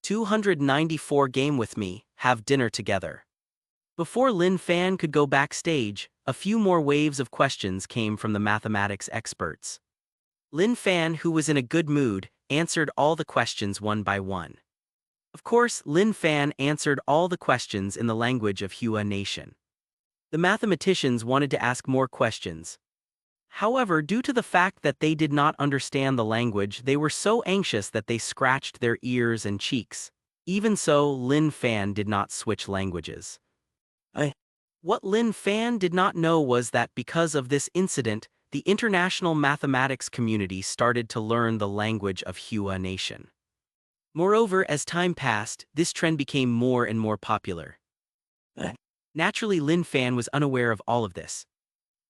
294 game with me, have dinner together. Before Lin Fan could go backstage, a few more waves of questions came from the mathematics experts. Lin Fan, who was in a good mood, answered all the questions one by one. Of course, Lin Fan answered all the questions in the language of Hua Nation. The mathematicians wanted to ask more questions. However, due to the fact that they did not understand the language, they were so anxious that they scratched their ears and cheeks. Even so, Lin Fan did not switch languages. What Lin Fan did not know was that because of this incident, the international mathematics community started to learn the language of Hua Nation. Moreover, as time passed, this trend became more and more popular. Naturally, Lin Fan was unaware of all of this.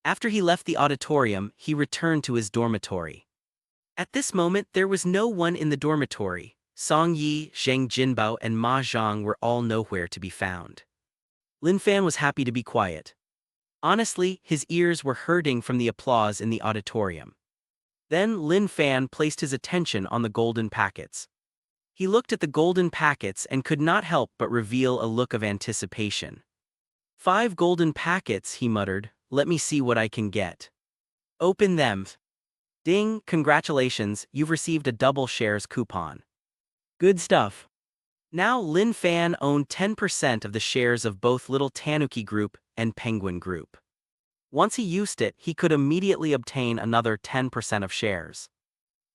After he left the auditorium, he returned to his dormitory. At this moment, there was no one in the dormitory. Song Yi, Zheng Jinbao, and Ma Zhang were all nowhere to be found. Lin Fan was happy to be quiet. Honestly, his ears were hurting from the applause in the auditorium. Then Lin Fan placed his attention on the golden packets. He looked at the golden packets and could not help but reveal a look of anticipation. 5 golden packets, he muttered. Let me see what I can get. Open them. Ding, congratulations, you've received a double shares coupon. Good stuff. Now Lin Fan owned 10% of the shares of both Little Tanuki Group and Penguin Group. Once he used it, he could immediately obtain another 10% of shares.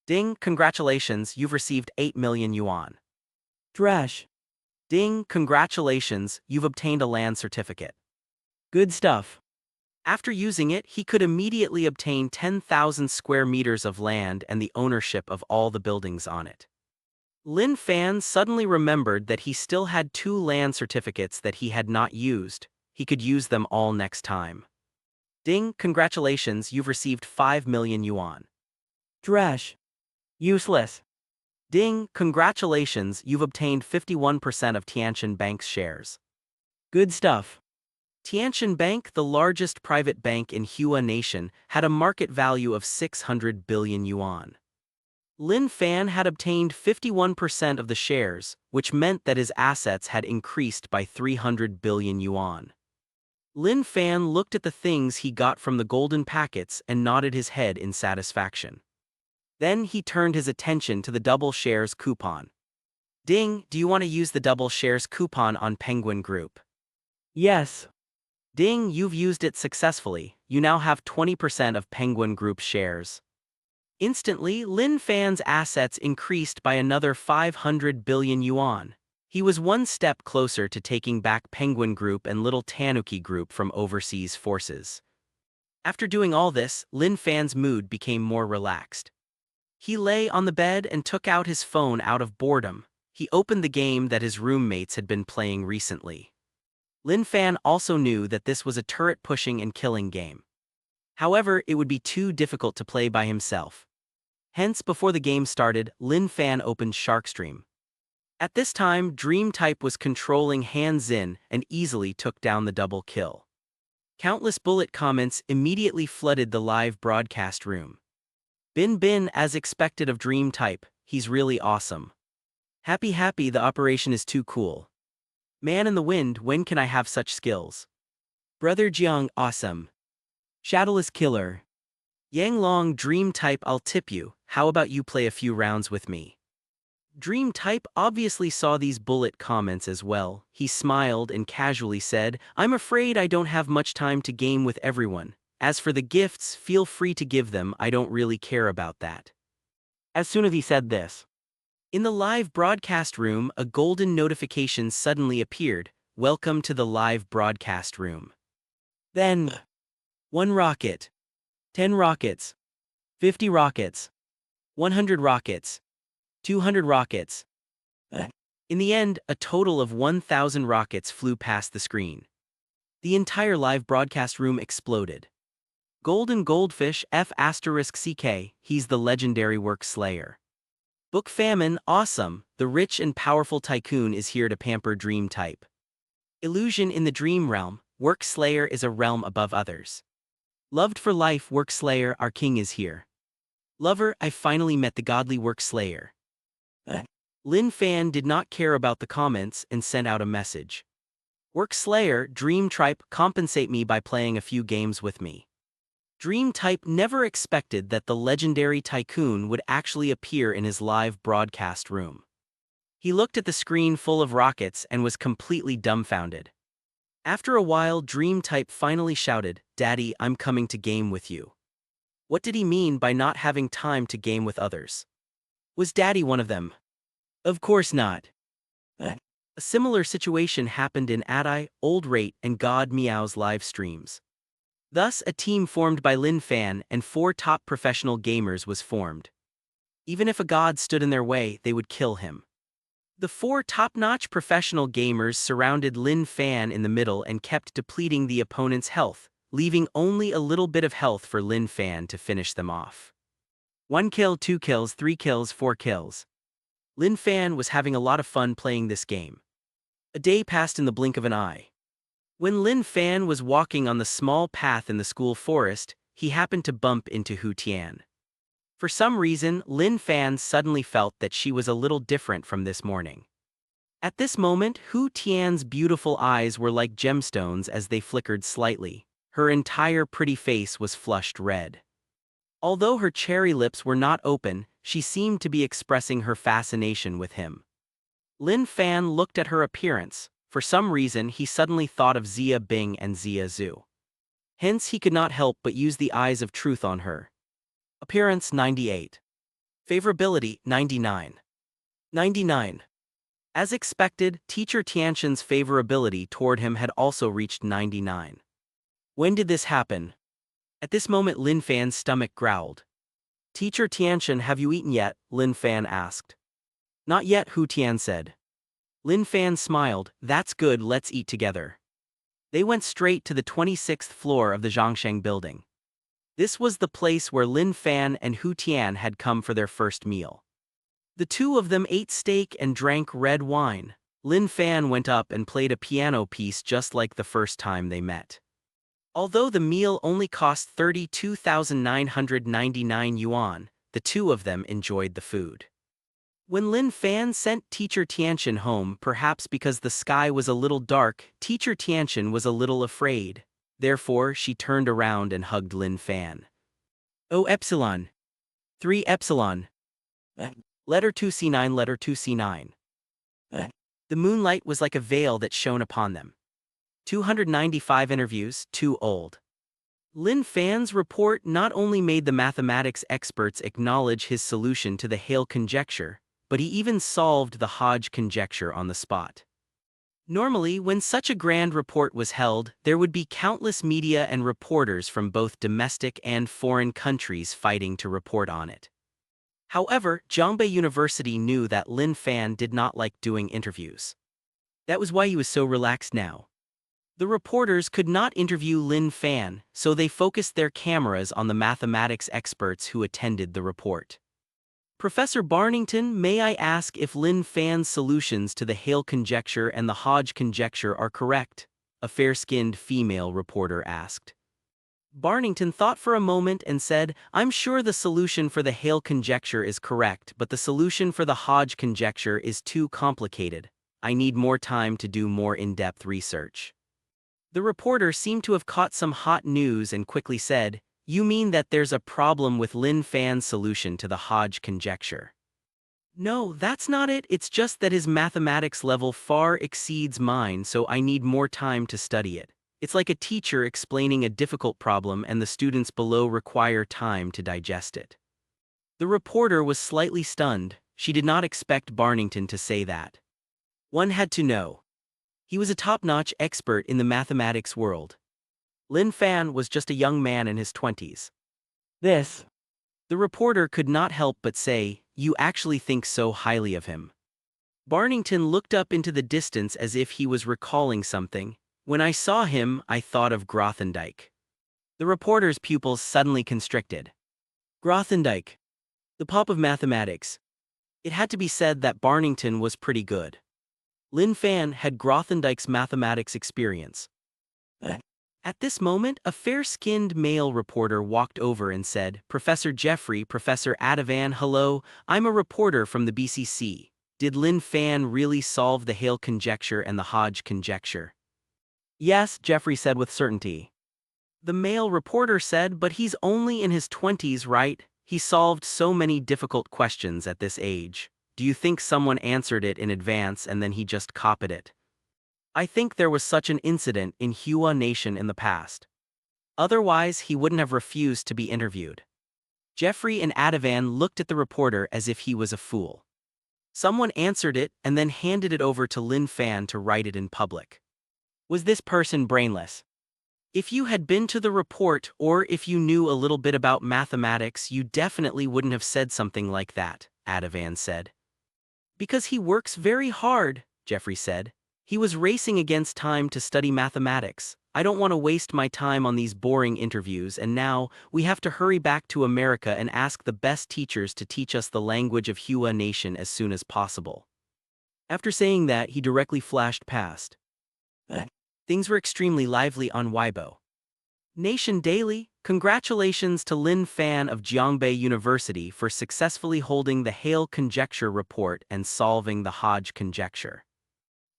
Ding, congratulations, you've received 8 million yuan. Trash. Ding, congratulations, you've obtained a land certificate. Good stuff. After using it, he could immediately obtain 10,000 square meters of land and the ownership of all the buildings on it. Lin Fan suddenly remembered that he still had 2 land certificates that he had not used. He could use them all next time. Ding, congratulations, you've received 5 million yuan. Trash. Useless. Ding, congratulations, you've obtained 51% of Tianjin Bank's shares. Good stuff. Tianjin Bank, the largest private bank in Hua Nation, had a market value of 600 billion yuan. Lin Fan had obtained 51% of the shares, which meant that his assets had increased by 300 billion yuan. Lin Fan looked at the things he got from the golden packets and nodded his head in satisfaction. Then he turned his attention to the double shares coupon. Ding, do you want to use the double shares coupon on Penguin Group? Yes. Ding, you've used it successfully. You now have 20% of Penguin Group shares. Instantly, Lin Fan's assets increased by another 500 billion yuan. He was one step closer to taking back Penguin Group and Little Tanuki Group from overseas forces. After doing all this, Lin Fan's mood became more relaxed. He lay on the bed and took out his phone out of boredom. He opened the game that his roommates had been playing recently. Lin Fan also knew that this was a turret-pushing and killing game. However, it would be too difficult to play by himself. Hence, before the game started, Lin Fan opened Sharkstream. At this time, Dream-type was controlling Han Xin and easily took down the double kill. Countless bullet comments immediately flooded the live broadcast room. Bin, as expected of Dream-type, he's really awesome. Happy, the operation is too cool. Man in the wind, when can I have such skills? Brother Jiang, awesome. Shadowless killer. Yang Long, Dream-type, I'll tip you, how about you play a few rounds with me? Dream-type obviously saw these bullet comments as well. He smiled and casually said, I'm afraid I don't have much time to game with everyone. As for the gifts, feel free to give them, I don't really care about that. As soon as he said this, in the live broadcast room, a golden notification suddenly appeared, welcome to the live broadcast room. Then, 1 rocket, 10 rockets, 50 rockets, 100 rockets, 200 rockets. In the end, a total of 1,000 rockets flew past the screen. The entire live broadcast room exploded. Golden Goldfish F***CK, he's the legendary Work Slayer. Book Famine, awesome, the rich and powerful tycoon is here to pamper Dream-type. Illusion in the Dream Realm, Work Slayer is a realm above others. Loved for life, Work Slayer, our king is here. Lover, I finally met the godly Work Slayer. Lin Fan did not care about the comments and sent out a message. Work Slayer, Dream Tripe, compensate me by playing a few games with me. Dream Type never expected that the legendary tycoon would actually appear in his live broadcast room. He looked at the screen full of rockets and was completely dumbfounded. After a while, Dream Type finally shouted, "Daddy, I'm coming to game with you." What did he mean by not having time to game with others? Was Daddy one of them? Of course not. A similar situation happened in Adai, Old Rate, and God Meow's live streams. Thus, a team formed by Lin Fan and 4 top professional gamers was formed. Even if a god stood in their way, they would kill him. The 4 top-notch professional gamers surrounded Lin Fan in the middle and kept depleting the opponent's health, leaving only a little bit of health for Lin Fan to finish them off. 1 kill, 2 kills, 3 kills, 4 kills. Lin Fan was having a lot of fun playing this game. A day passed in the blink of an eye. When Lin Fan was walking on the small path in the school forest, he happened to bump into Hu Tian. For some reason, Lin Fan suddenly felt that she was a little different from this morning. At this moment, Hu Tian's beautiful eyes were like gemstones as they flickered slightly. Her entire pretty face was flushed red. Although her cherry lips were not open, she seemed to be expressing her fascination with him. Lin Fan looked at her appearance. For some reason, he suddenly thought of Xia Bing and Xia Zhu. Hence, he could not help but use the eyes of truth on her. Appearance 98. Favorability 99. 99. As expected, Teacher Tianxin's favorability toward him had also reached 99. When did this happen? At this moment, Lin Fan's stomach growled. "Teacher Tianxin, have you eaten yet?" Lin Fan asked. "Not yet," Hu Tian said. Lin Fan smiled. "That's good, let's eat together." They went straight to the 26th floor of the Zhangsheng building. This was the place where Lin Fan and Hu Tian had come for their first meal. The two of them ate steak and drank red wine. Lin Fan went up and played a piano piece just like the first time they met. Although the meal only cost 32,999 yuan, the two of them enjoyed the food. When Lin Fan sent Teacher Tianxin home, perhaps because the sky was a little dark, Teacher Tianxin was a little afraid. Therefore, she turned around and hugged Lin Fan. "Oh epsilon. 3 epsilon. Letter 2C9, letter 2C9. The moonlight was like a veil that shone upon them. 295 interviews, too old. Lin Fan's report not only made the mathematics experts acknowledge his solution to the Hale conjecture, but he even solved the Hodge conjecture on the spot. Normally, when such a grand report was held, there would be countless media and reporters from both domestic and foreign countries fighting to report on it. However, Zhongbei University knew that Lin Fan did not like doing interviews. That was why he was so relaxed now. The reporters could not interview Lin Fan, so they focused their cameras on the mathematics experts who attended the report. "Professor Barnington, may I ask if Lin Fan's solutions to the Hale conjecture and the Hodge conjecture are correct?" a fair-skinned female reporter asked. Barnington thought for a moment and said, "I'm sure the solution for the Hale conjecture is correct, but the solution for the Hodge conjecture is too complicated. I need more time to do more in-depth research." The reporter seemed to have caught some hot news and quickly said, "You mean that there's a problem with Lin Fan's solution to the Hodge conjecture?" "No, that's not it, it's just that his mathematics level far exceeds mine, so I need more time to study it. It's like a teacher explaining a difficult problem and the students below require time to digest it." The reporter was slightly stunned. She did not expect Barnington to say that. One had to know. He was a top-notch expert in the mathematics world. Lin Fan was just a young man in his 20s. The reporter could not help but say, "You actually think so highly of him." Barnington looked up into the distance as if he was recalling something. "When I saw him, I thought of Grothendieck." The reporter's pupils suddenly constricted. Grothendieck, the pop of mathematics. It had to be said that Barnington was pretty good. Lin Fan had Grothendieck's mathematics experience. At this moment, a fair-skinned male reporter walked over and said, "Professor Jeffrey, Professor Adavan, hello, I'm a reporter from the BCC. Did Lin Fan really solve the Hale conjecture and the Hodge conjecture? Yes, Jeffrey said with certainty. The male reporter said, but he's only in his 20s, right? He solved so many difficult questions at this age. Do you think someone answered it in advance and then he just copied it? I think there was such an incident in Hua Nation in the past. Otherwise, he wouldn't have refused to be interviewed. Jeffrey and Ativan looked at the reporter as if he was a fool. Someone answered it and then handed it over to Lin Fan to write it in public. Was this person brainless? If you had been to the report or if you knew a little bit about mathematics, you definitely wouldn't have said something like that, Ativan said. Because he works very hard, Jeffrey said. He was racing against time to study mathematics. I don't want to waste my time on these boring interviews, and now we have to hurry back to America and ask the best teachers to teach us the language of Hua Nation as soon as possible. After saying that, he directly flashed past. Things were extremely lively on Weibo. Nation Daily, congratulations to Lin Fan of Jiangbei University for successfully holding the Hale conjecture report and solving the Hodge conjecture.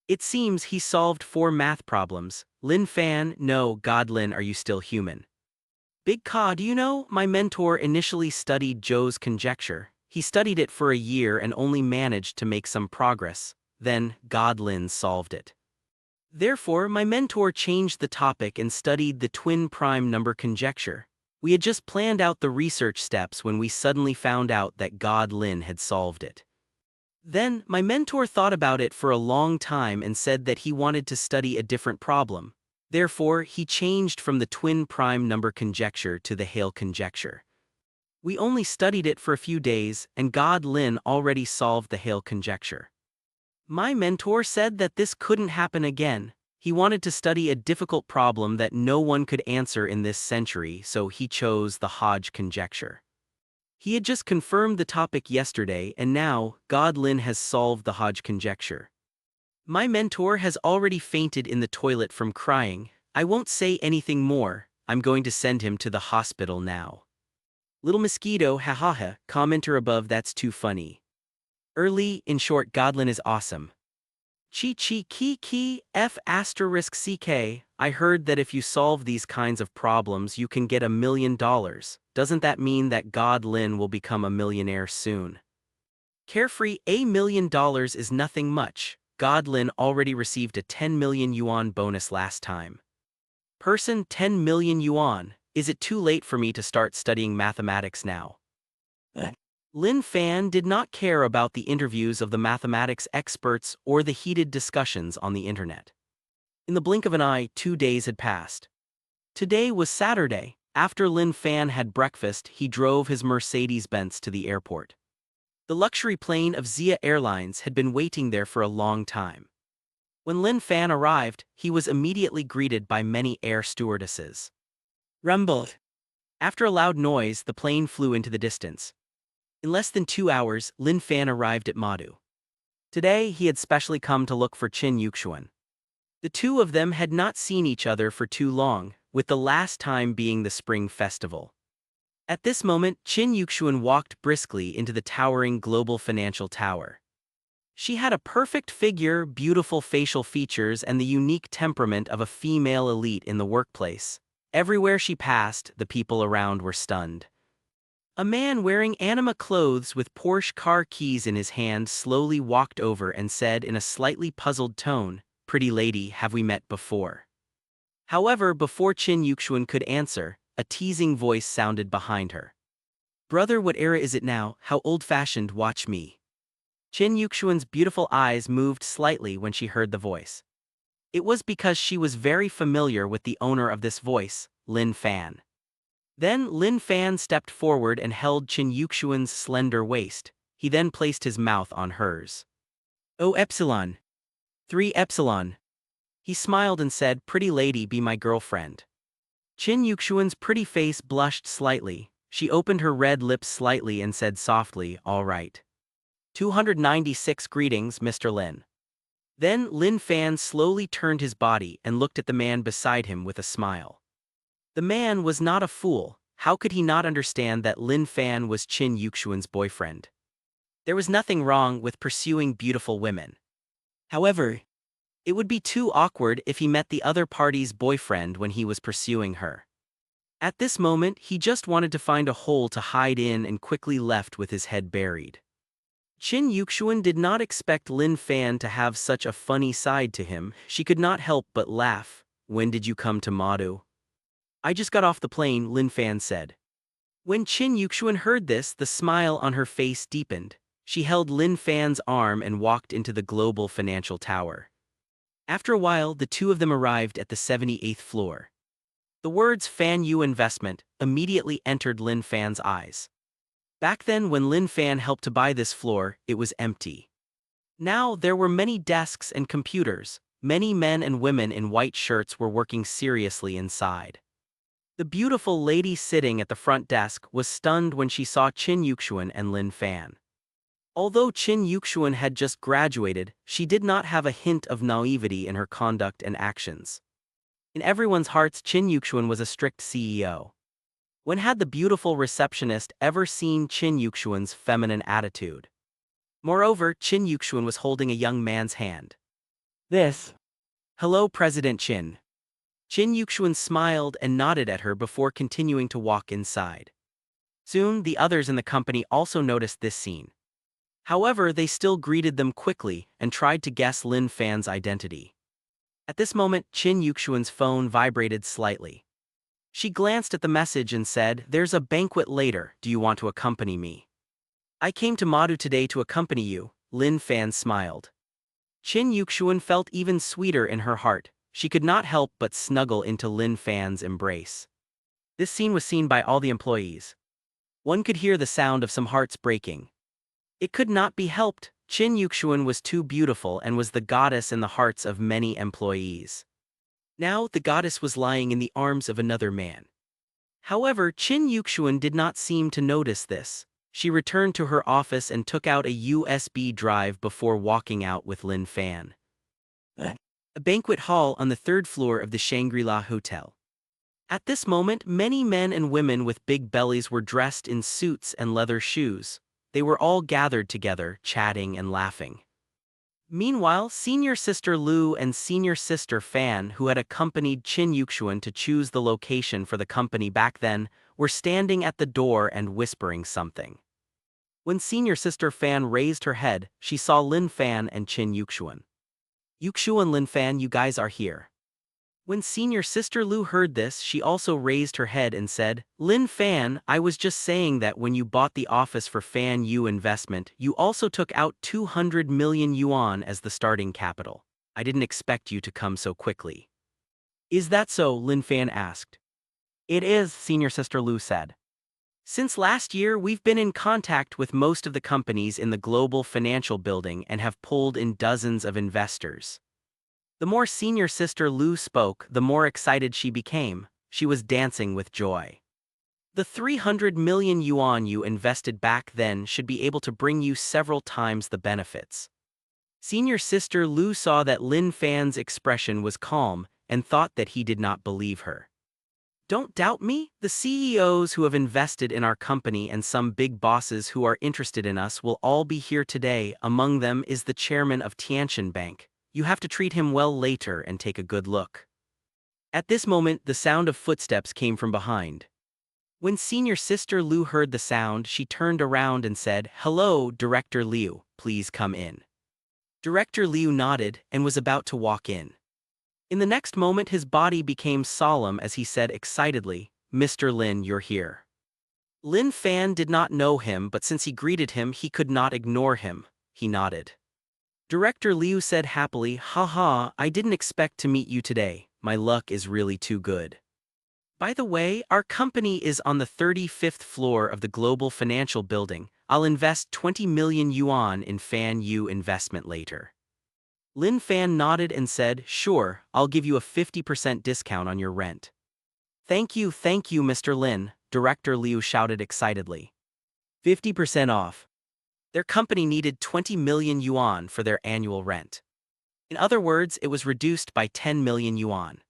It seems he solved 4 math problems. Lin Fan, no, God Lin, are you still human? Big Ka, do you know, my mentor initially studied Zhou's conjecture. He studied it for a year and only managed to make some progress. Then, God Lin solved it. Therefore, my mentor changed the topic and studied the twin prime number conjecture. We had just planned out the research steps when we suddenly found out that God Lin had solved it. Then, my mentor thought about it for a long time and said that he wanted to study a different problem. Therefore, he changed from the twin prime number conjecture to the Hale conjecture. We only studied it for a few days, and God Lin already solved the Hale conjecture. My mentor said that this couldn't happen again. He wanted to study a difficult problem that no one could answer in this century, so he chose the Hodge conjecture. He had just confirmed the topic yesterday, and now, God Lin has solved the Hodge conjecture. My mentor has already fainted in the toilet from crying. I won't say anything more. I'm going to send him to the hospital now. Little mosquito, ha ha ha, commenter above, that's too funny. Early, in short, God Lin is awesome. Chi chi ki f asterisk ck, I heard that if you solve these kinds of problems you can get $1 million. Doesn't that mean that God Lin will become a millionaire soon? Carefree, $1 million is nothing much. God Lin already received a 10 million yuan bonus last time. Person, 10 million yuan. Is it too late for me to start studying mathematics now? Lin Fan did not care about the interviews of the mathematics experts or the heated discussions on the internet. In the blink of an eye, 2 days had passed. Today was Saturday. After Lin Fan had breakfast, he drove his Mercedes-Benz to the airport. The luxury plane of Zia Airlines had been waiting there for a long time. When Lin Fan arrived, he was immediately greeted by many air stewardesses. Rumbled. After a loud noise, the plane flew into the distance. In less than 2 hours, Lin Fan arrived at Madu. Today, he had specially come to look for Qin Yuxuan. The two of them had not seen each other for too long, with the last time being the Spring Festival. At this moment, Qin Yuxuan walked briskly into the towering global financial tower. She had a perfect figure, beautiful facial features, and the unique temperament of a female elite in the workplace. Everywhere she passed, the people around were stunned. A man wearing anima clothes with Porsche car keys in his hand slowly walked over and said in a slightly puzzled tone, "Pretty lady, have we met before?" However, before Qin Yuxuan could answer, a teasing voice sounded behind her. "Brother, what era is it now? How old-fashioned, watch me." Qin Yuxuan's beautiful eyes moved slightly when she heard the voice. It was because she was very familiar with the owner of this voice, Lin Fan. Then Lin Fan stepped forward and held Qin Yuxuan's slender waist. He then placed his mouth on hers. "Oh epsilon. 3 epsilon." He smiled and said, "Pretty lady, be my girlfriend." Qin Yuxuan's pretty face blushed slightly. She opened her red lips slightly and said softly, "All right. 296 greetings, Mr. Lin." Then Lin Fan slowly turned his body and looked at the man beside him with a smile. The man was not a fool. How could he not understand that Lin Fan was Qin Yuxuan's boyfriend? There was nothing wrong with pursuing beautiful women. However, it would be too awkward if he met the other party's boyfriend when he was pursuing her. At this moment, he just wanted to find a hole to hide in and quickly left with his head buried. Chin Yuxuan did not expect Lin Fan to have such a funny side to him. She could not help but laugh. "When did you come to Madu?" "I just got off the plane," Lin Fan said. When Chin Yuxuan heard this, the smile on her face deepened. She held Lin Fan's arm and walked into the global financial tower. After a while, the two of them arrived at the 78th floor. The words "Fan Yu Investment" immediately entered Lin Fan's eyes. Back then, when Lin Fan helped to buy this floor, it was empty. Now there were many desks and computers. Many men and women in white shirts were working seriously inside. The beautiful lady sitting at the front desk was stunned when she saw Chin Yuxuan and Lin Fan. Although Chin Yuxuan had just graduated, she did not have a hint of naivety in her conduct and actions. In everyone's hearts, Chin Yuxuan was a strict CEO. When had the beautiful receptionist ever seen Chin Yuxuan's feminine attitude? Moreover, Chin Yuxuan was holding a young man's hand. "This." "Hello, President Chin." Chin Yuxuan smiled and nodded at her before continuing to walk inside. Soon, the others in the company also noticed this scene. However, they still greeted them quickly and tried to guess Lin Fan's identity. At this moment, Chin Yuxuan's phone vibrated slightly. She glanced at the message and said, "There's a banquet later, do you want to accompany me?" "I came to Madu today to accompany you," Lin Fan smiled. Chin Yuxuan felt even sweeter in her heart. She could not help but snuggle into Lin Fan's embrace. This scene was seen by all the employees. One could hear the sound of some hearts breaking. It could not be helped. Chin Yuxuan was too beautiful and was the goddess in the hearts of many employees. Now the goddess was lying in the arms of another man. However, Chin Yuxuan did not seem to notice this. She returned to her office and took out a USB drive before walking out with Lin Fan. A banquet hall on the third floor of the Shangri-La Hotel. At this moment, many men and women with big bellies were dressed in suits and leather shoes. They were all gathered together, chatting and laughing. Meanwhile, Senior Sister Lu and Senior Sister Fan, who had accompanied Chin Yuxuan to choose the location for the company back then, were standing at the door and whispering something. When Senior Sister Fan raised her head, she saw Lin Fan and Chin Yuxuan. "Yuxuan, Lin Fan, you guys are here." When Senior Sister Lu heard this, she also raised her head and said, "Lin Fan, I was just saying that when you bought the office for Fan Yu Investment, you also took out 200 million yuan as the starting capital. I didn't expect you to come so quickly." "Is that so?" Lin Fan asked. "It is," Senior Sister Lu said. "Since last year, we've been in contact with most of the companies in the global financial building and have pulled in dozens of investors." The more Senior Sister Lu spoke, the more excited she became. She was dancing with joy. "The 300 million yuan you invested back then should be able to bring you several times the benefits." Senior Sister Lu saw that Lin Fan's expression was calm and thought that he did not believe her. "Don't doubt me. The CEOs who have invested in our company and some big bosses who are interested in us will all be here today. Among them is the chairman of Tiantian Bank. You have to treat him well later and take a good look." At this moment, the sound of footsteps came from behind. When Senior Sister Lu heard the sound, she turned around and said, "Hello, Director Liu, please come in." Director Liu nodded and was about to walk in. In the next moment, his body became solemn as he said excitedly, "Mr. Lin, you're here." Lin Fan did not know him, but since he greeted him, he could not ignore him. He nodded. Director Liu said happily, "Haha, I didn't expect to meet you today. My luck is really too good. By the way, our company is on the 35th floor of the global financial building. I'll invest 20 million yuan in Fan Yu Investment later." Lin Fan nodded and said, "Sure, I'll give you a 50% discount on your rent." Thank you, Mr. Lin," Director Liu shouted excitedly. 50% off. Their company needed 20 million yuan for their annual rent. In other words, it was reduced by 10 million yuan.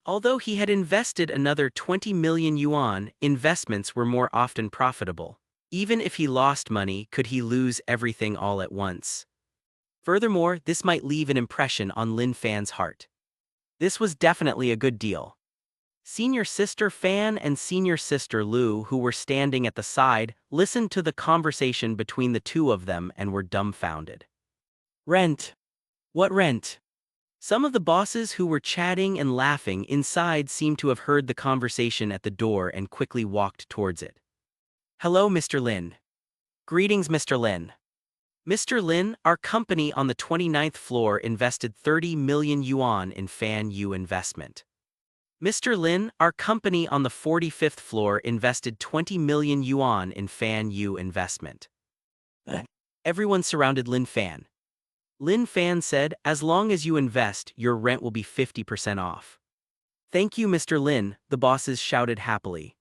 Although he had invested another 20 million yuan, investments were more often profitable. Even if he lost money, could he lose everything all at once? Furthermore, this might leave an impression on Lin Fan's heart. This was definitely a good deal. Senior Sister Fan and Senior Sister Lu, who were standing at the side, listened to the conversation between the two of them and were dumbfounded. Rent. What rent? Some of the bosses who were chatting and laughing inside seemed to have heard the conversation at the door and quickly walked towards it. Hello, Mr. Lin. Greetings, Mr. Lin. Mr. Lin, our company on the 29th floor invested 30 million yuan in Fan Yu investment. Mr. Lin, our company on the 45th floor invested 20 million yuan in Fan Yu investment. Everyone surrounded Lin Fan. Lin Fan said, as long as you invest, your rent will be 50% off. Thank you, Mr. Lin, the bosses shouted happily.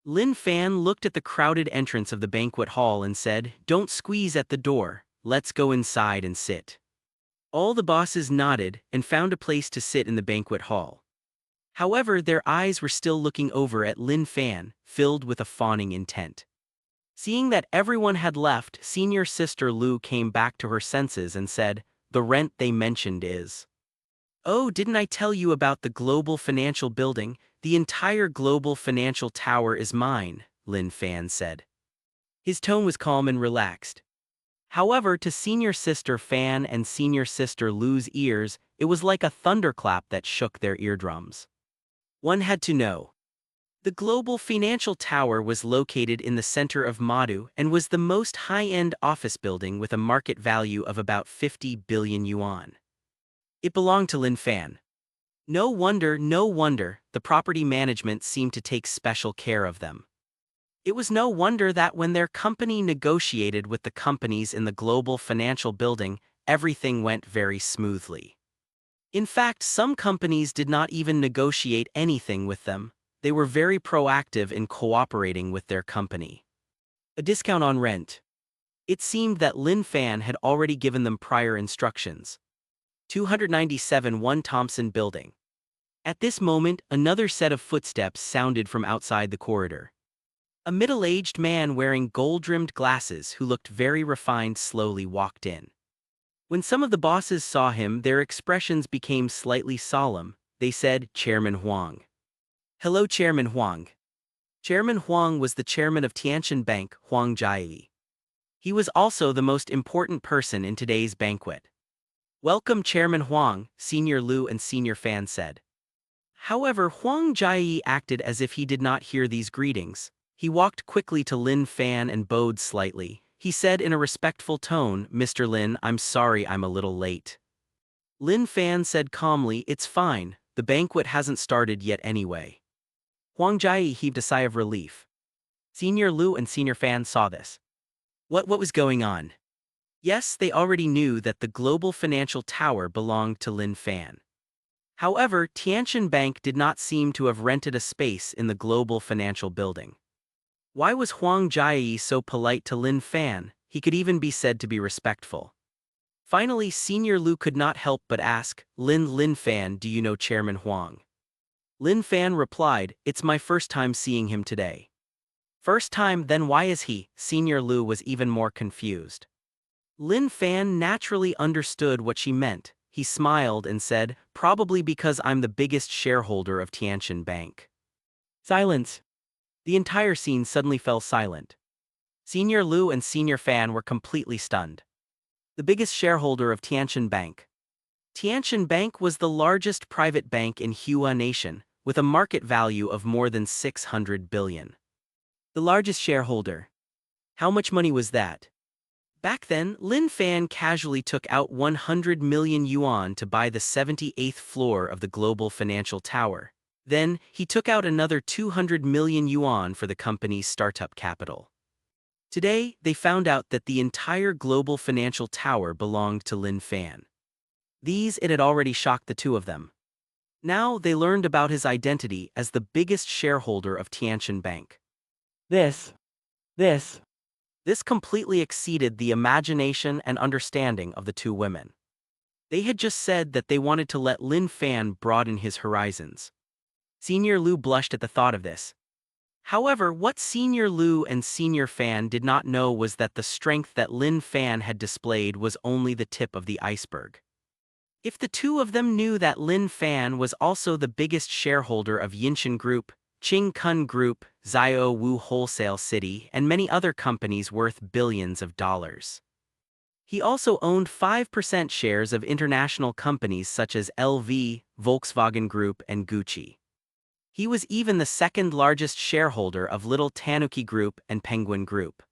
Lin Fan looked at the crowded entrance of the banquet hall and said, don't squeeze at the door, let's go inside and sit. All the bosses nodded and found a place to sit in the banquet hall. However, their eyes were still looking over at Lin Fan, filled with a fawning intent. Seeing that everyone had left, Senior Sister Lu came back to her senses and said, the rent they mentioned is. Oh, didn't I tell you about the global financial building? The entire global financial tower is mine, Lin Fan said. His tone was calm and relaxed. However, to Senior Sister Fan and Senior Sister Lu's ears, it was like a thunderclap that shook their eardrums. One had to know. The global financial tower was located in the center of Madu and was the most high-end office building with a market value of about 50 billion yuan. It belonged to Lin Fan. No wonder, the property management seemed to take special care of them. It was no wonder that when their company negotiated with the companies in the global financial building, everything went very smoothly. In fact, some companies did not even negotiate anything with them. They were very proactive in cooperating with their company. A discount on rent. It seemed that Lin Fan had already given them prior instructions. 297 1 Thompson Building. At this moment, another set of footsteps sounded from outside the corridor. A middle-aged man wearing gold-rimmed glasses who looked very refined slowly walked in. When some of the bosses saw him, their expressions became slightly solemn. They said, Chairman Huang. Hello, Chairman Huang. Chairman Huang was the chairman of Tianjin Bank, Huang Jiayi. He was also the most important person in today's banquet. Welcome, Chairman Huang, Senior Lu and Senior Fan said. However, Huang Jiayi acted as if he did not hear these greetings. He walked quickly to Lin Fan and bowed slightly. He said in a respectful tone, Mr. Lin, I'm sorry I'm a little late. Lin Fan said calmly, it's fine, the banquet hasn't started yet anyway. Huang Jiayi heaved a sigh of relief. Senior Lu and Senior Fan saw this. What was going on? Yes, they already knew that the global financial tower belonged to Lin Fan. However, Tianjin Bank did not seem to have rented a space in the global financial building. Why was Huang Jiayi so polite to Lin Fan? He could even be said to be respectful. Finally, Senior Lu could not help but ask, Lin Fan, do you know Chairman Huang? Lin Fan replied, it's my first time seeing him today. First time, then why is he? Senior Lu was even more confused. Lin Fan naturally understood what she meant. He smiled and said, probably because I'm the biggest shareholder of Tianjin Bank. Silence. The entire scene suddenly fell silent. Senior Lu and Senior Fan were completely stunned. The biggest shareholder of Tianjin Bank. Tianjin Bank was the largest private bank in Hua Nation, with a market value of more than 600 billion. The largest shareholder. How much money was that? Back then, Lin Fan casually took out 100 million yuan to buy the 78th floor of the global financial tower. Then, he took out another 200 million yuan for the company's startup capital. Today, they found out that the entire global financial tower belonged to Lin Fan. It had already shocked the two of them. Now, they learned about his identity as the biggest shareholder of Tianjin Bank. This completely exceeded the imagination and understanding of the two women. They had just said that they wanted to let Lin Fan broaden his horizons. Senior Lu blushed at the thought of this. However, what Senior Lu and Senior Fan did not know was that the strength that Lin Fan had displayed was only the tip of the iceberg. If the two of them knew that Lin Fan was also the biggest shareholder of Yinshan Group, Qing Kun Group, Zio Wu Wholesale City, and many other companies worth billions of dollars. He also owned 5% shares of international companies such as LV, Volkswagen Group, and Gucci. He was even the second largest shareholder of Little Tanuki Group and Penguin Group.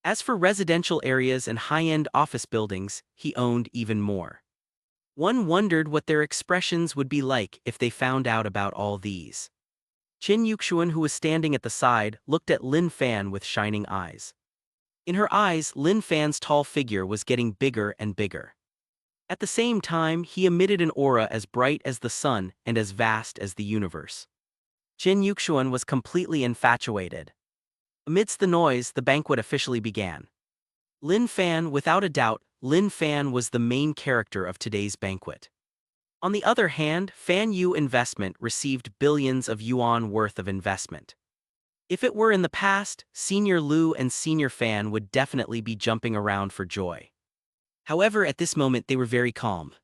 As for residential areas and high-end office buildings, he owned even more. One wondered what their expressions would be like if they found out about all these. Qin Yuxuan, who was standing at the side, looked at Lin Fan with shining eyes. In her eyes, Lin Fan's tall figure was getting bigger and bigger. At the same time, he emitted an aura as bright as the sun and as vast as the universe. Qin Yuxuan was completely infatuated. Amidst the noise, the banquet officially began. Lin Fan, without a doubt, Lin Fan was the main character of today's banquet. On the other hand, Fan Yu Investment received billions of yuan worth of investment. If it were in the past, Senior Lu and Senior Fan would definitely be jumping around for joy. However, at this moment they were very calm.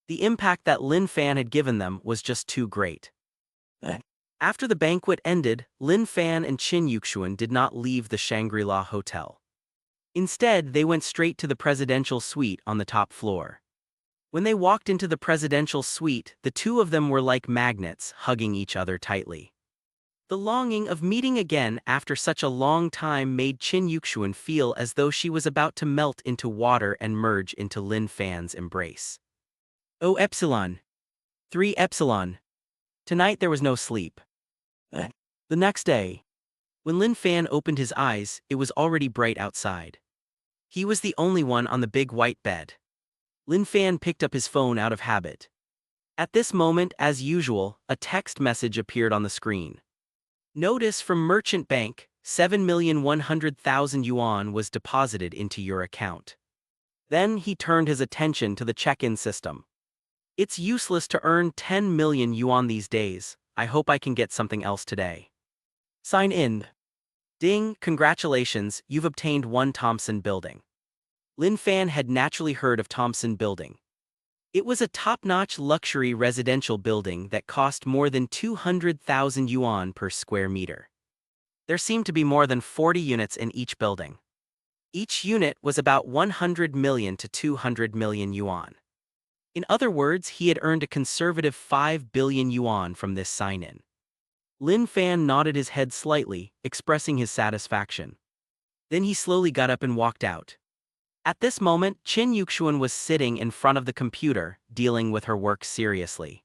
The impact that Lin Fan had given them was just too great. After the banquet ended, Lin Fan and Qin Yuxuan did not leave the Shangri-La Hotel. Instead, they went straight to the presidential suite on the top floor. When they walked into the presidential suite, the two of them were like magnets, hugging each other tightly. The longing of meeting again after such a long time made Qin Yuxuan feel as though she was about to melt into water and merge into Lin Fan's embrace. Oh Epsilon. 3 Epsilon. Tonight there was no sleep. The next day, when Lin Fan opened his eyes, it was already bright outside. He was the only one on the big white bed. Lin Fan picked up his phone out of habit. At this moment, as usual, a text message appeared on the screen. Notice from Merchant Bank, 7,100,000 yuan was deposited into your account. Then he turned his attention to the check-in system. It's useless to earn 10 million yuan these days. I hope I can get something else today. Sign in. Ding, congratulations, you've obtained 1 Thompson Building. Lin Fan had naturally heard of Thompson Building. It was a top-notch luxury residential building that cost more than 200,000 yuan per square meter. There seemed to be more than 40 units in each building. Each unit was about 100 million to 200 million yuan. In other words, he had earned a conservative 5 billion yuan from this sign-in. Lin Fan nodded his head slightly, expressing his satisfaction. Then he slowly got up and walked out. At this moment, Qin Yuxuan was sitting in front of the computer, dealing with her work seriously.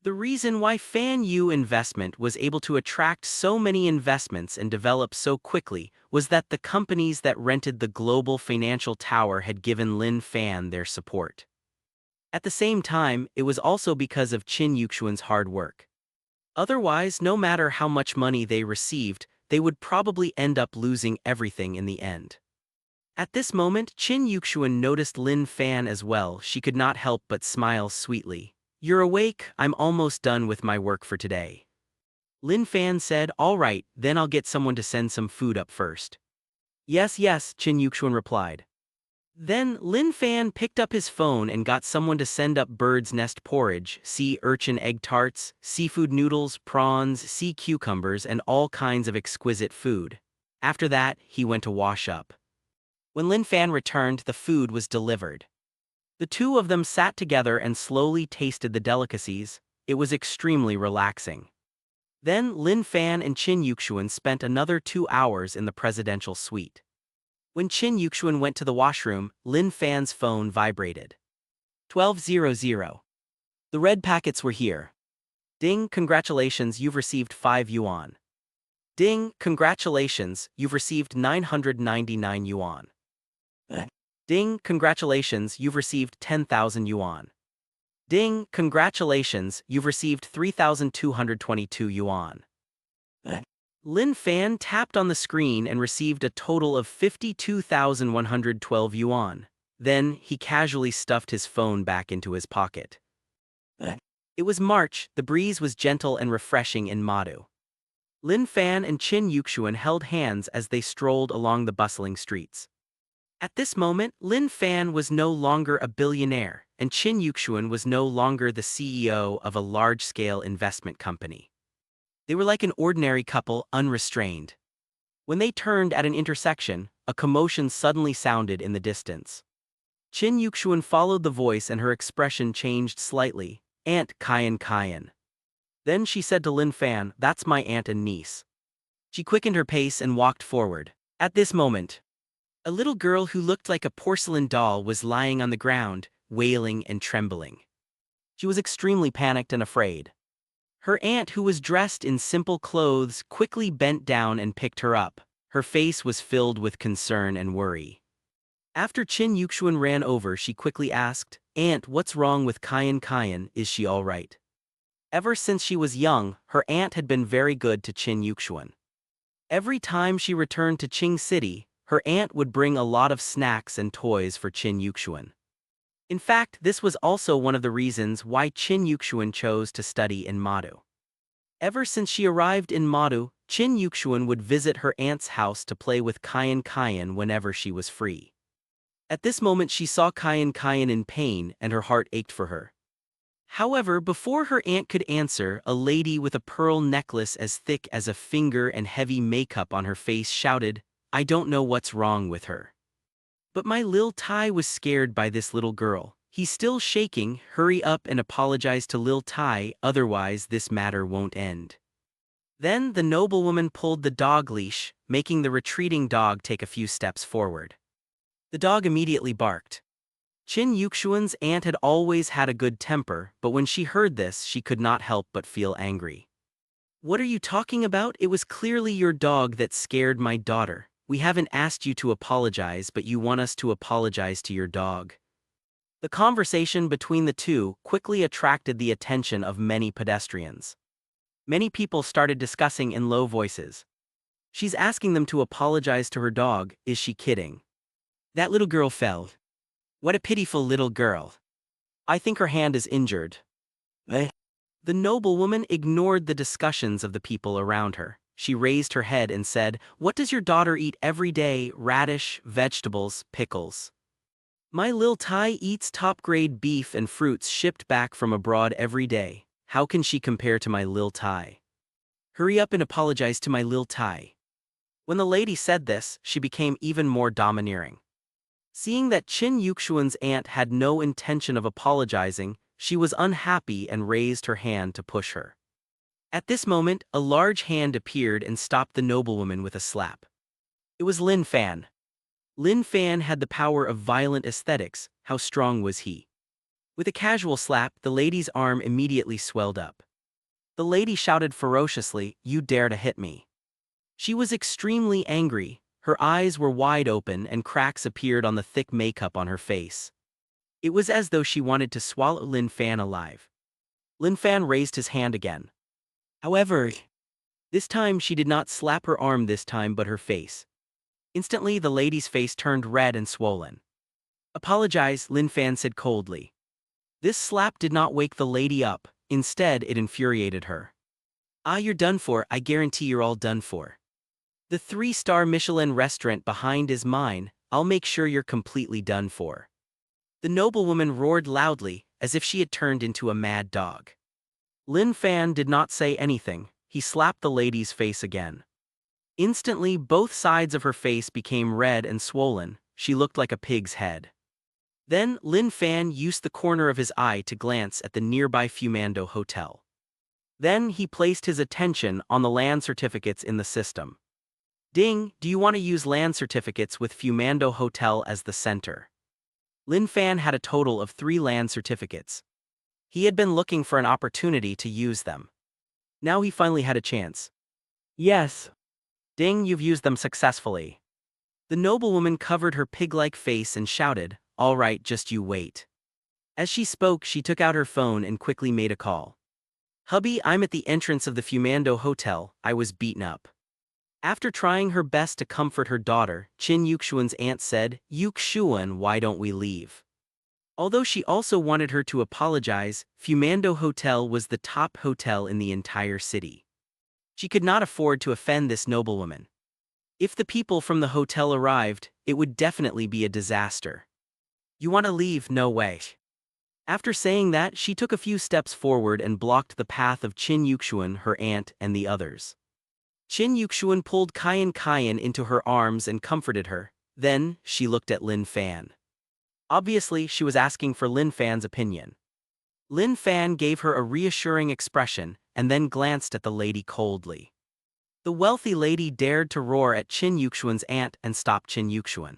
The reason why Fan Yu Investment was able to attract so many investments and develop so quickly was that the companies that rented the global financial tower had given Lin Fan their support. At the same time, it was also because of Qin Yuxuan's hard work. Otherwise, no matter how much money they received, they would probably end up losing everything in the end. At this moment, Qin Yuxuan noticed Lin Fan as well. She could not help but smile sweetly. You're awake, I'm almost done with my work for today. Lin Fan said, all right, then I'll get someone to send some food up first. Yes, Qin Yuxuan replied. Then Lin Fan picked up his phone and got someone to send up bird's nest porridge, sea urchin egg tarts, seafood noodles, prawns, sea cucumbers, and all kinds of exquisite food. After that, he went to wash up. When Lin Fan returned, the food was delivered. The two of them sat together and slowly tasted the delicacies. It was extremely relaxing. Then Lin Fan and Qin Yuxuan spent another 2 hours in the presidential suite. When Qin Yuxuan went to the washroom, Lin Fan's phone vibrated. 1200. The red packets were here. Ding, congratulations, you've received 5 yuan. Ding, congratulations, you've received 999 yuan. Ding, congratulations, you've received 10,000 yuan. Ding, congratulations, you've received 3,222 yuan. Lin Fan tapped on the screen and received a total of 52,112 yuan. Then, he casually stuffed his phone back into his pocket. It was March, the breeze was gentle and refreshing in Madu. Lin Fan and Qin Yuxuan held hands as they strolled along the bustling streets. At this moment, Lin Fan was no longer a billionaire, and Qin Yuxuan was no longer the CEO of a large-scale investment company. They were like an ordinary couple, unrestrained. When they turned at an intersection, a commotion suddenly sounded in the distance. Qin Yuxuan followed the voice and her expression changed slightly. "Aunt Kayan Kayan." Then she said to Lin Fan, "That's my aunt and niece." She quickened her pace and walked forward. At this moment, a little girl who looked like a porcelain doll was lying on the ground, wailing and trembling. She was extremely panicked and afraid. Her aunt, who was dressed in simple clothes, quickly bent down and picked her up. Her face was filled with concern and worry. After Qin Yuxuan ran over, she quickly asked, "Aunt, what's wrong with Kayan Kayan? Is she all right?" Ever since she was young, her aunt had been very good to Qin Yuxuan. Every time she returned to Qing City, her aunt would bring a lot of snacks and toys for Qin Yuxuan. In fact, this was also one of the reasons why Qin Yuxuan chose to study in Madu. Ever since she arrived in Madu, Qin Yuxuan would visit her aunt's house to play with Kayan Kayan whenever she was free. At this moment she saw Kayan Kayan in pain and her heart ached for her. However, before her aunt could answer, a lady with a pearl necklace as thick as a finger and heavy makeup on her face shouted, "I don't know what's wrong with her. But my Lil Tai was scared by this little girl. He's still shaking. Hurry up and apologize to Lil Tai, otherwise this matter won't end." Then the noblewoman pulled the dog leash, making the retreating dog take a few steps forward. The dog immediately barked. Qin Yuxuan's aunt had always had a good temper, but when she heard this, she could not help but feel angry. "What are you talking about? It was clearly your dog that scared my daughter. We haven't asked you to apologize, but you want us to apologize to your dog." The conversation between the two quickly attracted the attention of many pedestrians. Many people started discussing in low voices. "She's asking them to apologize to her dog, is she kidding? That little girl fell. What a pitiful little girl. I think her hand is injured." The noblewoman ignored the discussions of the people around her. She raised her head and said, "What does your daughter eat every day? Radish, vegetables, pickles. My Lil Tai eats top-grade beef and fruits shipped back from abroad every day. How can she compare to my Lil Tai? Hurry up and apologize to my Lil Tai." When the lady said this, she became even more domineering. Seeing that Qin Yuxuan's aunt had no intention of apologizing, she was unhappy and raised her hand to push her. At this moment, a large hand appeared and stopped the noblewoman with a slap. It was Lin Fan. Lin Fan had the power of violent aesthetics. How strong was he? With a casual slap, the lady's arm immediately swelled up. The lady shouted ferociously, "You dare to hit me." She was extremely angry. Her eyes were wide open and cracks appeared on the thick makeup on her face. It was as though she wanted to swallow Lin Fan alive. Lin Fan raised his hand again. However, this time she did not slap her arm this time but her face. Instantly the lady's face turned red and swollen. "Apologize," Lin Fan said coldly. This slap did not wake the lady up, instead it infuriated her. "Ah, you're done for, I guarantee you're all done for. The 3-star Michelin restaurant behind is mine, I'll make sure you're completely done for." The noblewoman roared loudly, as if she had turned into a mad dog. Lin Fan did not say anything, he slapped the lady's face again. Instantly both sides of her face became red and swollen, she looked like a pig's head. Then Lin Fan used the corner of his eye to glance at the nearby Fumando Hotel. Then he placed his attention on the land certificates in the system. "Ding, do you want to use land certificates with Fumando Hotel as the center?" Lin Fan had a total of 3 land certificates. He had been looking for an opportunity to use them. Now he finally had a chance. "Yes." "Ding, you've used them successfully." The noblewoman covered her pig-like face and shouted, "All right, just you wait." As she spoke, she took out her phone and quickly made a call. "Hubby, I'm at the entrance of the Fumando Hotel, I was beaten up." After trying her best to comfort her daughter, Qin Yuxuan's aunt said, "Yuxuan, why don't we leave?" Although she also wanted her to apologize, Fumando Hotel was the top hotel in the entire city. She could not afford to offend this noblewoman. If the people from the hotel arrived, it would definitely be a disaster. You want to leave? No way. After saying that, she took a few steps forward and blocked the path of Qin Yuxuan, her aunt, and the others. Qin Yuxuan pulled Kayan into her arms and comforted her. Then, she looked at Lin Fan. Obviously, she was asking for Lin Fan's opinion. Lin Fan gave her a reassuring expression and then glanced at the lady coldly. The wealthy lady dared to roar at Qin Yuxuan's aunt and stop Qin Yuxuan.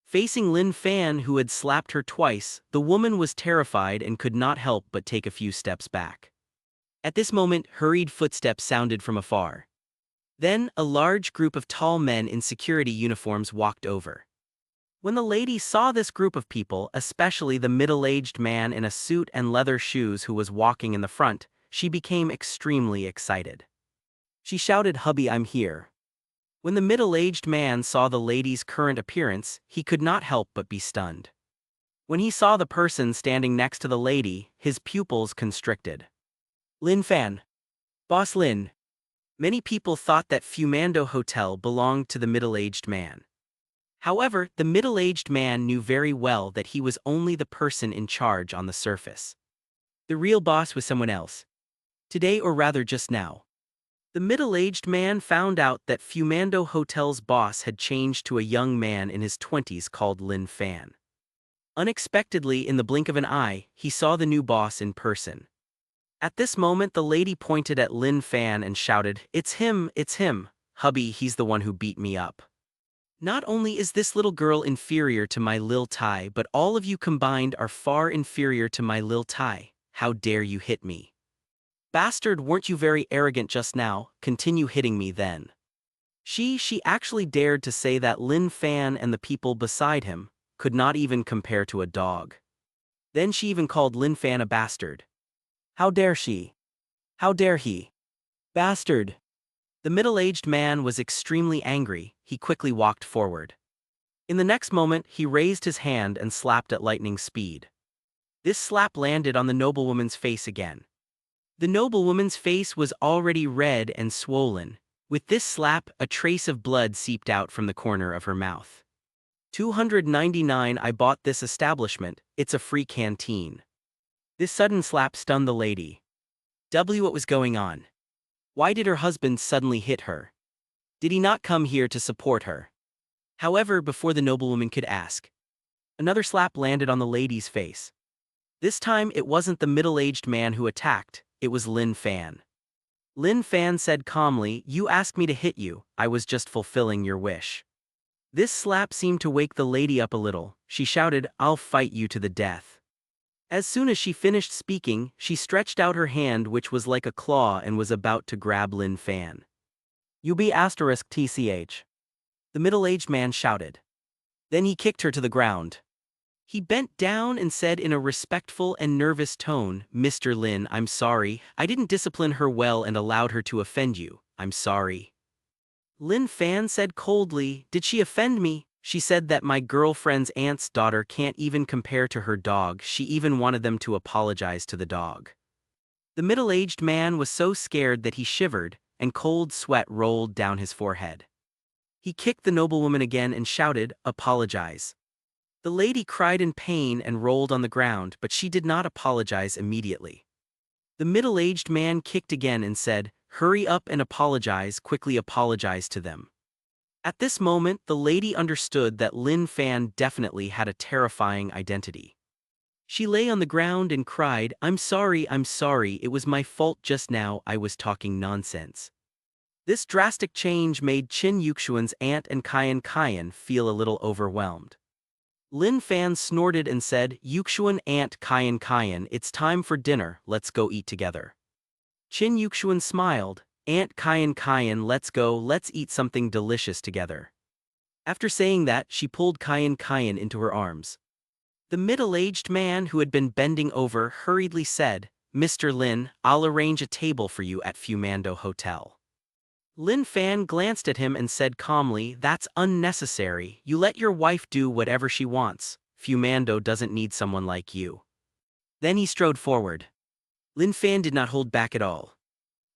Facing Lin Fan, who had slapped her twice, the woman was terrified and could not help but take a few steps back. At this moment, hurried footsteps sounded from afar. Then, a large group of tall men in security uniforms walked over. When the lady saw this group of people, especially the middle-aged man in a suit and leather shoes who was walking in the front, she became extremely excited. She shouted, "Hubby, I'm here." When the middle-aged man saw the lady's current appearance, he could not help but be stunned. When he saw the person standing next to the lady, his pupils constricted. Lin Fan. Boss Lin. Many people thought that Fumando Hotel belonged to the middle-aged man. However, the middle-aged man knew very well that he was only the person in charge on the surface. The real boss was someone else. Today, or rather just now. The middle-aged man found out that Fumando Hotel's boss had changed to a young man in his 20s called Lin Fan. Unexpectedly, in the blink of an eye, he saw the new boss in person. At this moment, the lady pointed at Lin Fan and shouted, it's him, hubby, he's the one who beat me up. Not only is this little girl inferior to my Lil Tai, but all of you combined are far inferior to my Lil Tai. How dare you hit me? Bastard, weren't you very arrogant just now? Continue hitting me then. She actually dared to say that Lin Fan and the people beside him could not even compare to a dog. Then she even called Lin Fan a bastard. How dare she? How dare he? Bastard! The middle-aged man was extremely angry. He quickly walked forward. In the next moment, he raised his hand and slapped at lightning speed. This slap landed on the noblewoman's face again. The noblewoman's face was already red and swollen. With this slap, a trace of blood seeped out from the corner of her mouth. $299. I bought this establishment. It's a free canteen. This sudden slap stunned the lady. What was going on? Why did her husband suddenly hit her? Did he not come here to support her? However, before the noblewoman could ask, another slap landed on the lady's face. This time, it wasn't the middle-aged man who attacked, it was Lin Fan. Lin Fan said calmly, "You asked me to hit you, I was just fulfilling your wish." This slap seemed to wake the lady up a little. She shouted, "I'll fight you to the death." As soon as she finished speaking, she stretched out her hand, which was like a claw, and was about to grab Lin Fan. "You be *TCH. The middle-aged man shouted. Then he kicked her to the ground. He bent down and said in a respectful and nervous tone, "Mr. Lin, I'm sorry. I didn't discipline her well and allowed her to offend you. I'm sorry." Lin Fan said coldly, "Did she offend me? She said that my girlfriend's aunt's daughter can't even compare to her dog. She even wanted them to apologize to the dog." The middle-aged man was so scared that he shivered, and cold sweat rolled down his forehead. He kicked the noblewoman again and shouted, "Apologize." The lady cried in pain and rolled on the ground, but she did not apologize immediately. The middle-aged man kicked again and said, "Hurry up and apologize, quickly apologize to them." At this moment, the lady understood that Lin Fan definitely had a terrifying identity. She lay on the ground and cried, I'm sorry, it was my fault just now, I was talking nonsense." This drastic change made Qin Yuxuan's aunt and Kayan feel a little overwhelmed. Lin Fan snorted and said, "Yuxuan aunt Kayan, it's time for dinner, let's go eat together." Qin Yuxuan smiled, "Aunt Kayan, let's go, let's eat something delicious together." After saying that, she pulled Kayan into her arms. The middle-aged man who had been bending over hurriedly said, "Mr. Lin, I'll arrange a table for you at Fumando Hotel." Lin Fan glanced at him and said calmly, "That's unnecessary, you let your wife do whatever she wants, Fumando doesn't need someone like you." Then he strode forward. Lin Fan did not hold back at all.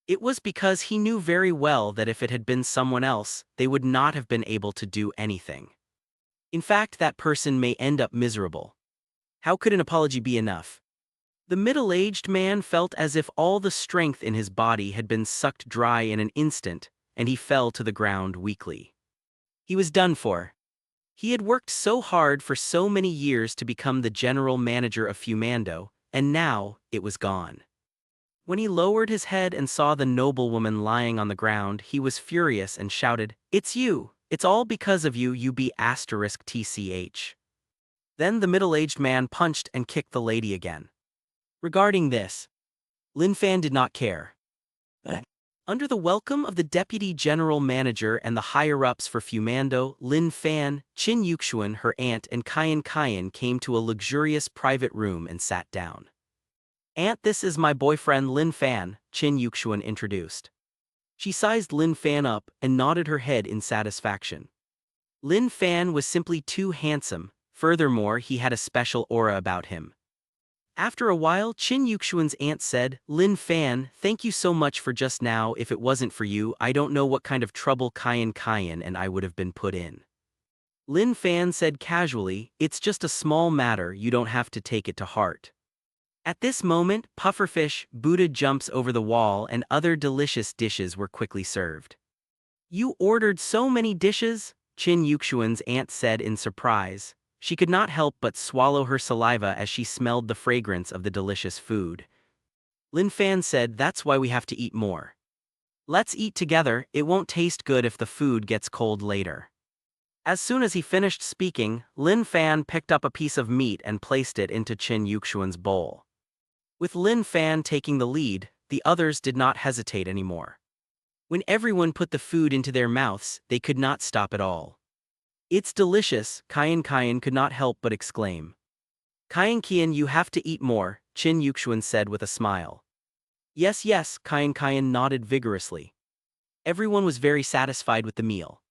It was because he knew very well that if it had been someone else, they would not have been able to do anything. In fact, that person may end up miserable. How could an apology be enough? The middle-aged man felt as if all the strength in his body had been sucked dry in an instant, and he fell to the ground weakly. He was done for. He had worked so hard for so many years to become the general manager of Fumando, and now it was gone. When he lowered his head and saw the noblewoman lying on the ground, he was furious and shouted, "It's you! It's all because of you, you be asterisk tch." Then the middle-aged man punched and kicked the lady again. Regarding this, Lin Fan did not care. Under the welcome of the deputy general manager and the higher-ups for Fumando, Lin Fan, Qin Yuxuan, her aunt, and Kayan came to a luxurious private room and sat down. "Aunt, this is my boyfriend Lin Fan," Qin Yuxuan introduced. She sized Lin Fan up and nodded her head in satisfaction. Lin Fan was simply too handsome, furthermore he had a special aura about him. After a while, Qin Yuxuan's aunt said, "Lin Fan, thank you so much for just now. If it wasn't for you, I don't know what kind of trouble Kayan and I would have been put in." Lin Fan said casually, "It's just a small matter, you don't have to take it to heart." At this moment, pufferfish, Buddha jumps over the wall and other delicious dishes were quickly served. "You ordered so many dishes?" Qin Yuxuan's aunt said in surprise. She could not help but swallow her saliva as she smelled the fragrance of the delicious food. Lin Fan said, "That's why we have to eat more. Let's eat together, it won't taste good if the food gets cold later." As soon as he finished speaking, Lin Fan picked up a piece of meat and placed it into Qin Yuxuan's bowl. With Lin Fan taking the lead, the others did not hesitate anymore. When everyone put the food into their mouths, they could not stop at all. "It's delicious," Kayan could not help but exclaim. "Kayan, you have to eat more," Qin Yuxuan said with a smile. Yes, Kayan nodded vigorously. Everyone was very satisfied with the meal.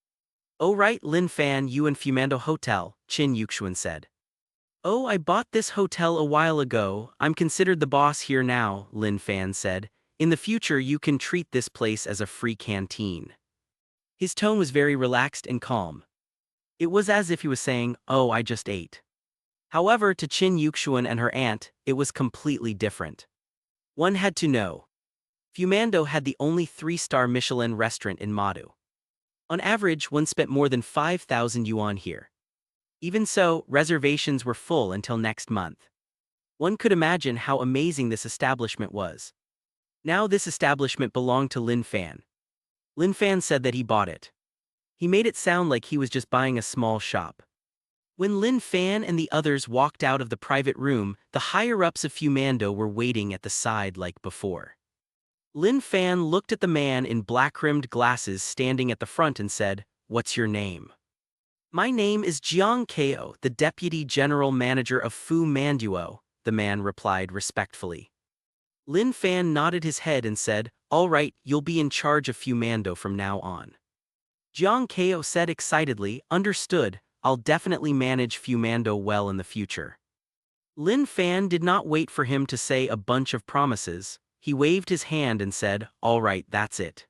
"Oh right, Lin Fan, you and Fumando Hotel," Qin Yuxuan said. "Oh, I bought this hotel a while ago, I'm considered the boss here now," Lin Fan said. "In the future you can treat this place as a free canteen." His tone was very relaxed and calm. It was as if he was saying, "Oh, I just ate." However, to Qin Yuxuan and her aunt, it was completely different. One had to know. Fumando had the only 3-star Michelin restaurant in Madu. On average, one spent more than 5,000 yuan here. Even so, reservations were full until next month. One could imagine how amazing this establishment was. Now this establishment belonged to Lin Fan. Lin Fan said that he bought it. He made it sound like he was just buying a small shop. When Lin Fan and the others walked out of the private room, the higher-ups of Fumando were waiting at the side like before. Lin Fan looked at the man in black-rimmed glasses standing at the front and said, "What's your name?" "My name is Jiang Ko, the deputy general manager of Fu Manduo," the man replied respectfully. Lin Fan nodded his head and said, "All right, you'll be in charge of Fumando from now on." Jiang Ko said excitedly, "Understood, I'll definitely manage Fumando well in the future." Lin Fan did not wait for him to say a bunch of promises. He waved his hand and said, "All right, that's it."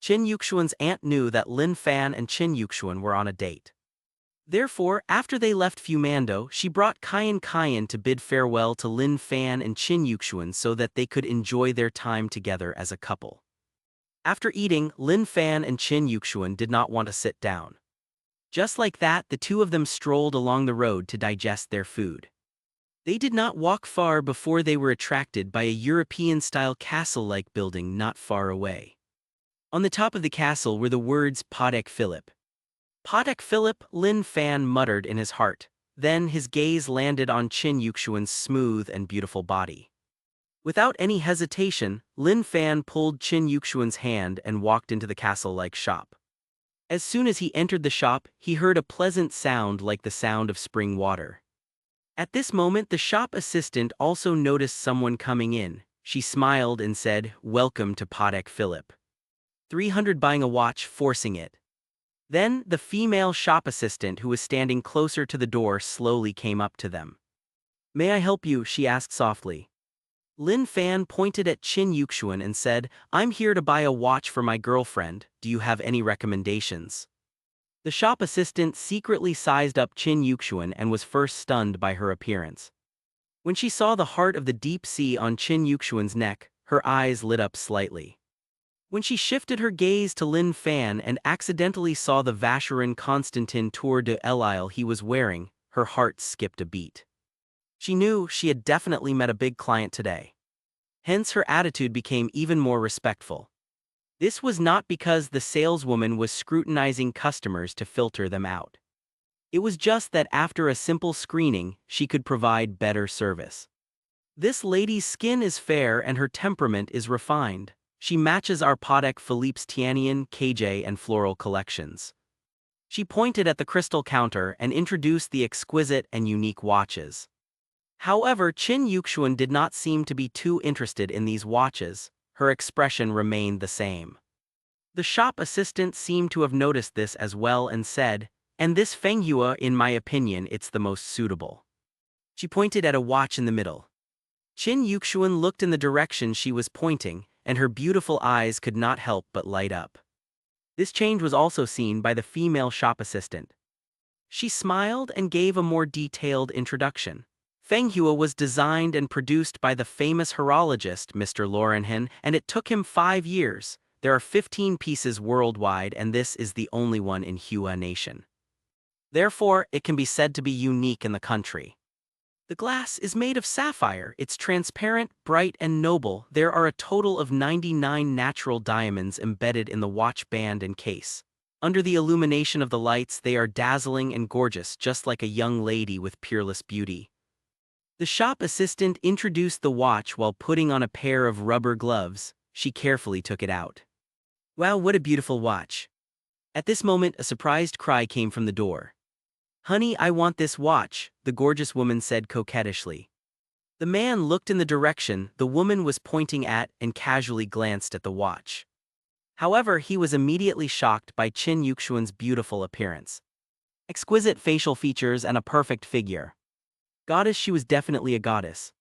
Qin Yuxuan's aunt knew that Lin Fan and Qin Yuxuan were on a date. Therefore, after they left Fumando, she brought Kayan to bid farewell to Lin Fan and Qin Yuxuan so that they could enjoy their time together as a couple. After eating, Lin Fan and Qin Yuxuan did not want to sit down. Just like that, the two of them strolled along the road to digest their food. They did not walk far before they were attracted by a European-style castle-like building not far away. On the top of the castle were the words Patek Philippe. "Patek Philippe," Lin Fan muttered in his heart. Then his gaze landed on Qin Yuxuan's smooth and beautiful body. Without any hesitation, Lin Fan pulled Qin Yuxuan's hand and walked into the castle-like shop. As soon as he entered the shop, he heard a pleasant sound like the sound of spring water. At this moment, the shop assistant also noticed someone coming in. She smiled and said, "Welcome to Patek Philippe." 300 buying a watch, forcing it. Then, the female shop assistant who was standing closer to the door slowly came up to them. "May I help you?" she asked softly. Lin Fan pointed at Qin Yuxuan and said, "I'm here to buy a watch for my girlfriend. Do you have any recommendations?" The shop assistant secretly sized up Qin Yuxuan and was first stunned by her appearance. When she saw the heart of the deep sea on Qin Yuxuan's neck, her eyes lit up slightly. When she shifted her gaze to Lin Fan and accidentally saw the Vacherin Constantin Tour de l'Isle he was wearing, her heart skipped a beat. She knew she had definitely met a big client today. Hence her attitude became even more respectful. This was not because the saleswoman was scrutinizing customers to filter them out. It was just that after a simple screening, she could provide better service. This lady's skin is fair and her temperament is refined. She matches our Patek Philippe's Tianian, KJ and floral collections. She pointed at the crystal counter and introduced the exquisite and unique watches. However, Qin Yuxuan did not seem to be too interested in these watches. Her expression remained the same. The shop assistant seemed to have noticed this as well and said, "And this Fenghua, in my opinion, it's the most suitable." She pointed at a watch in the middle. Qin Yuxuan looked in the direction she was pointing, and her beautiful eyes could not help but light up. This change was also seen by the female shop assistant. She smiled and gave a more detailed introduction. Fenghua was designed and produced by the famous horologist Mr. Lorenhen, and it took him 5 years. There are 15 pieces worldwide, and this is the only one in Hua Nation. Therefore, it can be said to be unique in the country. The glass is made of sapphire. It's transparent, bright, and noble. There are a total of 99 natural diamonds embedded in the watch band and case. Under the illumination of the lights, they are dazzling and gorgeous, just like a young lady with peerless beauty. The shop assistant introduced the watch while putting on a pair of rubber gloves. She carefully took it out. "Wow, what a beautiful watch." At this moment, a surprised cry came from the door. "Honey, I want this watch," the gorgeous woman said coquettishly. The man looked in the direction the woman was pointing at and casually glanced at the watch. However, he was immediately shocked by Qin Yuxuan's beautiful appearance. Exquisite facial features and a perfect figure. Goddess, she was definitely a goddess.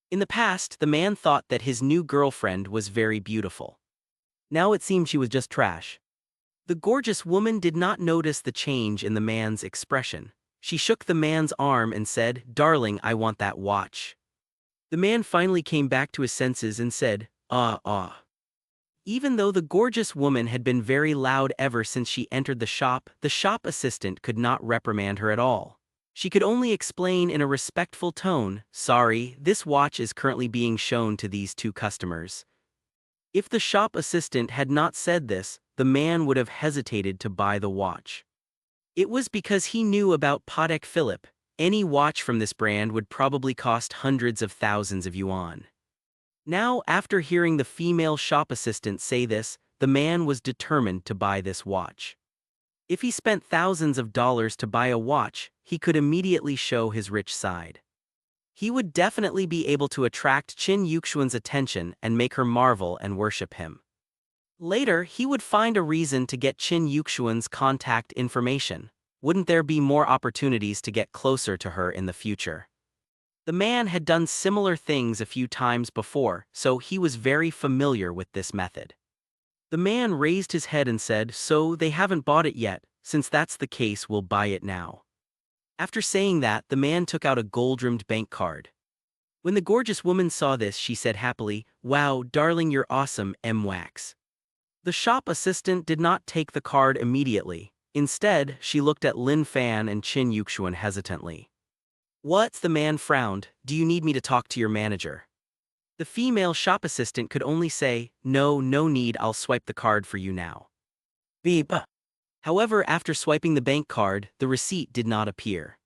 In the past, the man thought that his new girlfriend was very beautiful. Now it seemed she was just trash. The gorgeous woman did not notice the change in the man's expression. She shook the man's arm and said, "Darling, I want that watch." The man finally came back to his senses and said, "Ah." Even though the gorgeous woman had been very loud ever since she entered the shop assistant could not reprimand her at all. She could only explain in a respectful tone, "Sorry, this watch is currently being shown to these 2 customers." If the shop assistant had not said this, the man would have hesitated to buy the watch. It was because he knew about Patek Philippe. Any watch from this brand would probably cost hundreds of thousands of yuan. Now, after hearing the female shop assistant say this, the man was determined to buy this watch. If he spent thousands of dollars to buy a watch, he could immediately show his rich side. He would definitely be able to attract Qin Yuxuan's attention and make her marvel and worship him. Later, he would find a reason to get Qin Yuxuan's contact information. Wouldn't there be more opportunities to get closer to her in the future? The man had done similar things a few times before, so he was very familiar with this method. The man raised his head and said, "So they haven't bought it yet. Since that's the case, we'll buy it now." After saying that, the man took out a gold-rimmed bank card. When the gorgeous woman saw this, she said happily, "Wow, darling, you're awesome, M-Wax." The shop assistant did not take the card immediately. Instead, she looked at Lin Fan and Qin Yuxuan hesitantly. "What?" The man frowned. "Do you need me to talk to your manager?" The female shop assistant could only say, No need, I'll swipe the card for you now." Beep. However, after swiping the bank card, the receipt did not appear.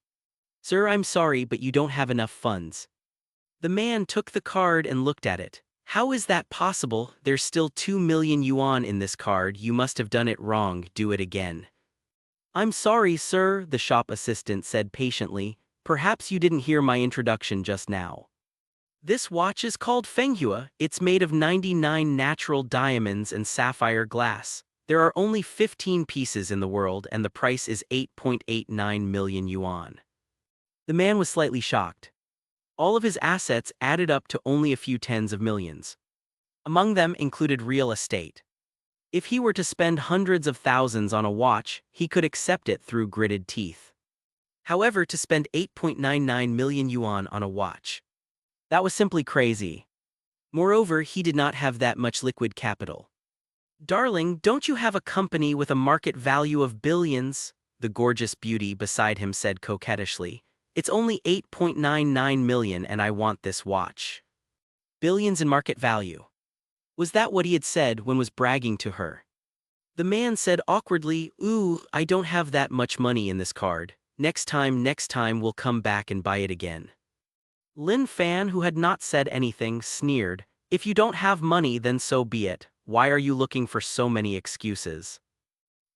"Sir, I'm sorry, but you don't have enough funds." The man took the card and looked at it. "How is that possible? There's still 2 million yuan in this card. You must have done it wrong. Do it again." "I'm sorry, sir," the shop assistant said patiently. "Perhaps you didn't hear my introduction just now. This watch is called Fenghua. It's made of 99 natural diamonds and sapphire glass. There are only 15 pieces in the world and the price is 8.89 million yuan." The man was slightly shocked. All of his assets added up to only a few tens of millions. Among them included real estate. If he were to spend hundreds of thousands on a watch, he could accept it through gritted teeth. However, to spend 8.99 million yuan on a watch, that was simply crazy. Moreover, he did not have that much liquid capital. "Darling, don't you have a company with a market value of billions?" the gorgeous beauty beside him said coquettishly. "It's only 8.99 million and I want this watch." Billions in market value. Was that what he had said when was bragging to her? The man said awkwardly, "Ooh, I don't have that much money in this card. Next time we'll come back and buy it again." Lin Fan, who had not said anything, sneered, "If you don't have money, then so be it. Why are you looking for so many excuses?"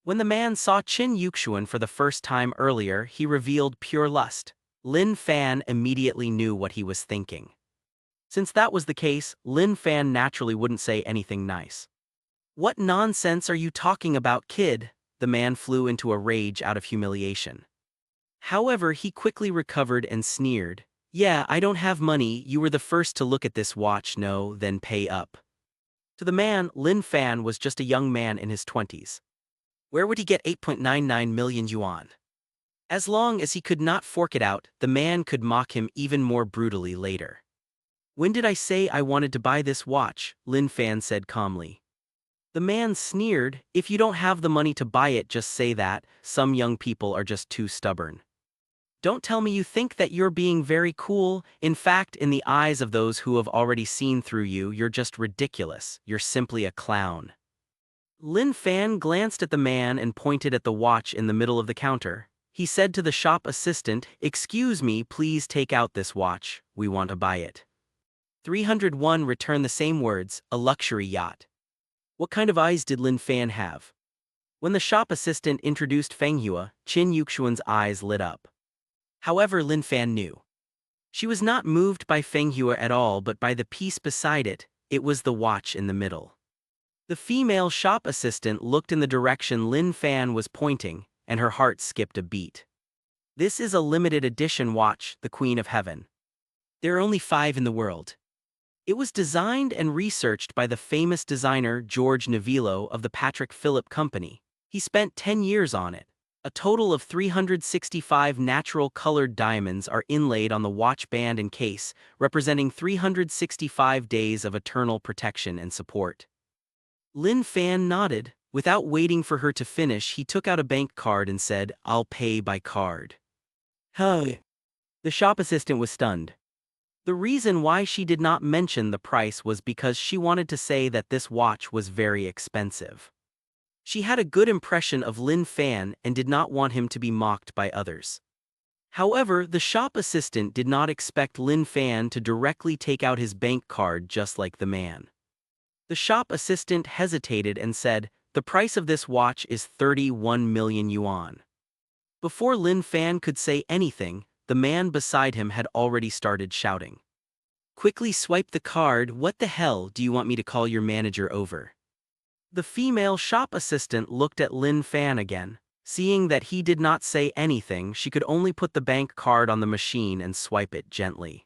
When the man saw Qin Yuxuan for the first time earlier, he revealed pure lust. Lin Fan immediately knew what he was thinking. Since that was the case, Lin Fan naturally wouldn't say anything nice. "What nonsense are you talking about, kid?" The man flew into a rage out of humiliation. However, he quickly recovered and sneered, "Yeah, I don't have money, you were the first to look at this watch, no, then pay up." To the man, Lin Fan was just a young man in his 20s. Where would he get 8.99 million yuan? As long as he could not fork it out, the man could mock him even more brutally later. "When did I say I wanted to buy this watch?" Lin Fan said calmly. The man sneered, "If you don't have the money to buy it, just say that. Some young people are just too stubborn. Don't tell me you think that you're being very cool. In fact, in the eyes of those who have already seen through you, you're just ridiculous. You're simply a clown." Lin Fan glanced at the man and pointed at the watch in the middle of the counter. He said to the shop assistant, "Excuse me, please take out this watch. We want to buy it." 301 returned the same words, "A luxury yacht." What kind of eyes did Lin Fan have? When the shop assistant introduced Feng Hua, Qin Yuxuan's eyes lit up. However, Lin Fan knew. She was not moved by Feng Hua at all but by the piece beside it. It was the watch in the middle. The female shop assistant looked in the direction Lin Fan was pointing, and her heart skipped a beat. "This is a limited edition watch, the Queen of Heaven. There are only 5 in the world. It was designed and researched by the famous designer George Novillo of the Patrick Philip Company. He spent 10 years on it. A total of 365 natural-colored diamonds are inlaid on the watch band and case, representing 365 days of eternal protection and support." Lin Fan nodded. Without waiting for her to finish, he took out a bank card and said, "I'll pay by card." Huh. The shop assistant was stunned. The reason why she did not mention the price was because she wanted to say that this watch was very expensive. She had a good impression of Lin Fan and did not want him to be mocked by others. However, the shop assistant did not expect Lin Fan to directly take out his bank card just like the man. The shop assistant hesitated and said, "The price of this watch is 31 million yuan." Before Lin Fan could say anything, the man beside him had already started shouting, "Quickly swipe the card, what the hell, do you want me to call your manager over?" The female shop assistant looked at Lin Fan again. Seeing that he did not say anything, she could only put the bank card on the machine and swipe it gently.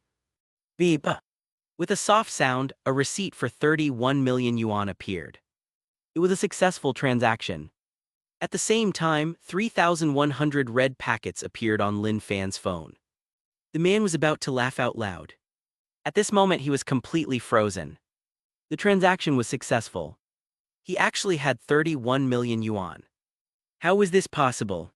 Beep. With a soft sound, a receipt for 31 million yuan appeared. It was a successful transaction. At the same time, 3,100 red packets appeared on Lin Fan's phone. The man was about to laugh out loud. At this moment he was completely frozen. The transaction was successful. He actually had 31 million yuan. How was this possible?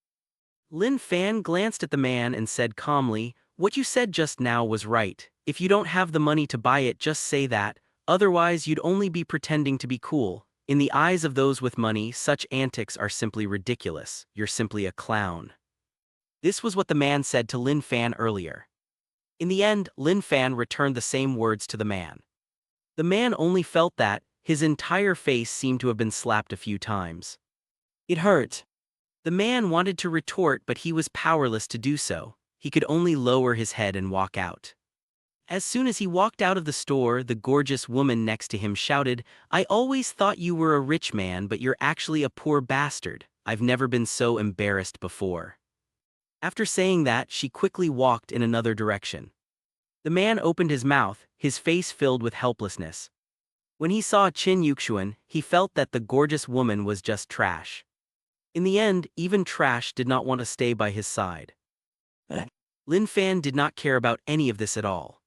Lin Fan glanced at the man and said calmly, "What you said just now was right. If you don't have the money to buy it, just say that, otherwise you'd only be pretending to be cool. In the eyes of those with money, such antics are simply ridiculous. You're simply a clown." This was what the man said to Lin Fan earlier. In the end, Lin Fan returned the same words to the man. The man only felt that his entire face seemed to have been slapped a few times. It hurt. The man wanted to retort, but he was powerless to do so. He could only lower his head and walk out. As soon as he walked out of the store, the gorgeous woman next to him shouted, "I always thought you were a rich man, but you're actually a poor bastard. I've never been so embarrassed before." After saying that, she quickly walked in another direction. The man opened his mouth, his face filled with helplessness. When he saw Qin Yuxuan, he felt that the gorgeous woman was just trash. In the end, even trash did not want to stay by his side. Lin Fan did not care about any of this at all.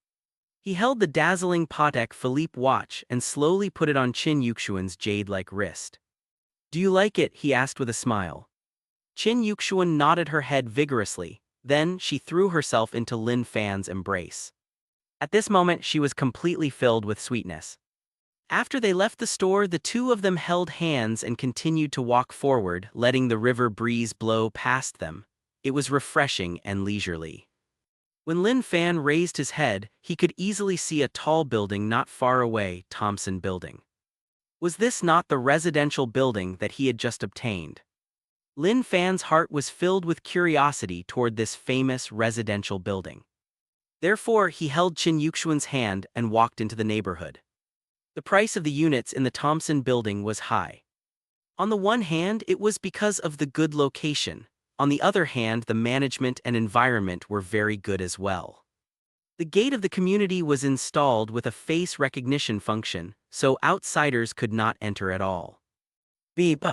He held the dazzling Patek Philippe watch and slowly put it on Qin Yuxuan's jade-like wrist. "Do you like it?" he asked with a smile. Qin Yuxuan nodded her head vigorously, then she threw herself into Lin Fan's embrace. At this moment she was completely filled with sweetness. After they left the store, the two of them held hands and continued to walk forward, letting the river breeze blow past them. It was refreshing and leisurely. When Lin Fan raised his head, he could easily see a tall building not far away, Thompson Building. Was this not the residential building that he had just obtained? Lin Fan's heart was filled with curiosity toward this famous residential building. Therefore, he held Qin Yuxuan's hand and walked into the neighborhood. The price of the units in the Thompson Building was high. On the one hand, it was because of the good location. On the other hand, the management and environment were very good as well. The gate of the community was installed with a face recognition function, so outsiders could not enter at all. Beep.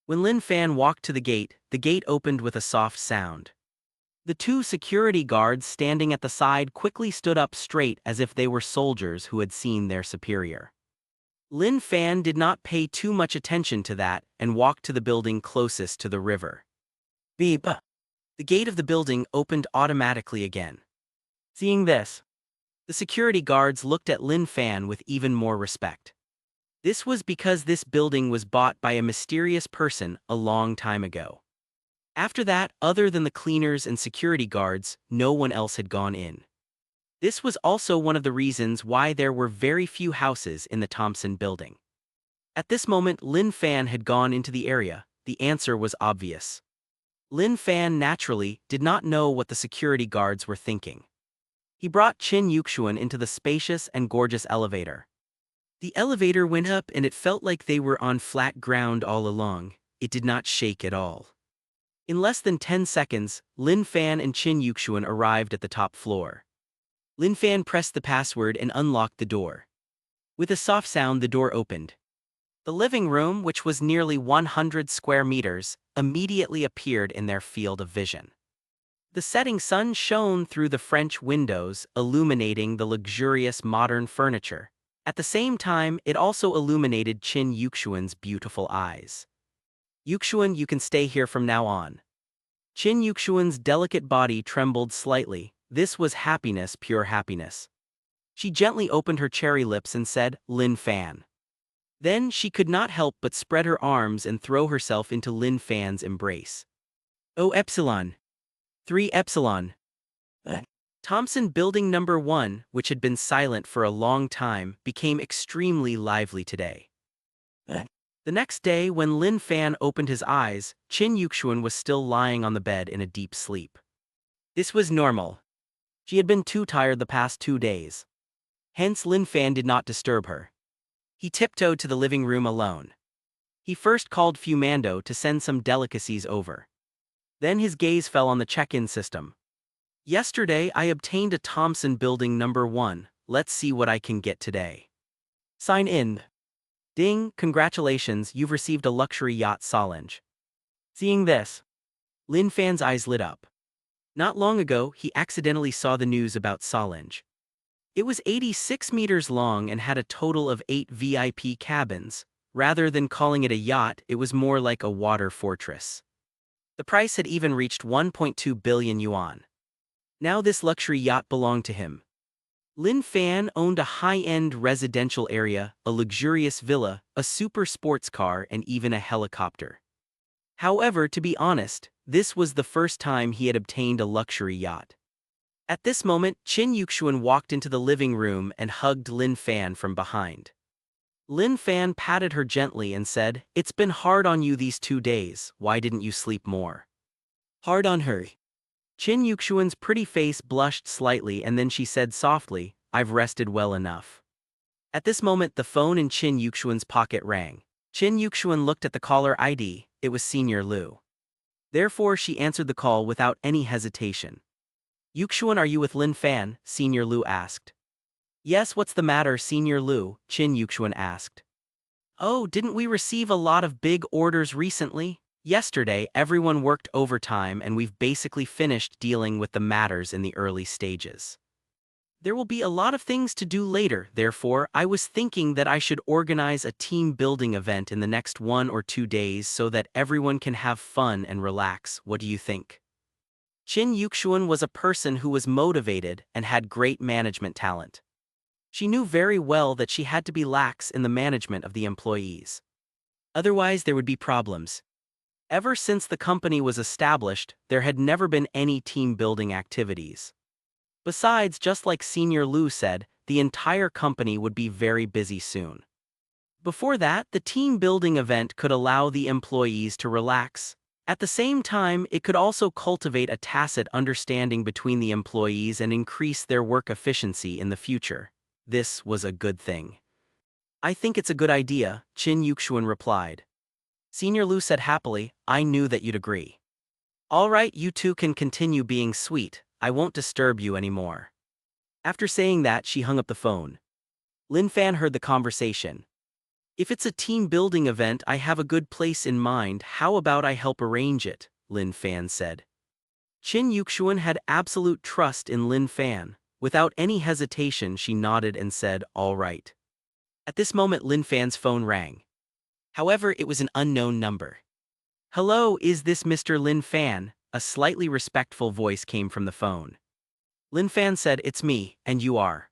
When Lin Fan walked to the gate opened with a soft sound. The two security guards standing at the side quickly stood up straight as if they were soldiers who had seen their superior. Lin Fan did not pay too much attention to that and walked to the building closest to the river. Beep. The gate of the building opened automatically again. Seeing this, the security guards looked at Lin Fan with even more respect. This was because this building was bought by a mysterious person a long time ago. After that, other than the cleaners and security guards, no one else had gone in. This was also one of the reasons why there were very few houses in the Thompson Building. At this moment, Lin Fan had gone into the area. The answer was obvious. Lin Fan naturally did not know what the security guards were thinking. He brought Qin Yuxuan into the spacious and gorgeous elevator. The elevator went up and it felt like they were on flat ground all along. It did not shake at all. In less than 10 seconds, Lin Fan and Qin Yuxuan arrived at the top floor. Lin Fan pressed the password and unlocked the door. With a soft sound, the door opened. The living room, which was nearly 100 square meters, immediately appeared in their field of vision. The setting sun shone through the French windows, illuminating the luxurious modern furniture. At the same time, it also illuminated Qin Yuxuan's beautiful eyes. "Yuxuan, you can stay here from now on." Qin Yuxuan's delicate body trembled slightly. This was happiness, pure happiness. She gently opened her cherry lips and said, "Lin Fan." Then she could not help but spread her arms and throw herself into Lin Fan's embrace. "Oh Epsilon. 3 Epsilon." Thompson Building Number 1, which had been silent for a long time, became extremely lively today. The next day, when Lin Fan opened his eyes, Qin Yuxuan was still lying on the bed in a deep sleep. This was normal. She had been too tired the past 2 days. Hence, Lin Fan did not disturb her. He tiptoed to the living room alone. He first called Fumando to send some delicacies over. Then his gaze fell on the check-in system. "Yesterday I obtained a Thompson Building Number 1, let's see what I can get today. Sign in." Ding, congratulations, you've received a luxury yacht Solange. Seeing this, Lin Fan's eyes lit up. Not long ago, he accidentally saw the news about Solange. It was 86 meters long and had a total of 8 VIP cabins. Rather than calling it a yacht, it was more like a water fortress. The price had even reached 1.2 billion yuan. Now this luxury yacht belonged to him. Lin Fan owned a high-end residential area, a luxurious villa, a super sports car, and even a helicopter. However, to be honest, this was the first time he had obtained a luxury yacht. At this moment, Qin Yuxuan walked into the living room and hugged Lin Fan from behind. Lin Fan patted her gently and said, "It's been hard on you these 2 days, why didn't you sleep more?" "Hard on her?" Qin Yuxuan's pretty face blushed slightly and then she said softly, "I've rested well enough." At this moment the phone in Qin Yuxuan's pocket rang. Qin Yuxuan looked at the caller ID, it was Senior Liu. Therefore she answered the call without any hesitation. Yuxuan, are you with Lin Fan? Senior Lu asked. Yes, what's the matter, Senior Lu? Qin Yuxuan asked. Oh, didn't we receive a lot of big orders recently? Yesterday, everyone worked overtime and we've basically finished dealing with the matters in the early stages. There will be a lot of things to do later, therefore, I was thinking that I should organize a team building event in the next 1 or 2 days so that everyone can have fun and relax. What do you think? Qin Yuxuan was a person who was motivated and had great management talent. She knew very well that she had to be lax in the management of the employees. Otherwise, there would be problems. Ever since the company was established, there had never been any team-building activities. Besides, just like Senior Lu said, the entire company would be very busy soon. Before that, the team-building event could allow the employees to relax. At the same time, it could also cultivate a tacit understanding between the employees and increase their work efficiency in the future. This was a good thing. I think it's a good idea, Qin Yuxuan replied. Senior Lu said happily, I knew that you'd agree. All right, you two can continue being sweet, I won't disturb you anymore. After saying that, she hung up the phone. Lin Fan heard the conversation. If it's a team-building event, I have a good place in mind. How about I help arrange it? Lin Fan said. Qin Yuxuan had absolute trust in Lin Fan. Without any hesitation, she nodded and said, all right. At this moment, Lin Fan's phone rang. However, it was an unknown number. Hello, is this Mr. Lin Fan? A slightly respectful voice came from the phone. Lin Fan said, it's me, and you are.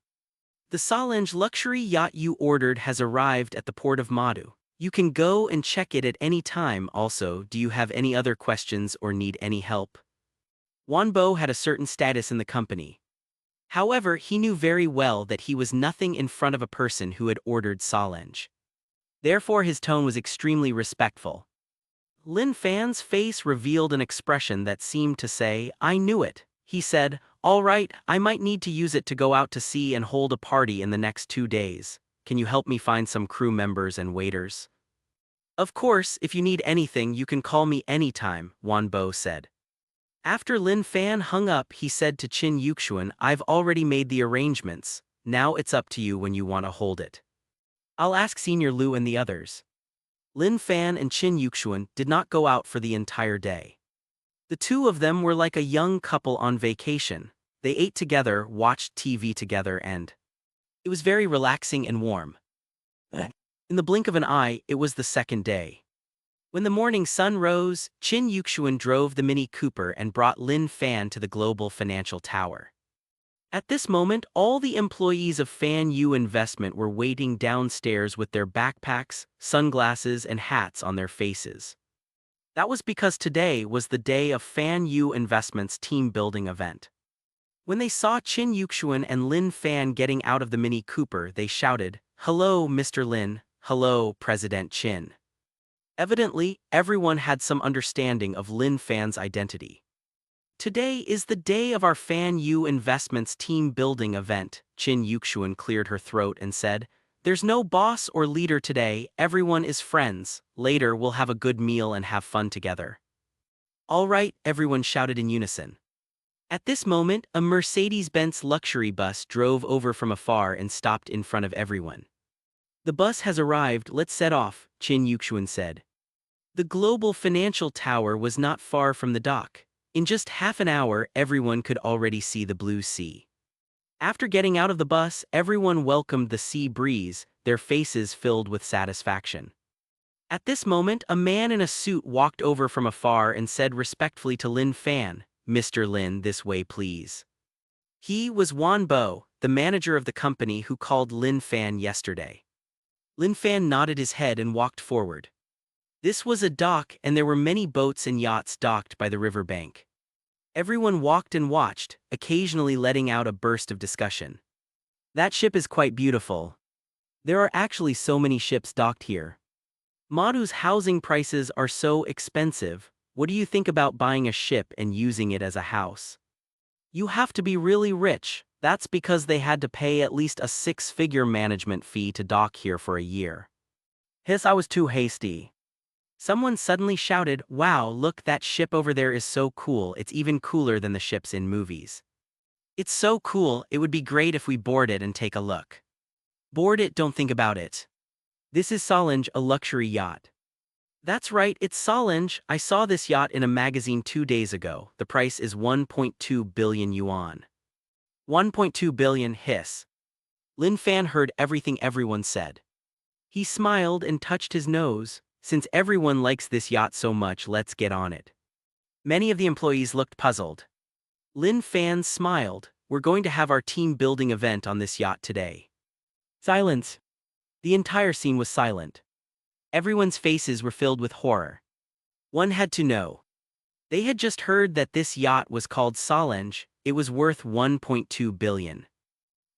The Solange luxury yacht you ordered has arrived at the port of Madu. You can go and check it at any time. Also, do you have any other questions or need any help? Wanbo had a certain status in the company. However, he knew very well that he was nothing in front of a person who had ordered Solange. Therefore, his tone was extremely respectful. Lin Fan's face revealed an expression that seemed to say, I knew it. He said, all right, I might need to use it to go out to sea and hold a party in the next 2 days. Can you help me find some crew members and waiters? Of course, if you need anything, you can call me anytime, Wanbo said. After Lin Fan hung up, he said to Qin Yuxuan, I've already made the arrangements. Now it's up to you when you want to hold it. I'll ask Senior Lu and the others. Lin Fan and Qin Yuxuan did not go out for the entire day. The two of them were like a young couple on vacation. They ate together, watched TV together, and it was very relaxing and warm. In the blink of an eye, it was the second day. When the morning sun rose, Qin Yuxuan drove the Mini Cooper and brought Lin Fan to the Global Financial Tower. At this moment, all the employees of Fan Yu Investment were waiting downstairs with their backpacks, sunglasses, and hats on their faces. That was because today was the day of Fan Yu Investment's team-building event. When they saw Qin Yuxuan and Lin Fan getting out of the Mini Cooper, they shouted, Hello, Mr. Lin. Hello, President Qin. Evidently, everyone had some understanding of Lin Fan's identity. Today is the day of our Fan Yu Investments team-building event. Qin Yuxuan cleared her throat and said, There's no boss or leader today, everyone is friends. Later we'll have a good meal and have fun together. All right, everyone shouted in unison. At this moment, a Mercedes-Benz luxury bus drove over from afar and stopped in front of everyone. The bus has arrived, let's set off, Qin Yuxuan said. The Global Financial Tower was not far from the dock. In just half an hour, everyone could already see the blue sea. After getting out of the bus, everyone welcomed the sea breeze, their faces filled with satisfaction. At this moment, a man in a suit walked over from afar and said respectfully to Lin Fan, Mr. Lin, this way please. He was Wanbo, the manager of the company who called Lin Fan yesterday. Lin Fan nodded his head and walked forward. This was a dock and there were many boats and yachts docked by the riverbank. Everyone walked and watched, occasionally letting out a burst of discussion. That ship is quite beautiful. There are actually so many ships docked here. Madu's housing prices are so expensive. What do you think about buying a ship and using it as a house? You have to be really rich. That's because they had to pay at least a 6-figure management fee to dock here for a year. I was too hasty. Someone suddenly shouted, Wow, look, that ship over there is so cool, it's even cooler than the ships in movies. It's so cool, it would be great if we board it and take a look. Board it, don't think about it. This is Solange, a luxury yacht. That's right, it's Solange. I saw this yacht in a magazine 2 days ago. The price is 1.2 billion yuan. 1.2 billion hiss. Lin Fan heard everything everyone said. He smiled and touched his nose. Since everyone likes this yacht so much, let's get on it. Many of the employees looked puzzled. Lin Fan smiled. We're going to have our team building event on this yacht today. Silence. The entire scene was silent. Everyone's faces were filled with horror. One had to know. They had just heard that this yacht was called Solange. It was worth 1.2 billion.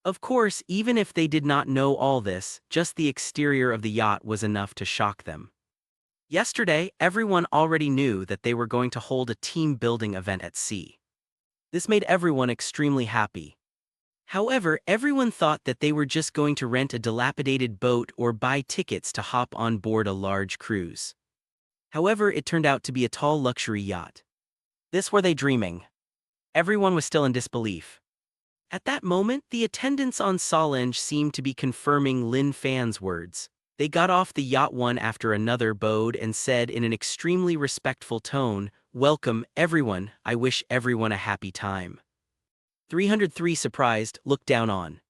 Of course, even if they did not know all this, just the exterior of the yacht was enough to shock them. Yesterday, everyone already knew that they were going to hold a team-building event at sea. This made everyone extremely happy. However, everyone thought that they were just going to rent a dilapidated boat or buy tickets to hop on board a large cruise. However, it turned out to be a tall luxury yacht. This were they dreaming? Everyone was still in disbelief. At that moment, the attendants on Solange seemed to be confirming Lin Fan's words. They got off the yacht one after another bowed and said in an extremely respectful tone, "Welcome, everyone, I wish everyone a happy time." 303 surprised, looked down on.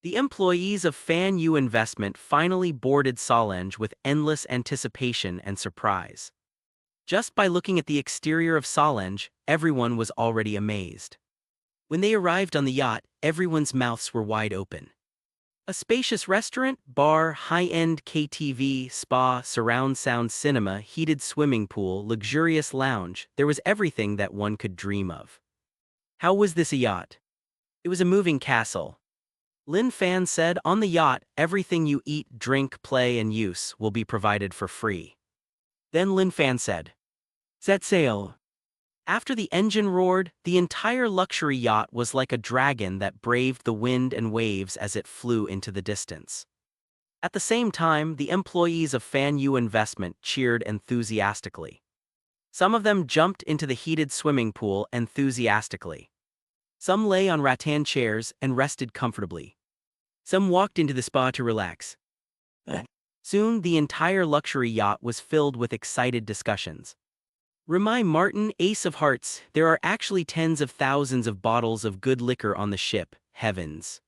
The employees of Fan Yu Investment finally boarded Solange with endless anticipation and surprise. Just by looking at the exterior of Solange, everyone was already amazed. When they arrived on the yacht, everyone's mouths were wide open. A spacious restaurant, bar, high-end KTV, spa, surround sound cinema, heated swimming pool, luxurious lounge, there was everything that one could dream of. How was this a yacht? It was a moving castle. Lin Fan said, on the yacht, everything you eat, drink, play, and use will be provided for free. Then Lin Fan said, "Set sail." After the engine roared, the entire luxury yacht was like a dragon that braved the wind and waves as it flew into the distance. At the same time, the employees of Fan Yu Investment cheered enthusiastically. Some of them jumped into the heated swimming pool enthusiastically. Some lay on rattan chairs and rested comfortably. Some walked into the spa to relax. Soon, the entire luxury yacht was filled with excited discussions. Remy Martin, Ace of Hearts, there are actually tens of thousands of bottles of good liquor on the ship, heavens.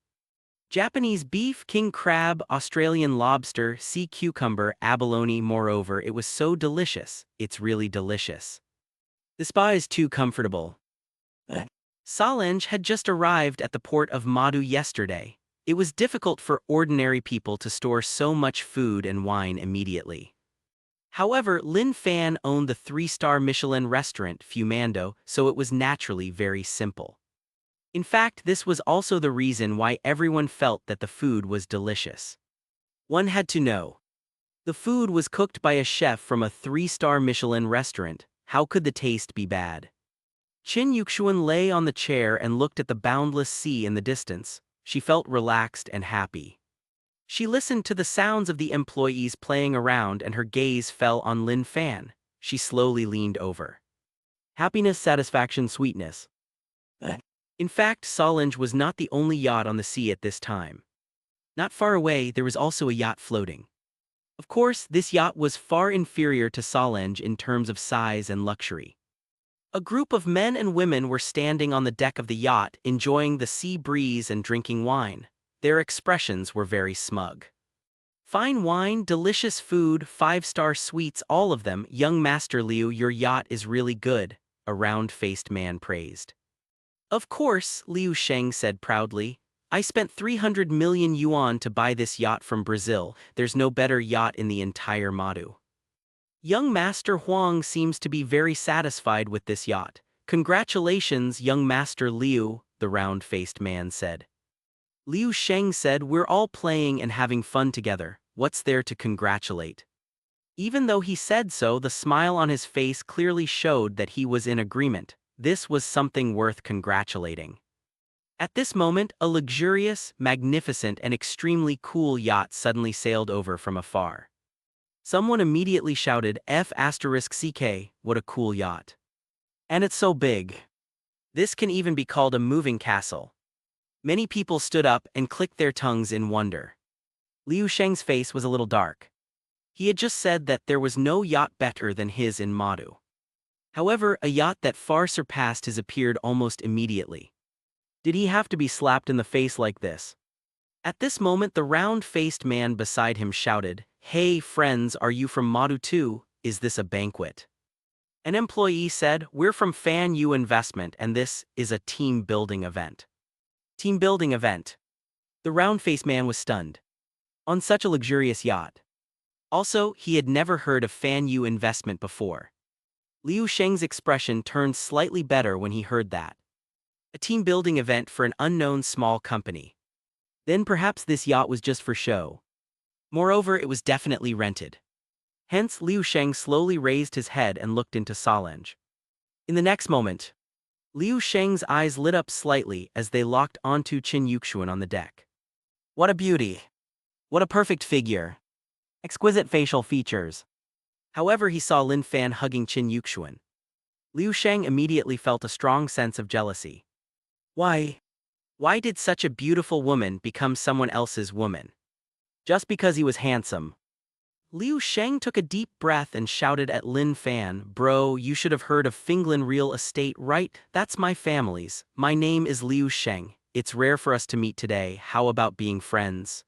Japanese beef, king crab, Australian lobster, sea cucumber, abalone, moreover, it was so delicious, it's really delicious. The spa is too comfortable. Solange had just arrived at the port of Madu yesterday. It was difficult for ordinary people to store so much food and wine immediately. However, Lin Fan owned the 3-star Michelin restaurant Fumando, so it was naturally very simple. In fact, this was also the reason why everyone felt that the food was delicious. One had to know. The food was cooked by a chef from a 3-star Michelin restaurant. How could the taste be bad? Qin Yuxuan lay on the chair and looked at the boundless sea in the distance. She felt relaxed and happy. She listened to the sounds of the employees playing around and her gaze fell on Lin Fan. She slowly leaned over. Happiness, satisfaction, sweetness. In fact, Solange was not the only yacht on the sea at this time. Not far away, there was also a yacht floating. Of course, this yacht was far inferior to Solange in terms of size and luxury. A group of men and women were standing on the deck of the yacht, enjoying the sea breeze and drinking wine. Their expressions were very smug. Fine wine, delicious food, 5-star suites, all of them. Young Master Liu, your yacht is really good, a round-faced man praised. Of course, Liu Sheng said proudly. I spent 300 million yuan to buy this yacht from Brazil. There's no better yacht in the entire Madu. Young Master Huang seems to be very satisfied with this yacht. Congratulations, young Master Liu, the round-faced man said. Liu Sheng said, we're all playing and having fun together, what's there to congratulate? Even though he said so, the smile on his face clearly showed that he was in agreement. This was something worth congratulating. At this moment, a luxurious, magnificent, and extremely cool yacht suddenly sailed over from afar. Someone immediately shouted, F***CK, what a cool yacht. And it's so big. This can even be called a moving castle. Many people stood up and clicked their tongues in wonder. Liu Sheng's face was a little dark. He had just said that there was no yacht better than his in Madu. However, a yacht that far surpassed his appeared almost immediately. Did he have to be slapped in the face like this? At this moment, the round-faced man beside him shouted, "Hey friends, are you from Madu too? Is this a banquet?" An employee said, "We're from Fan U Investment and this is a team-building event." Team building event. The round-faced man was stunned. On such a luxurious yacht. Also, he had never heard of Fan U Investment before. Liu Sheng's expression turned slightly better when he heard that. A team-building event for an unknown small company. Then perhaps this yacht was just for show. Moreover, it was definitely rented. Hence, Liu Sheng slowly raised his head and looked into Solange. In the next moment, Liu Sheng's eyes lit up slightly as they locked onto Qin Yuxuan on the deck. What a beauty! What a perfect figure! Exquisite facial features. However, he saw Lin Fan hugging Qin Yuxuan. Liu Sheng immediately felt a strong sense of jealousy. Why? Why did such a beautiful woman become someone else's woman? Just because he was handsome. Liu Sheng took a deep breath and shouted at Lin Fan, "Bro, you should have heard of Finglin Real Estate, right? That's my family's. My name is Liu Sheng. It's rare for us to meet today. How about being friends?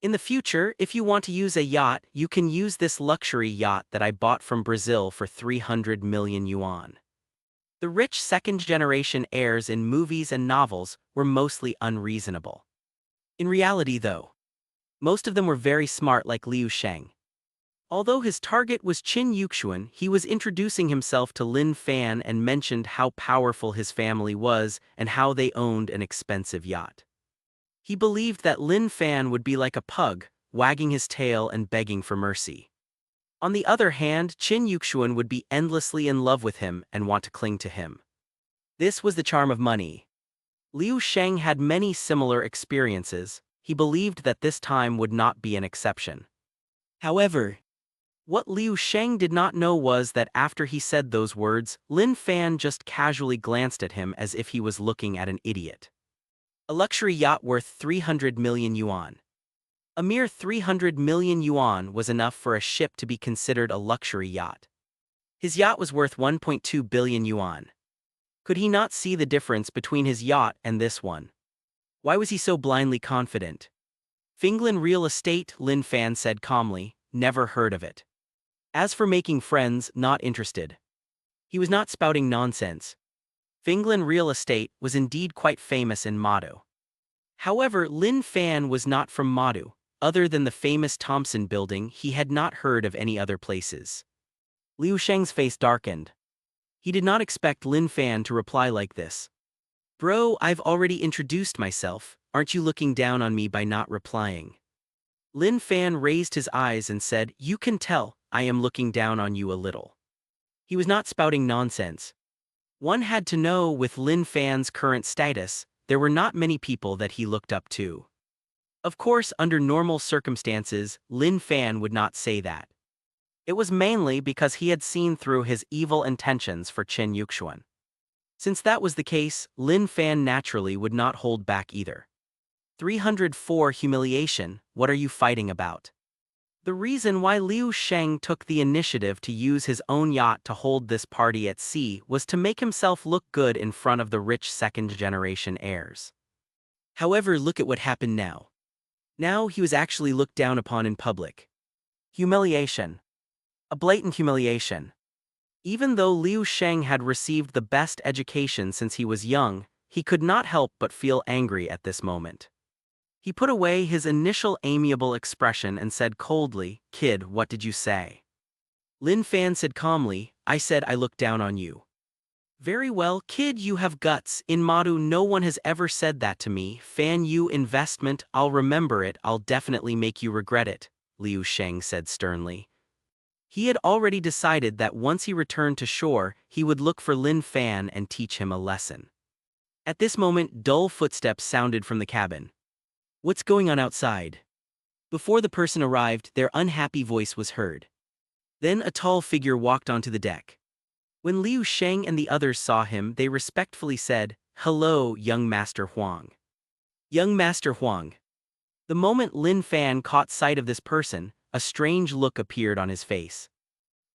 In the future, if you want to use a yacht, you can use this luxury yacht that I bought from Brazil for 300 million yuan." The rich second-generation heirs in movies and novels were mostly unreasonable. In reality, though, most of them were very smart like Liu Sheng. Although his target was Qin Yuxuan, he was introducing himself to Lin Fan and mentioned how powerful his family was and how they owned an expensive yacht. He believed that Lin Fan would be like a pug, wagging his tail and begging for mercy. On the other hand, Qin Yuxuan would be endlessly in love with him and want to cling to him. This was the charm of money. Liu Sheng had many similar experiences. He believed that this time would not be an exception. However, what Liu Sheng did not know was that after he said those words, Lin Fan just casually glanced at him as if he was looking at an idiot. A luxury yacht worth 300 million yuan. A mere 300 million yuan was enough for a ship to be considered a luxury yacht. His yacht was worth 1.2 billion yuan. Could he not see the difference between his yacht and this one? Why was he so blindly confident? Finglin Real Estate, Lin Fan said calmly, never heard of it. As for making friends, not interested. He was not spouting nonsense. Finglin Real Estate was indeed quite famous in Madu. However, Lin Fan was not from Madu. Other than the famous Thompson building, he had not heard of any other places. Liu Sheng's face darkened. He did not expect Lin Fan to reply like this. "Bro, I've already introduced myself. Aren't you looking down on me by not replying?" Lin Fan raised his eyes and said, "You can tell, I am looking down on you a little." He was not spouting nonsense. One had to know with Lin Fan's current status, there were not many people that he looked up to. Of course, under normal circumstances, Lin Fan would not say that. It was mainly because he had seen through his evil intentions for Qin Yuxuan. Since that was the case, Lin Fan naturally would not hold back either. 304 Humiliation, what are you fighting about? The reason why Liu Sheng took the initiative to use his own yacht to hold this party at sea was to make himself look good in front of the rich second-generation heirs. However, look at what happened now. Now he was actually looked down upon in public. Humiliation. A blatant humiliation. Even though Liu Sheng had received the best education since he was young, he could not help but feel angry at this moment. He put away his initial amiable expression and said coldly, "Kid, what did you say?" Lin Fan said calmly, "I said I looked down on you." "Very well, kid, you have guts. In Madu, no one has ever said that to me. Fan U Investment, I'll remember it. I'll definitely make you regret it," Liu Sheng said sternly. He had already decided that once he returned to shore, he would look for Lin Fan and teach him a lesson. At this moment, dull footsteps sounded from the cabin. "What's going on outside?" Before the person arrived, their unhappy voice was heard. Then a tall figure walked onto the deck. When Liu Sheng and the others saw him, they respectfully said, "Hello, young Master Huang." Young Master Huang. The moment Lin Fan caught sight of this person, a strange look appeared on his face.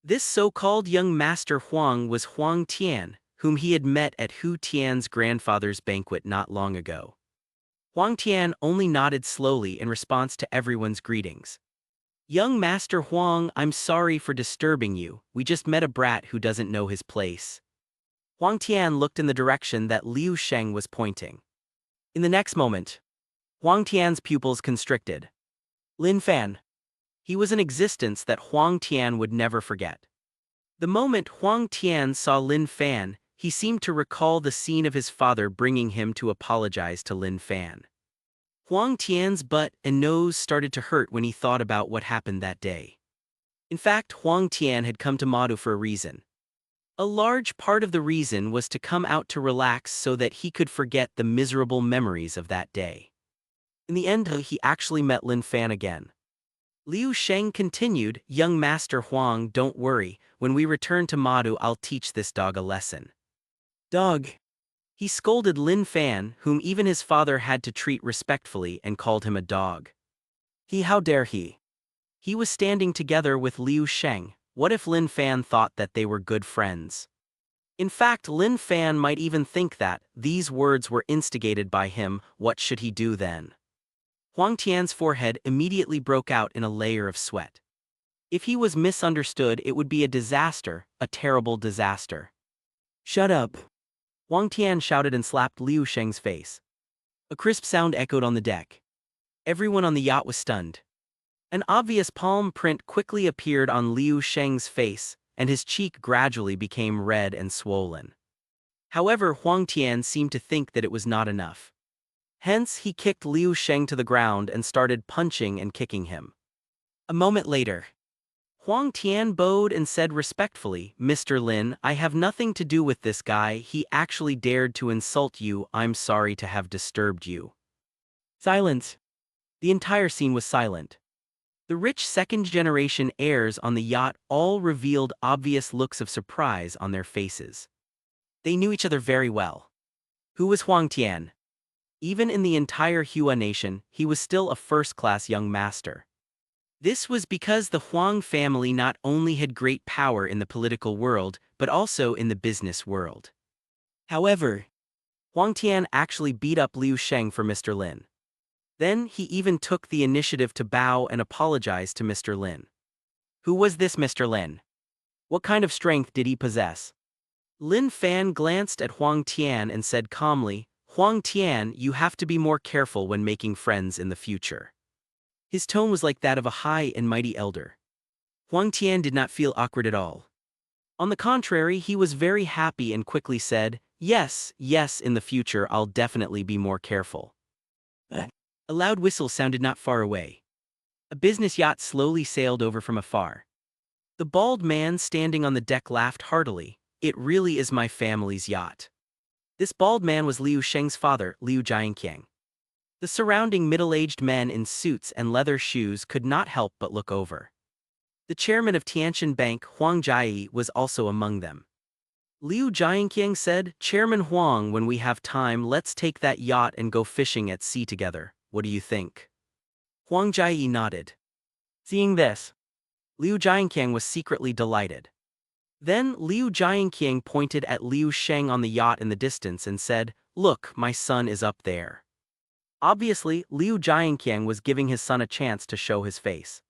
This so-called young Master Huang was Huang Tian, whom he had met at Hu Tian's grandfather's banquet not long ago. Huang Tian only nodded slowly in response to everyone's greetings. "Young Master Huang, I'm sorry for disturbing you, we just met a brat who doesn't know his place." Huang Tian looked in the direction that Liu Sheng was pointing. In the next moment, Huang Tian's pupils constricted. Lin Fan. He was an existence that Huang Tian would never forget. The moment Huang Tian saw Lin Fan, he seemed to recall the scene of his father bringing him to apologize to Lin Fan. Huang Tian's butt and nose started to hurt when he thought about what happened that day. In fact, Huang Tian had come to Madu for a reason. A large part of the reason was to come out to relax so that he could forget the miserable memories of that day. In the end, he actually met Lin Fan again. Liu Sheng continued, "Young Master Huang, don't worry, when we return to Madu I'll teach this dog a lesson." Dog. He scolded Lin Fan, whom even his father had to treat respectfully, and called him a dog. How dare he? He was standing together with Liu Sheng. What if Lin Fan thought that they were good friends? In fact, Lin Fan might even think that these words were instigated by him. What should he do then? Huang Tian's forehead immediately broke out in a layer of sweat. If he was misunderstood, it would be a disaster, a terrible disaster. "Shut up!" Huang Tian shouted and slapped Liu Sheng's face. A crisp sound echoed on the deck. Everyone on the yacht was stunned. An obvious palm print quickly appeared on Liu Sheng's face, and his cheek gradually became red and swollen. However, Huang Tian seemed to think that it was not enough. Hence, he kicked Liu Sheng to the ground and started punching and kicking him. A moment later, Huang Tian bowed and said respectfully, "Mr. Lin, I have nothing to do with this guy. He actually dared to insult you. I'm sorry to have disturbed you." Silence. The entire scene was silent. The rich second-generation heirs on the yacht all revealed obvious looks of surprise on their faces. They knew each other very well. Who was Huang Tian? Even in the entire Hua nation, he was still a first-class young master. This was because the Huang family not only had great power in the political world, but also in the business world. However, Huang Tian actually beat up Liu Sheng for Mr. Lin. Then he even took the initiative to bow and apologize to Mr. Lin. Who was this Mr. Lin? What kind of strength did he possess? Lin Fan glanced at Huang Tian and said calmly, "Huang Tian, you have to be more careful when making friends in the future." His tone was like that of a high and mighty elder. Huang Tian did not feel awkward at all. On the contrary, he was very happy and quickly said, yes, in the future I'll definitely be more careful." A loud whistle sounded not far away. A business yacht slowly sailed over from afar. The bald man standing on the deck laughed heartily. "It really is my family's yacht." This bald man was Liu Sheng's father, Liu Jianqiang. The surrounding middle-aged men in suits and leather shoes could not help but look over. The chairman of Tianjin Bank, Huang Jiayi, was also among them. Liu Jianqiang said, "Chairman Huang, when we have time, let's take that yacht and go fishing at sea together. What do you think?" Huang Jiayi nodded. Seeing this, Liu Jianqiang was secretly delighted. Then Liu Jianqiang pointed at Liu Sheng on the yacht in the distance and said, "Look, my son is up there." Obviously, Liu Jianqiang was giving his son a chance to show his face.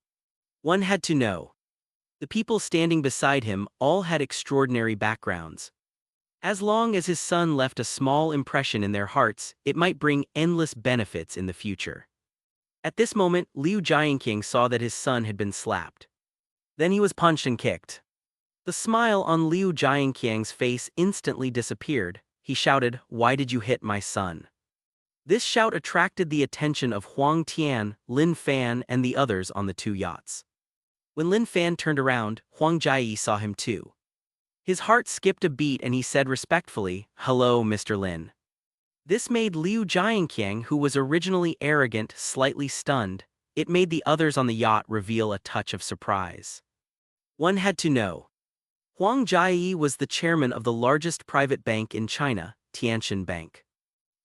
One had to know. The people standing beside him all had extraordinary backgrounds. As long as his son left a small impression in their hearts, it might bring endless benefits in the future. At this moment, Liu Jianqiang saw that his son had been slapped. Then he was punched and kicked. The smile on Liu Jianqiang's face instantly disappeared. He shouted, "Why did you hit my son?" This shout attracted the attention of Huang Tian, Lin Fan, and the others on the two yachts. When Lin Fan turned around, Huang Jiayi saw him too. His heart skipped a beat and he said respectfully, "Hello, Mr. Lin." This made Liu Jianqiang, who was originally arrogant, slightly stunned. It made the others on the yacht reveal a touch of surprise. One had to know. Huang Jieyi was the chairman of the largest private bank in China, Tianjin Bank.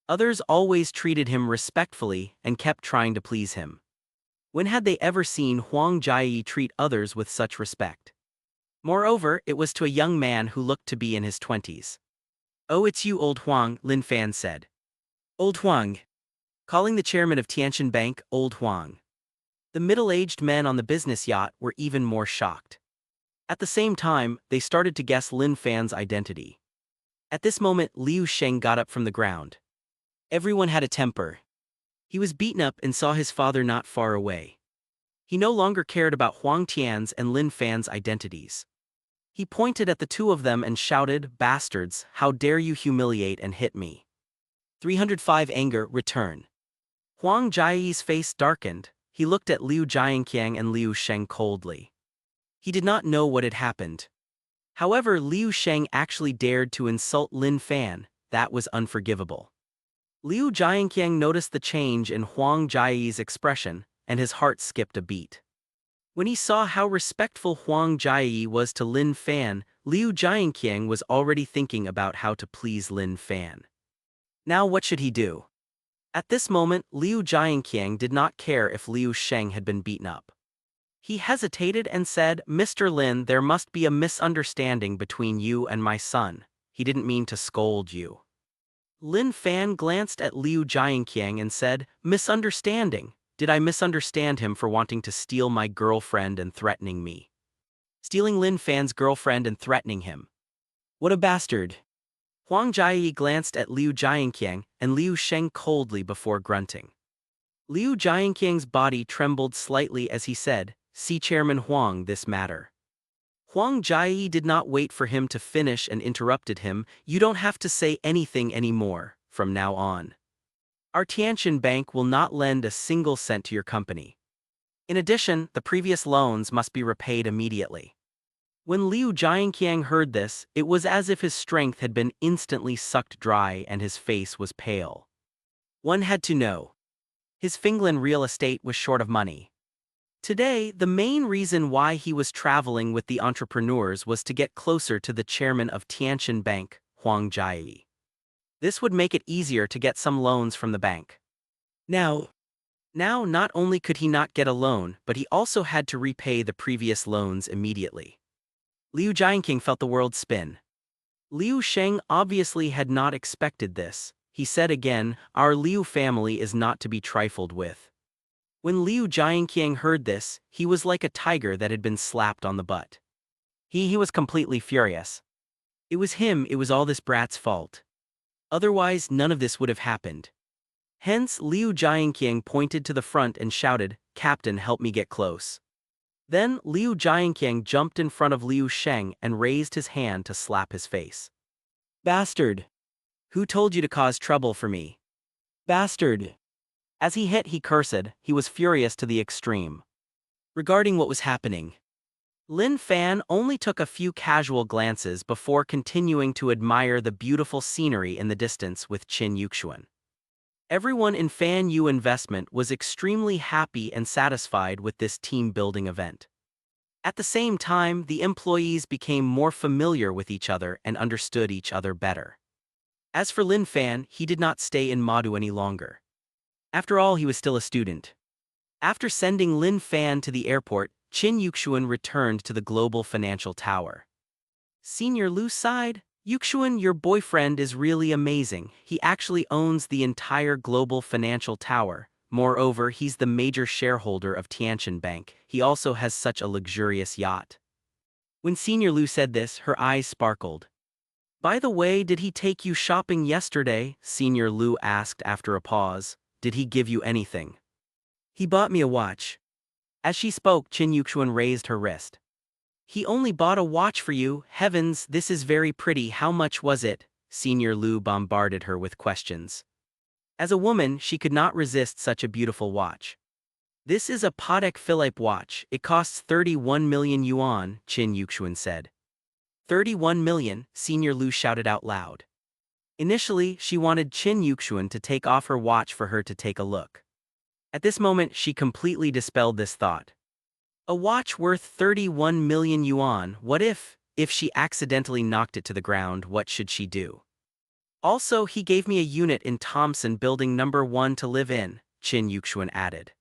Others always treated him respectfully and kept trying to please him. When had they ever seen Huang Jieyi treat others with such respect? Moreover, it was to a young man who looked to be in his 20s. "Oh, it's you, old Huang," Lin Fan said. "Old Huang." Calling the chairman of Tianjin Bank Old Huang. The middle-aged men on the business yacht were even more shocked. At the same time, they started to guess Lin Fan's identity. At this moment, Liu Sheng got up from the ground. Everyone had a temper. He was beaten up and saw his father not far away. He no longer cared about Huang Tian's and Lin Fan's identities. He pointed at the two of them and shouted, "Bastards, how dare you humiliate and hit me." 305 Anger, return. Huang Jieyi's face darkened. He looked at Liu Jianqiang and Liu Sheng coldly. He did not know what had happened. However, Liu Sheng actually dared to insult Lin Fan. That was unforgivable. Liu Jianqiang noticed the change in Huang Jieyi's expression, and his heart skipped a beat. When he saw how respectful Huang Jieyi was to Lin Fan, Liu Jianqiang was already thinking about how to please Lin Fan. Now what should he do? At this moment, Liu Jianqiang did not care if Liu Sheng had been beaten up. He hesitated and said, "Mr. Lin, there must be a misunderstanding between you and my son. He didn't mean to scold you." Lin Fan glanced at Liu Jianqiang and said, "Misunderstanding? Did I misunderstand him for wanting to steal my girlfriend and threatening me? Stealing Lin Fan's girlfriend and threatening him? What a bastard!" Huang Jieyi glanced at Liu Jianqiang and Liu Sheng coldly before grunting. Liu Jianqiang's body trembled slightly as he said, "See Chairman Huang this matter." Huang Jieyi did not wait for him to finish and interrupted him, "You don't have to say anything anymore, from now on. Our Tianjin Bank will not lend a single cent to your company. In addition, the previous loans must be repaid immediately." When Liu Jianqiang heard this, it was as if his strength had been instantly sucked dry and his face was pale. One had to know. His Finglin real estate was short of money. Today, the main reason why he was traveling with the entrepreneurs was to get closer to the chairman of Tianjin Bank, Huang Jieyi. This would make it easier to get some loans from the bank. Now, not only could he not get a loan, but he also had to repay the previous loans immediately. Liu Jianqing felt the world spin. Liu Sheng obviously had not expected this. He said again, "Our Liu family is not to be trifled with." When Liu Jianqiang heard this, he was like a tiger that had been slapped on the butt. He was completely furious. It was all this brat's fault. Otherwise, none of this would have happened. Hence, Liu Jianqiang pointed to the front and shouted, "Captain, help me get close." Then, Liu Jianqiang jumped in front of Liu Sheng and raised his hand to slap his face. "Bastard! Who told you to cause trouble for me? Bastard!" As he hit, he cursed. He was furious to the extreme. Regarding what was happening, Lin Fan only took a few casual glances before continuing to admire the beautiful scenery in the distance with Qin Yuxuan. Everyone in Fan Yu Investment was extremely happy and satisfied with this team-building event. At the same time, the employees became more familiar with each other and understood each other better. As for Lin Fan, he did not stay in Madu any longer. After all, he was still a student. After sending Lin Fan to the airport, Qin Yuxuan returned to the Global Financial Tower. Senior Lu sighed, "Yuxuan, your boyfriend is really amazing. He actually owns the entire Global Financial Tower. Moreover, he's the major shareholder of Tianjin Bank. He also has such a luxurious yacht." When Senior Lu said this, her eyes sparkled. "By the way, did he take you shopping yesterday?" Senior Lu asked after a pause. "Did he give you anything?" "He bought me a watch." As she spoke, Qin Yuxuan raised her wrist. "He only bought a watch for you. Heavens, this is very pretty. How much was it?" Senior Lu bombarded her with questions. As a woman, she could not resist such a beautiful watch. "This is a Patek Philippe watch. It costs 31 million yuan, Qin Yuxuan said. 31 million, Senior Lu shouted out loud. Initially, she wanted Qin Yuxuan to take off her watch for her to take a look. At this moment, she completely dispelled this thought. A watch worth 31 million yuan, what if? If she accidentally knocked it to the ground, what should she do? Also, he gave me a unit in Thompson Building Number 1 to live in, Chin Yuxuan added.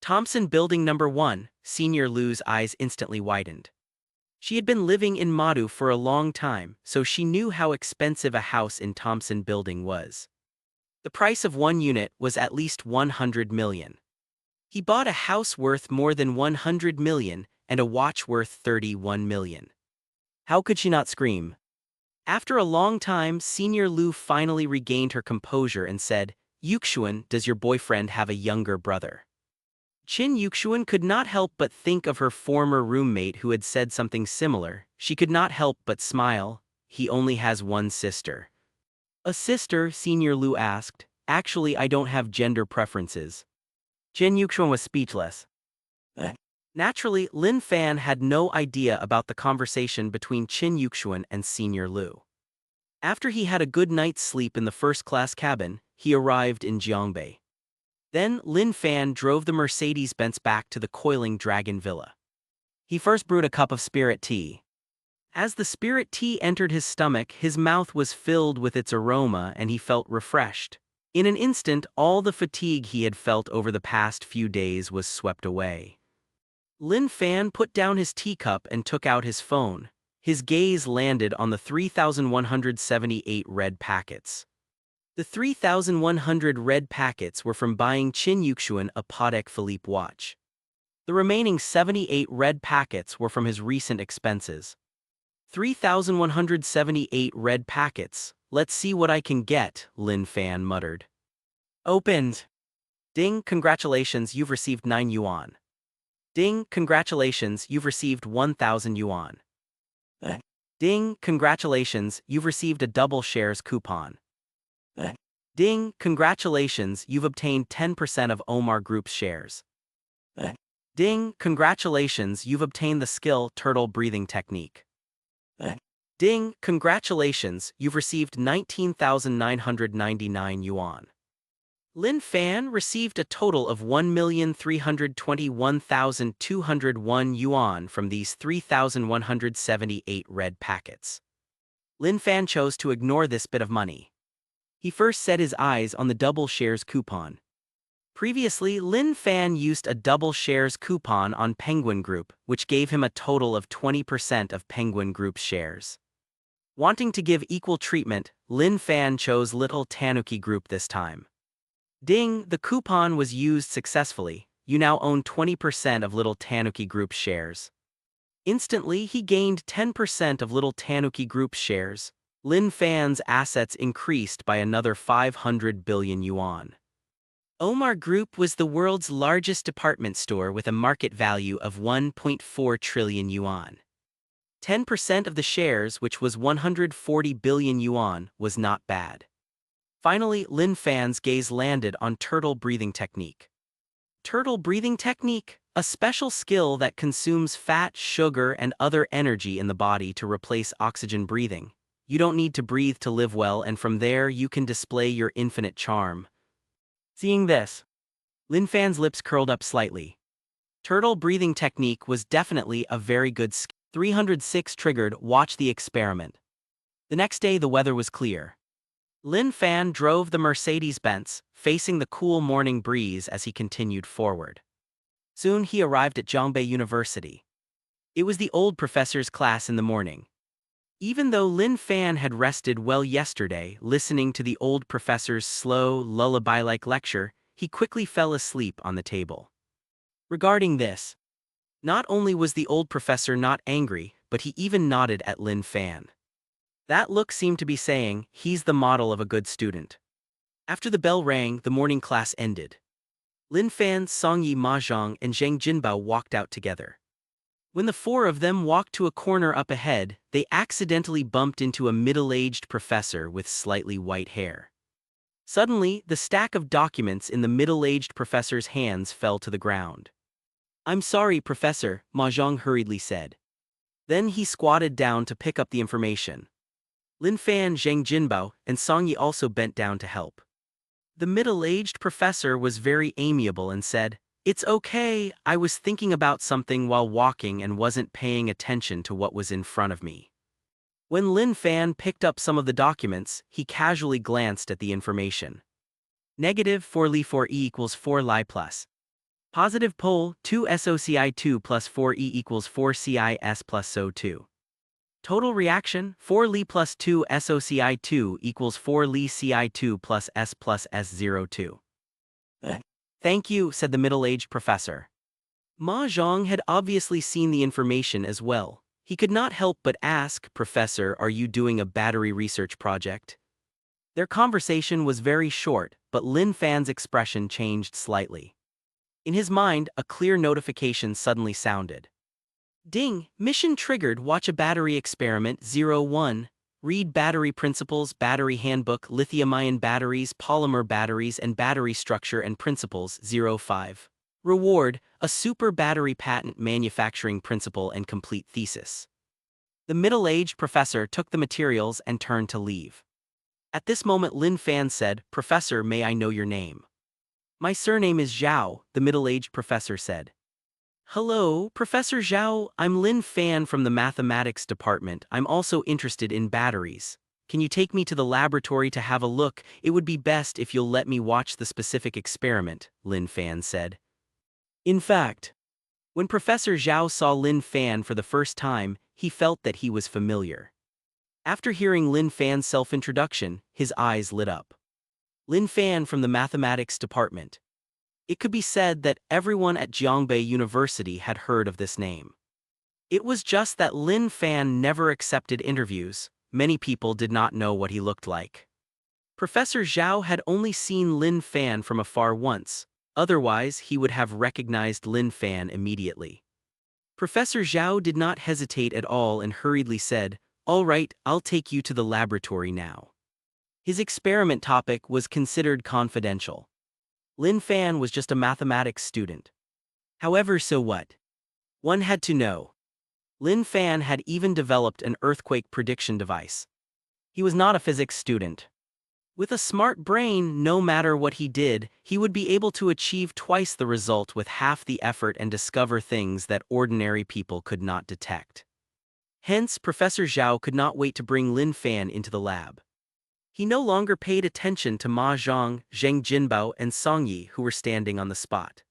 Thompson Building Number 1, Senior Lu's eyes instantly widened. She had been living in Madu for a long time, so she knew how expensive a house in Thompson Building was. The price of one unit was at least 100 million. He bought a house worth more than 100 million and a watch worth 31 million. How could she not scream? After a long time, Senior Lu finally regained her composure and said, "Yuxuan, does your boyfriend have a younger brother?" Chin Yuxuan could not help but think of her former roommate who had said something similar. She could not help but smile. He only has one sister. A sister, Senior Lu asked. Actually, I don't have gender preferences. Chin Yuxuan was speechless. Naturally, Lin Fan had no idea about the conversation between Chin Yuxuan and Senior Lu. After he had a good night's sleep in the first-class cabin, he arrived in Jiangbei. Then Lin Fan drove the Mercedes-Benz back to the Coiling Dragon Villa. He first brewed a cup of spirit tea. As the spirit tea entered his stomach, his mouth was filled with its aroma and he felt refreshed. In an instant, all the fatigue he had felt over the past few days was swept away. Lin Fan put down his teacup and took out his phone. His gaze landed on the 3,178 red packets. The 3,100 red packets were from buying Chin Yuxuan a Patek Philippe watch. The remaining 78 red packets were from his recent expenses. 3,178 red packets. Let's see what I can get, Lin Fan muttered. Opened. Ding, congratulations, you've received 9 yuan. Ding, congratulations, you've received 1,000 yuan. Ding, congratulations, you've received a double shares coupon. Ding, congratulations, you've obtained 10% of Omar Group's shares. Ding, congratulations, you've obtained the skill turtle breathing technique. Ding, congratulations, you've received 19,999 yuan. Lin Fan received a total of 1,321,201 yuan from these 3,178 red packets. Lin Fan chose to ignore this bit of money. He first set his eyes on the double shares coupon. Previously, Lin Fan used a double shares coupon on Penguin Group, which gave him a total of 20% of Penguin Group's shares. Wanting to give equal treatment, Lin Fan chose Little Tanuki Group this time. Ding, the coupon was used successfully. You now own 20% of Little Tanuki Group's shares. Instantly, he gained 10% of Little Tanuki Group's shares. Lin Fan's assets increased by another 500 billion yuan. Omar Group was the world's largest department store with a market value of 1.4 trillion yuan. 10% of the shares, which was 140 billion yuan, was not bad. Finally, Lin Fan's gaze landed on turtle breathing technique. Turtle breathing technique, a special skill that consumes fat, sugar, and other energy in the body to replace oxygen breathing. You don't need to breathe to live well, and from there you can display your infinite charm. Seeing this, Lin Fan's lips curled up slightly. Turtle breathing technique was definitely a very good skill. 306 triggered. Watch the experiment. The next day the weather was clear. Lin Fan drove the Mercedes-Benz, facing the cool morning breeze as he continued forward. Soon he arrived at Jiangbei University. It was the old professor's class in the morning. Even though Lin Fan had rested well yesterday, listening to the old professor's slow, lullaby-like lecture, he quickly fell asleep on the table. Regarding this, not only was the old professor not angry, but he even nodded at Lin Fan. That look seemed to be saying, he's the model of a good student. After the bell rang, the morning class ended. Lin Fan, Songyi Mahjong, and Zhang Jinbao walked out together. When the four of them walked to a corner up ahead, they accidentally bumped into a middle-aged professor with slightly white hair. Suddenly, the stack of documents in the middle-aged professor's hands fell to the ground. "I'm sorry, Professor," Mahjong hurriedly said. Then he squatted down to pick up the information. Lin Fan, Zhang Jinbao, and Songyi also bent down to help. The middle-aged professor was very amiable and said, It's okay, I was thinking about something while walking and wasn't paying attention to what was in front of me. When Lin Fan picked up some of the documents, he casually glanced at the information. Negative 4 Li 4E equals 4 Li plus. Positive pole 2 SOCI 2 plus 4E equals 4 CIS plus SO2. Total reaction 4 Li plus 2 SOCI 2 equals 4 Li Ci2 plus S02. Thank you, said the middle-aged professor. Ma Zhang had obviously seen the information as well. He could not help but ask, Professor, are you doing a battery research project? Their conversation was very short, but Lin Fan's expression changed slightly. In his mind, a clear notification suddenly sounded. Ding, mission triggered, watch a battery experiment 01. Read battery principles, battery handbook, lithium-ion batteries, polymer batteries, and battery structure and principles 05. Reward, a super battery patent manufacturing principle and complete thesis. The middle-aged professor took the materials and turned to leave. At this moment Lin Fan said, Professor, may I know your name? My surname is Zhao, the middle-aged professor said. Hello, Professor Zhao, I'm Lin Fan from the mathematics department. I'm also interested in batteries. Can you take me to the laboratory to have a look? It would be best if you'll let me watch the specific experiment, Lin Fan said. In fact, when Professor Zhao saw Lin Fan for the first time, he felt that he was familiar. After hearing Lin Fan's self-introduction, his eyes lit up. Lin Fan from the mathematics department. It could be said that everyone at Jiangbei University had heard of this name. It was just that Lin Fan never accepted interviews. Many people did not know what he looked like. Professor Zhao had only seen Lin Fan from afar once, otherwise he would have recognized Lin Fan immediately. Professor Zhao did not hesitate at all and hurriedly said, All right, I'll take you to the laboratory now. His experiment topic was considered confidential. Lin Fan was just a mathematics student. However, so what? One had to know. Lin Fan had even developed an earthquake prediction device. He was not a physics student. With a smart brain, no matter what he did, he would be able to achieve twice the result with half the effort and discover things that ordinary people could not detect. Hence, Professor Zhao could not wait to bring Lin Fan into the lab. He no longer paid attention to Ma Zhang, Zheng Jinbao, and Song Yi, who were standing on the spot.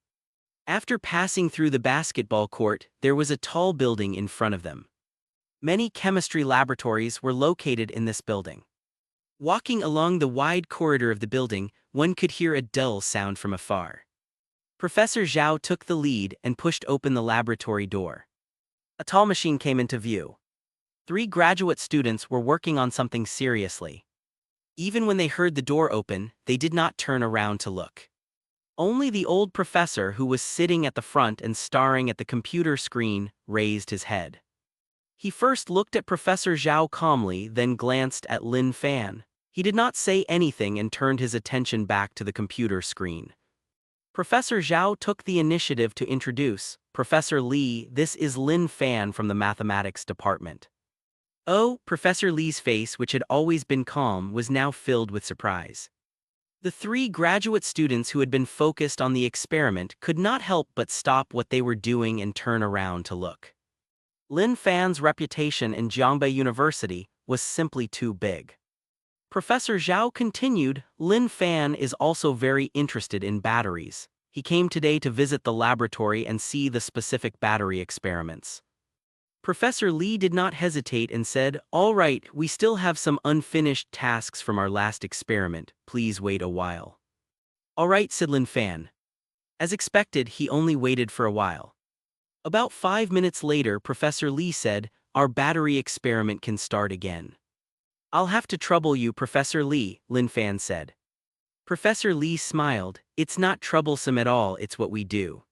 After passing through the basketball court, there was a tall building in front of them. Many chemistry laboratories were located in this building. Walking along the wide corridor of the building, one could hear a dull sound from afar. Professor Zhao took the lead and pushed open the laboratory door. A tall machine came into view. 3 graduate students were working on something seriously. Even when they heard the door open, they did not turn around to look. Only the old professor, who was sitting at the front and staring at the computer screen, raised his head. He first looked at Professor Zhao calmly, then glanced at Lin Fan. He did not say anything and turned his attention back to the computer screen. Professor Zhao took the initiative to introduce, Professor Li, this is Lin Fan from the mathematics department. Oh, Professor Li's face, which had always been calm, was now filled with surprise. The 3 graduate students who had been focused on the experiment could not help but stop what they were doing and turn around to look. Lin Fan's reputation in Jiangbei University was simply too big. Professor Zhao continued, Lin Fan is also very interested in batteries. He came today to visit the laboratory and see the specific battery experiments. Professor Li did not hesitate and said, All right, we still have some unfinished tasks from our last experiment. Please wait a while. All right, said Lin Fan. As expected, he only waited for a while. About 5 minutes later, Professor Li said, Our battery experiment can start again. I'll have to trouble you, Professor Li, Lin Fan said. Professor Li smiled, It's not troublesome at all, it's what we do.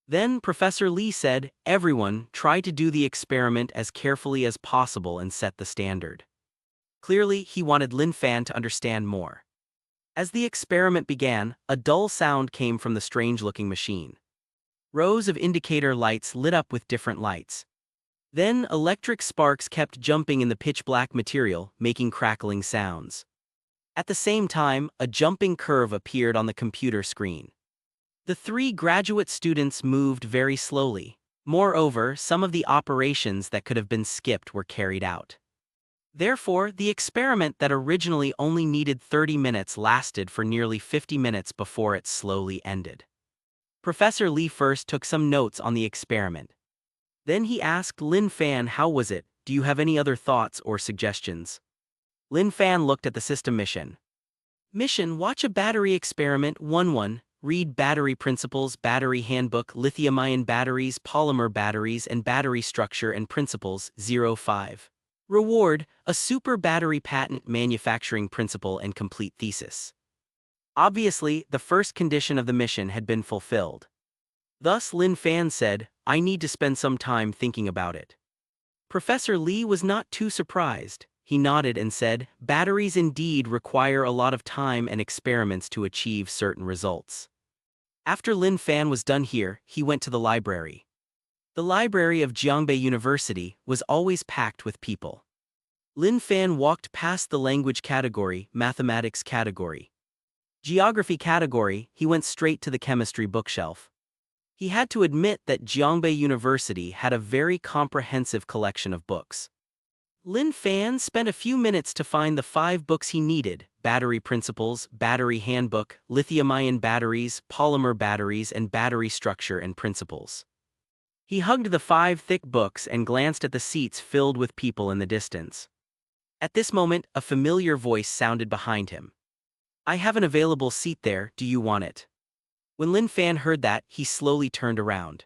Then Professor Li said, Everyone, try to do the experiment as carefully as possible and set the standard. Clearly, he wanted Lin Fan to understand more. As the experiment began, a dull sound came from the strange-looking machine. Rows of indicator lights lit up with different lights. Then electric sparks kept jumping in the pitch-black material, making crackling sounds. At the same time, a jumping curve appeared on the computer screen. The three graduate students moved very slowly. Moreover, some of the operations that could have been skipped were carried out. Therefore, the experiment that originally only needed 30 minutes lasted for nearly 50 minutes before it slowly ended. Professor Lee first took some notes on the experiment. Then he asked Lin Fan, how was it? Do you have any other thoughts or suggestions? Lin Fan looked at the system mission. Mission: watch a battery experiment 1-1, read battery principles, battery handbook, lithium-ion batteries, polymer batteries, and battery structure and principles 0-5. Reward: a super battery patent, manufacturing principle, and complete thesis. Obviously, the first condition of the mission had been fulfilled. Thus Lin Fan said, I need to spend some time thinking about it. Professor Lee was not too surprised. He nodded and said, batteries indeed require a lot of time and experiments to achieve certain results. After Lin Fan was done here, he went to the library. The library of Jiangbei University was always packed with people. Lin Fan walked past the language category, mathematics category, geography category. He went straight to the chemistry bookshelf. He had to admit that Jiangbei University had a very comprehensive collection of books. Lin Fan spent a few minutes to find the 5 books he needed: battery principles, battery handbook, lithium-ion batteries, polymer batteries, and battery structure and principles. He hugged the 5 thick books and glanced at the seats filled with people in the distance. At this moment, a familiar voice sounded behind him. I have an available seat there, do you want it? When Lin Fan heard that, he slowly turned around.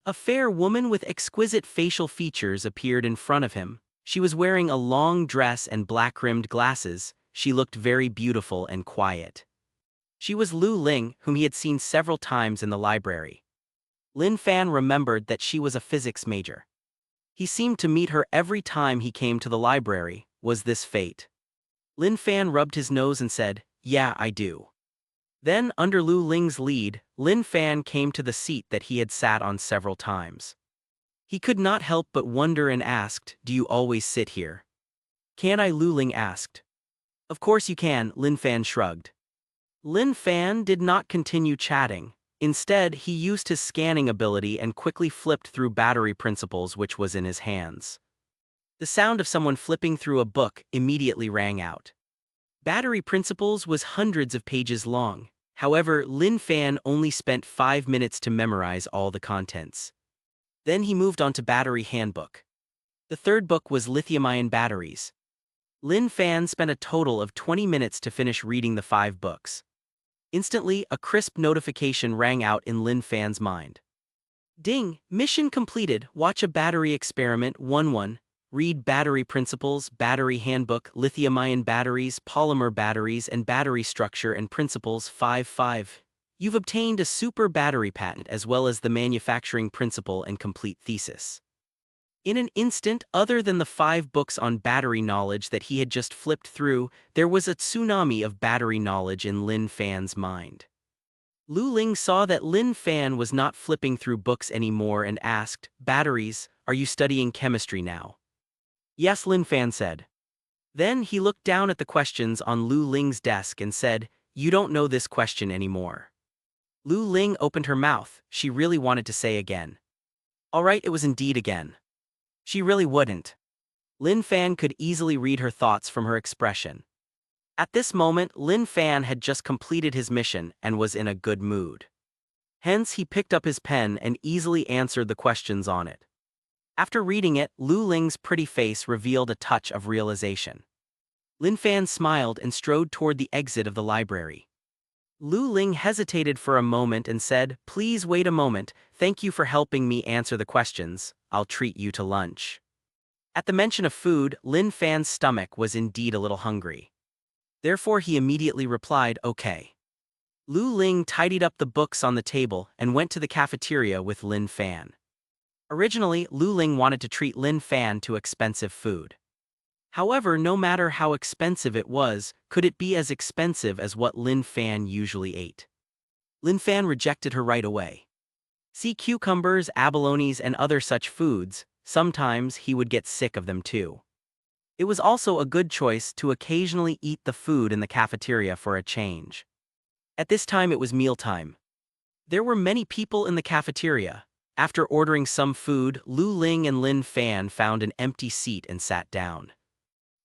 A fair woman with exquisite facial features appeared in front of him. She was wearing a long dress and black-rimmed glasses. She looked very beautiful and quiet. She was Lu Ling, whom he had seen several times in the library. Lin Fan remembered that she was a physics major. He seemed to meet her every time he came to the library. Was this fate? Lin Fan rubbed his nose and said, yeah, I do. Then, under Lu Ling's lead, Lin Fan came to the seat that he had sat on several times. He could not help but wonder and asked, do you always sit here? Can I? Lu Ling asked. Of course you can, Lin Fan shrugged. Lin Fan did not continue chatting. Instead, he used his scanning ability and quickly flipped through battery principles, which was in his hands. The sound of someone flipping through a book immediately rang out. Battery principles was hundreds of pages long. However, Lin Fan only spent 5 minutes to memorize all the contents. Then he moved on to battery handbook. The third book was lithium-ion batteries. Lin Fan spent a total of 20 minutes to finish reading the 5 books. Instantly, a crisp notification rang out in Lin Fan's mind. Ding! Mission completed. Watch a battery experiment 1-1. Read battery principles, battery handbook, lithium-ion batteries, polymer batteries, and battery structure and principles 5-5. You've obtained a super battery patent as well as the manufacturing principle and complete thesis. In an instant, other than the 5 books on battery knowledge that he had just flipped through, there was a tsunami of battery knowledge in Lin Fan's mind. Lu Ling saw that Lin Fan was not flipping through books anymore and asked, batteries, are you studying chemistry now? Yes, Lin Fan said. Then he looked down at the questions on Lu Ling's desk and said, you don't know this question anymore. Lu Ling opened her mouth. She really wanted to say again. Alright, it was indeed again. She really wouldn't. Lin Fan could easily read her thoughts from her expression. At this moment, Lin Fan had just completed his mission and was in a good mood. Hence, he picked up his pen and easily answered the questions on it. After reading it, Lu Ling's pretty face revealed a touch of realization. Lin Fan smiled and strode toward the exit of the library. Lu Ling hesitated for a moment and said, please wait a moment, thank you for helping me answer the questions, I'll treat you to lunch. At the mention of food, Lin Fan's stomach was indeed a little hungry. Therefore he immediately replied, okay. Lu Ling tidied up the books on the table and went to the cafeteria with Lin Fan. Originally, Lu Ling wanted to treat Lin Fan to expensive food. However, no matter how expensive it was, could it be as expensive as what Lin Fan usually ate? Lin Fan rejected her right away. See cucumbers, abalones, and other such foods, sometimes he would get sick of them too. It was also a good choice to occasionally eat the food in the cafeteria for a change. At this time it was mealtime. There were many people in the cafeteria. After ordering some food, Lu Ling and Lin Fan found an empty seat and sat down.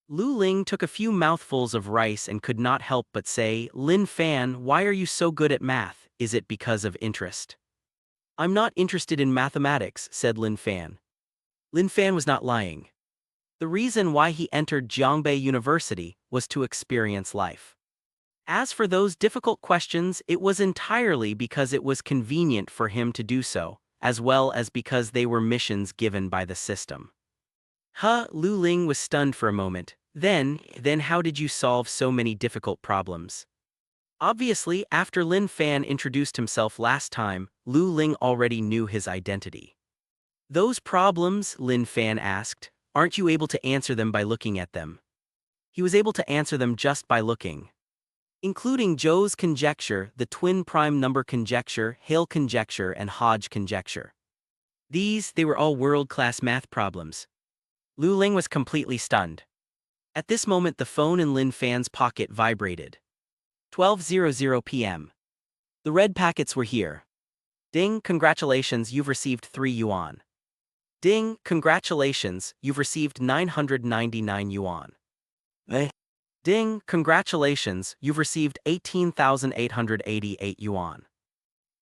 Lu Ling took a few mouthfuls of rice and could not help but say, "Lin Fan, why are you so good at math? Is it because of interest?" "I'm not interested in mathematics," said Lin Fan. Lin Fan was not lying. The reason why he entered Jiangbei University was to experience life. As for those difficult questions, it was entirely because it was convenient for him to do so, as well as because they were missions given by the system. Lu Ling was stunned for a moment. Then how did you solve so many difficult problems? Obviously, after Lin Fan introduced himself last time, Lu Ling already knew his identity. "Those problems," Lin Fan asked, "aren't you able to answer them by looking at them?" He was able to answer them just by looking. Including Zhou's conjecture, the twin prime number conjecture, Hale conjecture, and Hodge conjecture. They were all world-class math problems. Lu Ling was completely stunned. At this moment the phone in Lin Fan's pocket vibrated. 12:00 p.m. The red packets were here. "Ding, congratulations, you've received 3 yuan. Ding, congratulations, you've received 999 yuan. Ding, congratulations, you've received 18,888 yuan.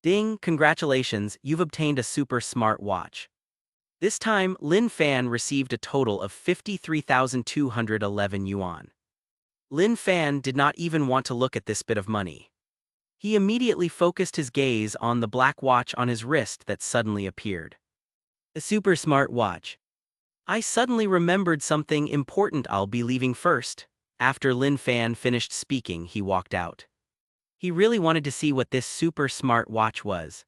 Ding, congratulations, you've obtained a super smart watch." This time, Lin Fan received a total of 53,211 yuan. Lin Fan did not even want to look at this bit of money. He immediately focused his gaze on the black watch on his wrist that suddenly appeared. A super smart watch. I suddenly remembered something important. I'll be leaving first. After Lin Fan finished speaking, he walked out. He really wanted to see what this super smart watch was.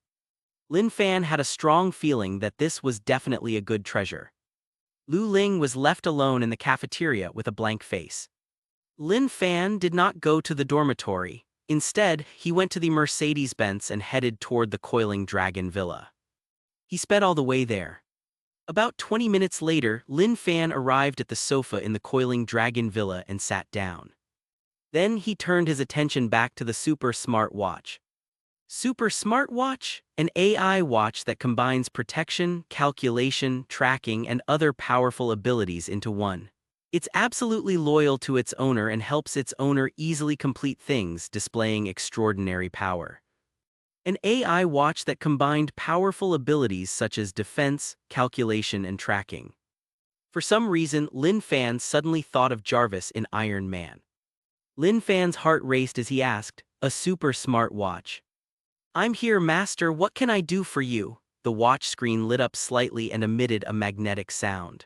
Lin Fan had a strong feeling that this was definitely a good treasure. Lu Ling was left alone in the cafeteria with a blank face. Lin Fan did not go to the dormitory. Instead, he went to the Mercedes-Benz and headed toward the Coiling Dragon Villa. He sped all the way there. About 20 minutes later, Lin Fan arrived at the sofa in the Coiling Dragon Villa and sat down. Then he turned his attention back to the super smart watch. Super smart watch? An AI watch that combines protection, calculation, tracking, and other powerful abilities into one. It's absolutely loyal to its owner and helps its owner easily complete things, displaying extraordinary power. An AI watch that combined powerful abilities such as defense, calculation, and tracking. For some reason, Lin Fan suddenly thought of Jarvis in Iron Man. Lin Fan's heart raced as he asked, "A super smart watch?" "I'm here, master, what can I do for you?" The watch screen lit up slightly and emitted a magnetic sound.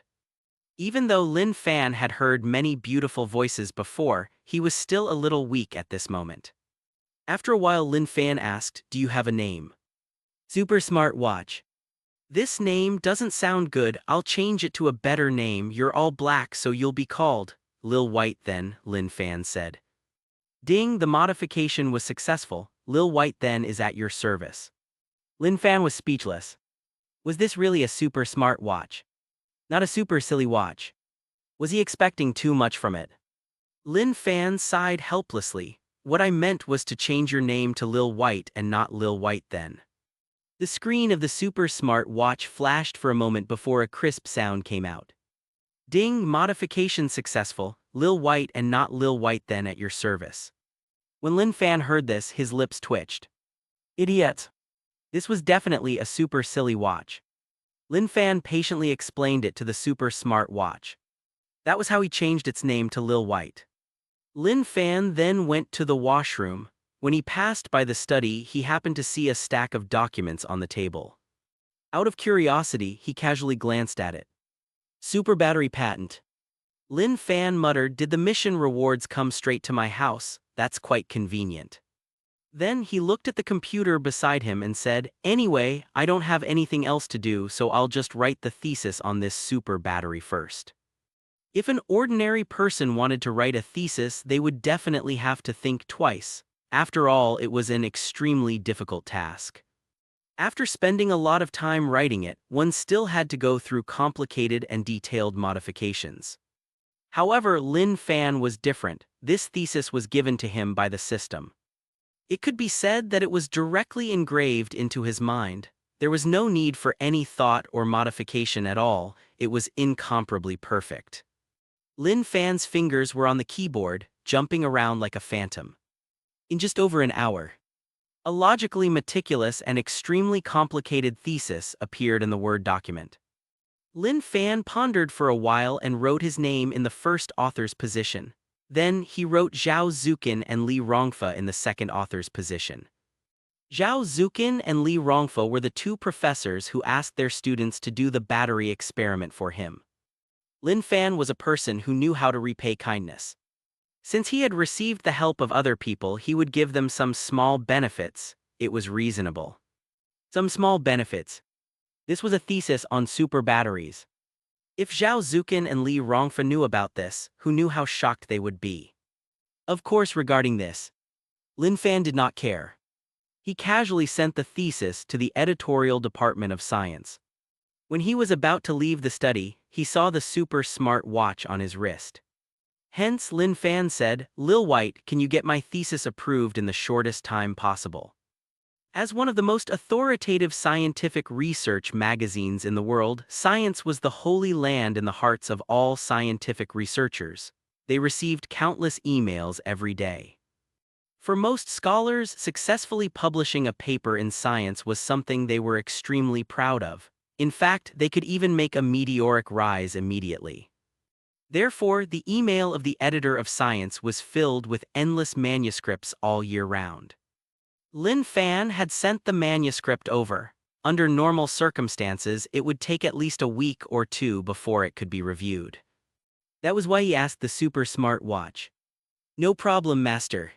Even though Lin Fan had heard many beautiful voices before, he was still a little weak at this moment. After a while Lin Fan asked, "Do you have a name?" "Super smart watch." "This name doesn't sound good, I'll change it to a better name. You're all black so you'll be called Lil White then," Lin Fan said. Ding, the modification was successful. Lil White then is at your service. Lin Fan was speechless. Was this really a super smart watch? Not a super silly watch. Was he expecting too much from it? Lin Fan sighed helplessly. "What I meant was to change your name to Lil White and not Lil White then." The screen of the super smart watch flashed for a moment before a crisp sound came out. Ding, modification successful. Lil White and not Lil White then at your service. When Lin Fan heard this, his lips twitched. Idiot. This was definitely a super silly watch. Lin Fan patiently explained it to the super smart watch. That was how he changed its name to Lil White. Lin Fan then went to the washroom. When he passed by the study, he happened to see a stack of documents on the table. Out of curiosity, he casually glanced at it. Super battery patent. Lin Fan muttered, "Did the mission rewards come straight to my house? That's quite convenient." Then he looked at the computer beside him and said, "Anyway, I don't have anything else to do, so I'll just write the thesis on this super battery first." If an ordinary person wanted to write a thesis, they would definitely have to think twice. After all, it was an extremely difficult task. After spending a lot of time writing it, one still had to go through complicated and detailed modifications. However, Lin Fan was different. This thesis was given to him by the system. It could be said that it was directly engraved into his mind. There was no need for any thought or modification at all. It was incomparably perfect. Lin Fan's fingers were on the keyboard, jumping around like a phantom. In just over an hour, a logically meticulous and extremely complicated thesis appeared in the Word document. Lin Fan pondered for a while and wrote his name in the first author's position. Then he wrote Zhao Zuqin and Li Rongfa in the second author's position. Zhao Zuqin and Li Rongfa were the two professors who asked their students to do the battery experiment for him. Lin Fan was a person who knew how to repay kindness. Since he had received the help of other people, he would give them some small benefits. It was reasonable. Some small benefits. This was a thesis on super batteries. If Zhao Zuqin and Li Rongfa knew about this, who knew how shocked they would be? Of course, regarding this, Lin Fan did not care. He casually sent the thesis to the editorial department of science. When he was about to leave the study, he saw the super smart watch on his wrist. Hence, Lin Fan said, "Lil White, can you get my thesis approved in the shortest time possible?" As one of the most authoritative scientific research magazines in the world, Science was the holy land in the hearts of all scientific researchers. They received countless emails every day. For most scholars, successfully publishing a paper in Science was something they were extremely proud of. In fact, they could even make a meteoric rise immediately. Therefore, the email of the editor of Science was filled with endless manuscripts all year round. Lin Fan had sent the manuscript over. Under normal circumstances, it would take at least a week or two before it could be reviewed. That was why he asked the super smart watch. "No problem, master."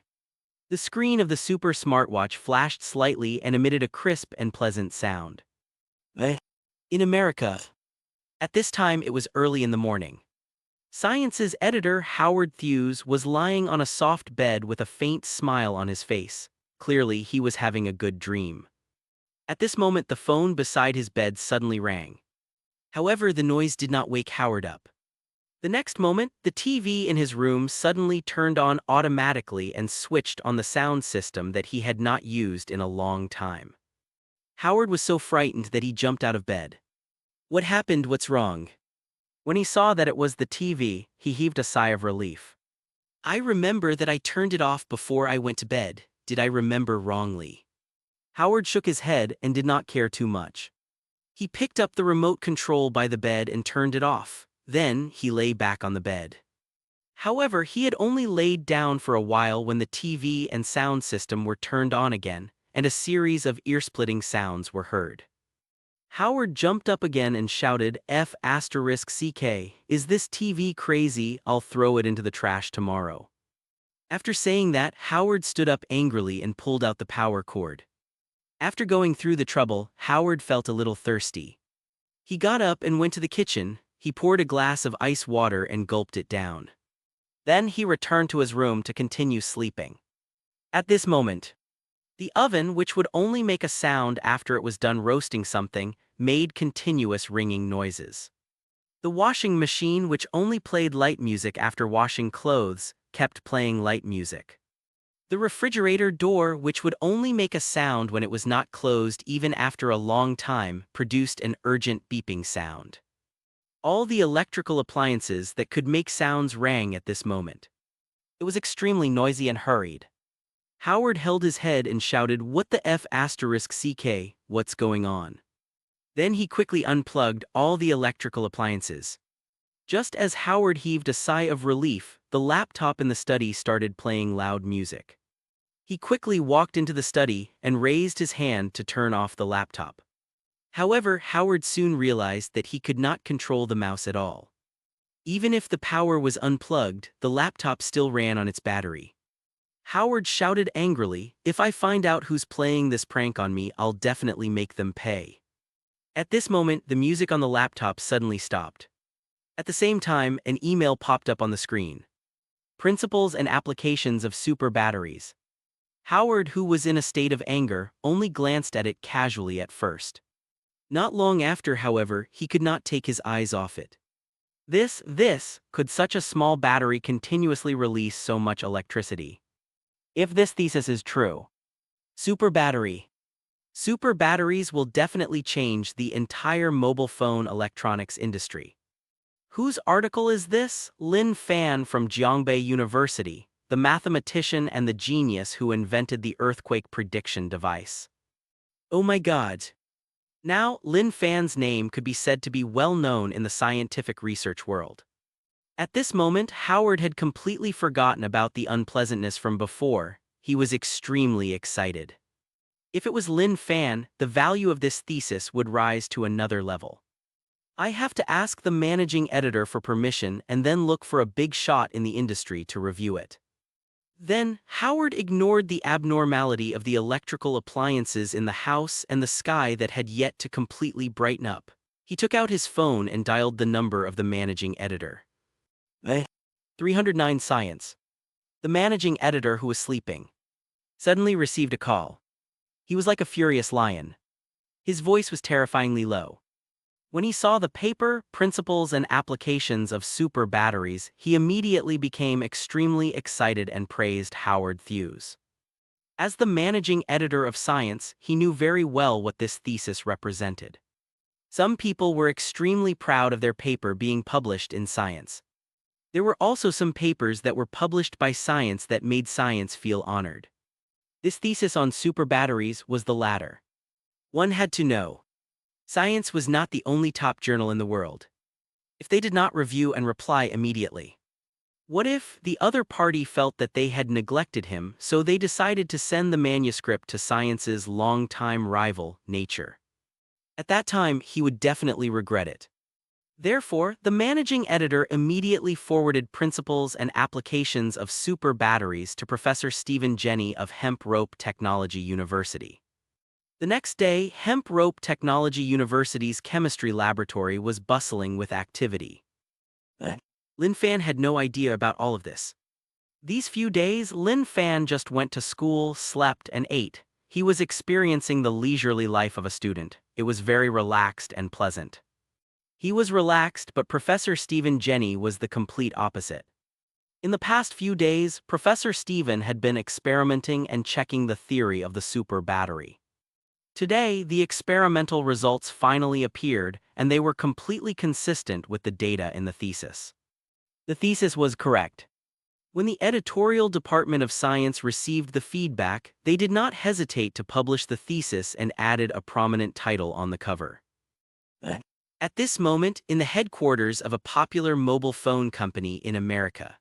The screen of the super smartwatch flashed slightly and emitted a crisp and pleasant sound. In America. At this time it was early in the morning. Science's editor, Howard Hughes, was lying on a soft bed with a faint smile on his face. Clearly, he was having a good dream. At this moment, the phone beside his bed suddenly rang. However, the noise did not wake Howard up. The next moment, the TV in his room suddenly turned on automatically and switched on the sound system that he had not used in a long time. Howard was so frightened that he jumped out of bed. "What happened? What's wrong?" When he saw that it was the TV, he heaved a sigh of relief. "I remember that I turned it off before I went to bed. Did I remember wrongly?" Howard shook his head and did not care too much. He picked up the remote control by the bed and turned it off. Then he lay back on the bed. However, he had only laid down for a while when the TV and sound system were turned on again, and a series of ear-splitting sounds were heard. Howard jumped up again and shouted, "F***CK, is this TV crazy? I'll throw it into the trash tomorrow." After saying that, Howard stood up angrily and pulled out the power cord. After going through the trouble, Howard felt a little thirsty. He got up and went to the kitchen. He poured a glass of ice water and gulped it down. Then he returned to his room to continue sleeping. At this moment, the oven, which would only make a sound after it was done roasting something, made continuous ringing noises. The washing machine, which only played light music after washing clothes, kept playing light music. The refrigerator door, which would only make a sound when it was not closed even after a long time, produced an urgent beeping sound. All the electrical appliances that could make sounds rang at this moment. It was extremely noisy and hurried. Howard held his head and shouted, "What the F***CK, what's going on?" Then he quickly unplugged all the electrical appliances. Just as Howard heaved a sigh of relief, the laptop in the study started playing loud music. He quickly walked into the study and raised his hand to turn off the laptop. However, Howard soon realized that he could not control the mouse at all. Even if the power was unplugged, the laptop still ran on its battery. Howard shouted angrily, "If I find out who's playing this prank on me, I'll definitely make them pay." At this moment, the music on the laptop suddenly stopped. At the same time, an email popped up on the screen. Principles and applications of super batteries. Howard, who was in a state of anger, only glanced at it casually at first. Not long after, however, he could not take his eyes off it. Could such a small battery continuously release so much electricity? If this thesis is true, Super battery. Super batteries will definitely change the entire mobile phone electronics industry. Whose article is this? Lin Fan from Jiangbei University, the mathematician and the genius who invented the earthquake prediction device. Oh my god. Now, Lin Fan's name could be said to be well known in the scientific research world. At this moment, Howard had completely forgotten about the unpleasantness from before. He was extremely excited. If it was Lin Fan, the value of this thesis would rise to another level. I have to ask the managing editor for permission and then look for a big shot in the industry to review it. Then, Howard ignored the abnormality of the electrical appliances in the house and the sky that had yet to completely brighten up. He took out his phone and dialed the number of the managing editor. 309 Science. The managing editor, who was sleeping, suddenly received a call. He was like a furious lion. His voice was terrifyingly low. When he saw the paper, principles, and applications of super batteries, he immediately became extremely excited and praised Howard Hughes. As the managing editor of Science, he knew very well what this thesis represented. Some people were extremely proud of their paper being published in Science. There were also some papers that were published by Science that made Science feel honored. This thesis on super batteries was the latter. One had to know. Science was not the only top journal in the world. If they did not review and reply immediately, what if the other party felt that they had neglected him, so they decided to send the manuscript to Science's longtime rival, Nature? At that time, he would definitely regret it. Therefore, the managing editor immediately forwarded principles and applications of super batteries to Professor Stephen Jenny of Hemp Rope Technology University. The next day, Hemp Rope Technology University's chemistry laboratory was bustling with activity. Lin Fan had no idea about all of this. These few days, Lin Fan just went to school, slept, and ate. He was experiencing the leisurely life of a student. It was very relaxed and pleasant. He was relaxed, but Professor Stephen Jenny was the complete opposite. In the past few days, Professor Stephen had been experimenting and checking the theory of the super battery. Today, the experimental results finally appeared, and they were completely consistent with the data in the thesis. The thesis was correct. When the editorial department of Science received the feedback, they did not hesitate to publish the thesis and added a prominent title on the cover. At this moment, in the headquarters of a popular mobile phone company in America,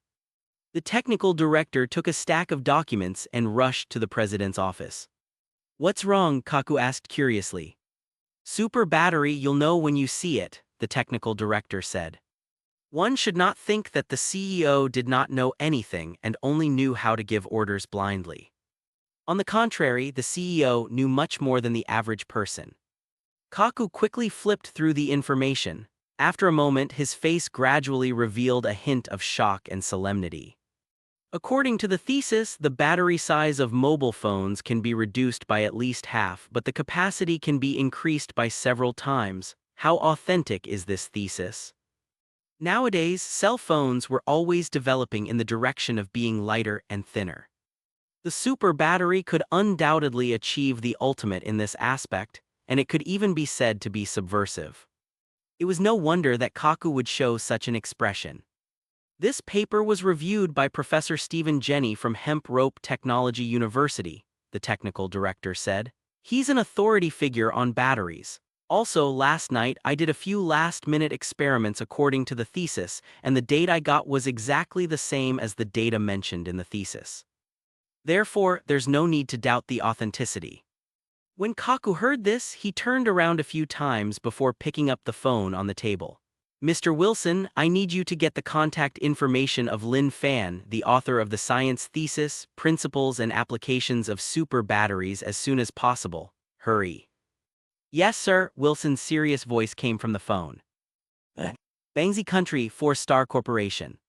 the technical director took a stack of documents and rushed to the president's office. "What's wrong?" Kaku asked curiously. "Super battery, you'll know when you see it," the technical director said. One should not think that the CEO did not know anything and only knew how to give orders blindly. On the contrary, the CEO knew much more than the average person. Kaku quickly flipped through the information. After a moment, his face gradually revealed a hint of shock and solemnity. According to the thesis, the battery size of mobile phones can be reduced by at least half, but the capacity can be increased by several times. How authentic is this thesis? Nowadays, cell phones were always developing in the direction of being lighter and thinner. The super battery could undoubtedly achieve the ultimate in this aspect, and it could even be said to be subversive. It was no wonder that Kaku would show such an expression. This paper was reviewed by Professor Stephen Jenny from Hemp Rope Technology University, the technical director said. He's an authority figure on batteries. Also, last night I did a few last-minute experiments according to the thesis, and the data I got was exactly the same as the data mentioned in the thesis. Therefore, there's no need to doubt the authenticity. When Kaku heard this, he turned around a few times before picking up the phone on the table. "Mr. Wilson, I need you to get the contact information of Lin Fan, the author of the science thesis, Principles and Applications of Super Batteries, as soon as possible. Hurry." "Yes, sir," Wilson's serious voice came from the phone. Bangzi Country 4-Star Corporation.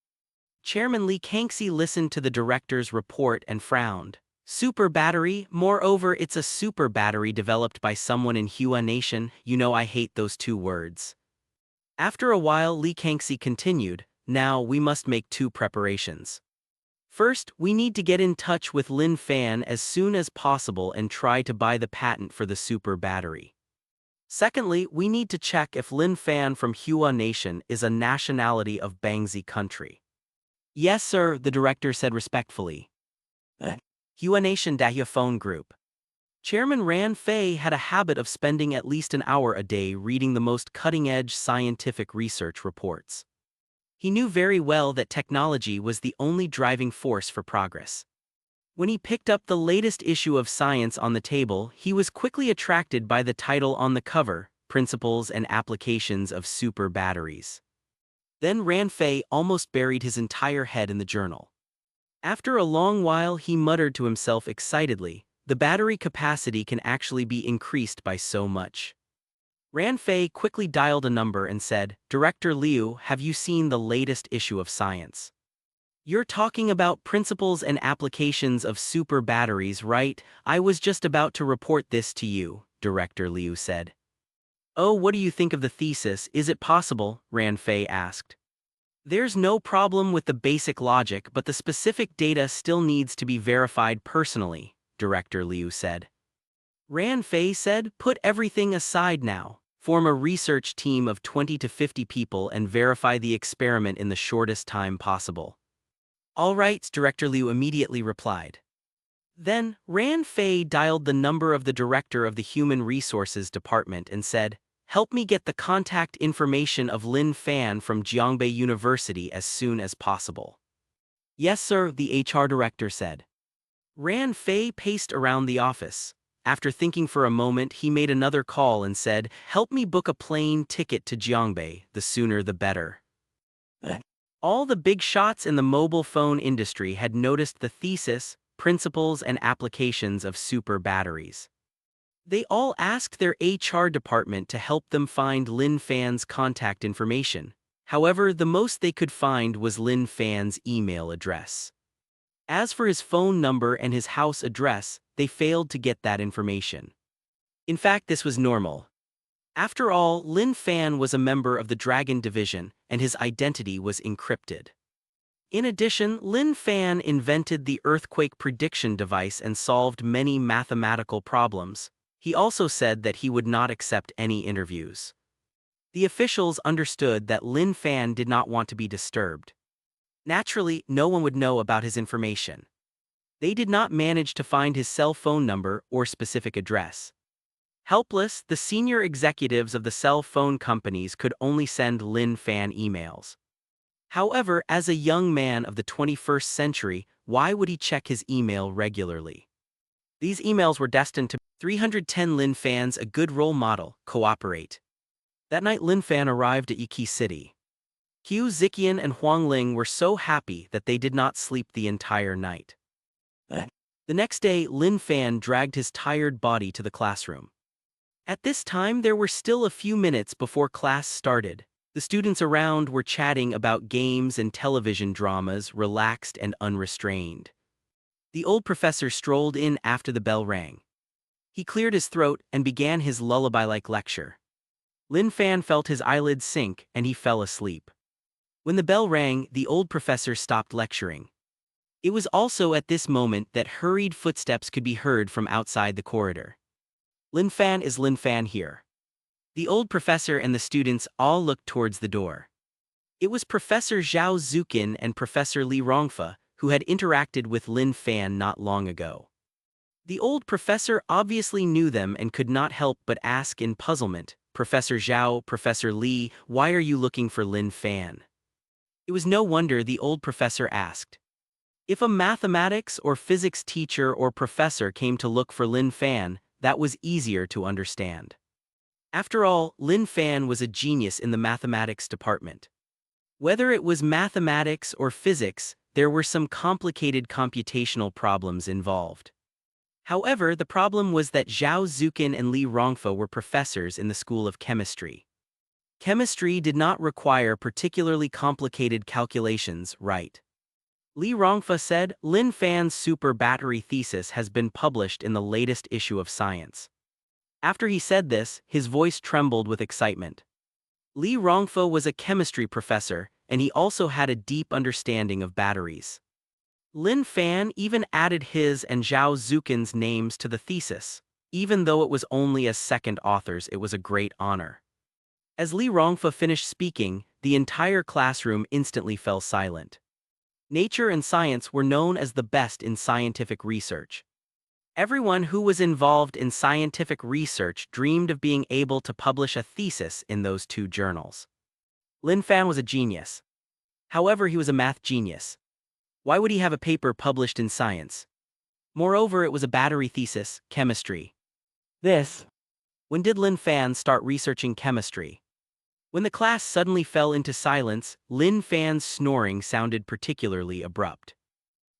Chairman Lee Kangxi listened to the director's report and frowned. "Super battery, moreover it's a super battery developed by someone in Hua Nation, you know I hate those two words." After a while, Lee Kangxi continued, "Now we must make two preparations. First, we need to get in touch with Lin Fan as soon as possible and try to buy the patent for the super battery. Secondly, we need to check if Lin Fan from Hua Nation is a nationality of Bangzi country. Yes, sir, the director said respectfully. Hua Nation Dahua phone group. Chairman Ran Fei had a habit of spending at least an hour a day reading the most cutting-edge scientific research reports. He knew very well that technology was the only driving force for progress. When he picked up the latest issue of Science on the table, he was quickly attracted by the title on the cover, Principles and Applications of Super Batteries. Then Ran Fei almost buried his entire head in the journal. After a long while he muttered to himself excitedly, the battery capacity can actually be increased by so much. Ran Fei quickly dialed a number and said, Director Liu, have you seen the latest issue of Science? You're talking about principles and applications of super batteries, right? I was just about to report this to you, Director Liu said. Oh, what do you think of the thesis? Is it possible? Ran Fei asked. There's no problem with the basic logic, but the specific data still needs to be verified personally, Director Liu said. Ran Fei said, put everything aside now. Form a research team of 20 to 50 people and verify the experiment in the shortest time possible. All right, Director Liu immediately replied. Then, Ran Fei dialed the number of the director of the Human Resources Department and said, help me get the contact information of Lin Fan from Jiangbei University as soon as possible. Yes, sir, the HR director said. Ran Fei paced around the office. After thinking for a moment, he made another call and said, help me book a plane ticket to Jiangbei, the sooner the better. All the big shots in the mobile phone industry had noticed the thesis, principles and applications of super batteries. They all asked their HR department to help them find Lin Fan's contact information. However, the most they could find was Lin Fan's email address. As for his phone number and his house address, they failed to get that information. In fact, this was normal. After all, Lin Fan was a member of the Dragon Division, and his identity was encrypted. In addition, Lin Fan invented the earthquake prediction device and solved many mathematical problems. He also said that he would not accept any interviews. The officials understood that Lin Fan did not want to be disturbed. Naturally, no one would know about his information. They did not manage to find his cell phone number or specific address. Helpless, the senior executives of the cell phone companies could only send Lin Fan emails. However, as a young man of the 21st century, why would he check his email regularly? These emails were destined to 310 Lin Fan's a good role model, cooperate. That night Lin Fan arrived at Yiki City. Qiu Ziqian and Huang Ling were so happy that they did not sleep the entire night. The next day, Lin Fan dragged his tired body to the classroom. At this time, there were still a few minutes before class started. The students around were chatting about games and television dramas, relaxed and unrestrained. The old professor strolled in after the bell rang. He cleared his throat and began his lullaby-like lecture. Lin Fan felt his eyelids sink and he fell asleep. When the bell rang, the old professor stopped lecturing. It was also at this moment that hurried footsteps could be heard from outside the corridor. Lin Fan, is Lin Fan here? The old professor and the students all looked towards the door. It was Professor Zhao Zukin and Professor Li Rongfa, who had interacted with Lin Fan not long ago. The old professor obviously knew them and could not help but ask in puzzlement, Professor Zhao, Professor Li, why are you looking for Lin Fan? It was no wonder the old professor asked. If a mathematics or physics teacher or professor came to look for Lin Fan, that was easier to understand. After all, Lin Fan was a genius in the mathematics department. Whether it was mathematics or physics, there were some complicated computational problems involved. However, the problem was that Zhao Zukin and Li Rongfa were professors in the School of Chemistry. Chemistry did not require particularly complicated calculations, right? Li Rongfa said, Lin Fan's super battery thesis has been published in the latest issue of Science. After he said this, his voice trembled with excitement. Li Rongfa was a chemistry professor, and he also had a deep understanding of batteries. Lin Fan even added his and Zhao Zukin's names to the thesis. Even though it was only as second authors, it was a great honor. As Li Rongfa finished speaking, the entire classroom instantly fell silent. Nature and science were known as the best in scientific research. Everyone who was involved in scientific research dreamed of being able to publish a thesis in those two journals. Lin Fan was a genius. However, he was a math genius. Why would he have a paper published in science? Moreover, it was a battery thesis, chemistry. When did Lin Fan start researching chemistry? When the class suddenly fell into silence, Lin Fan's snoring sounded particularly abrupt.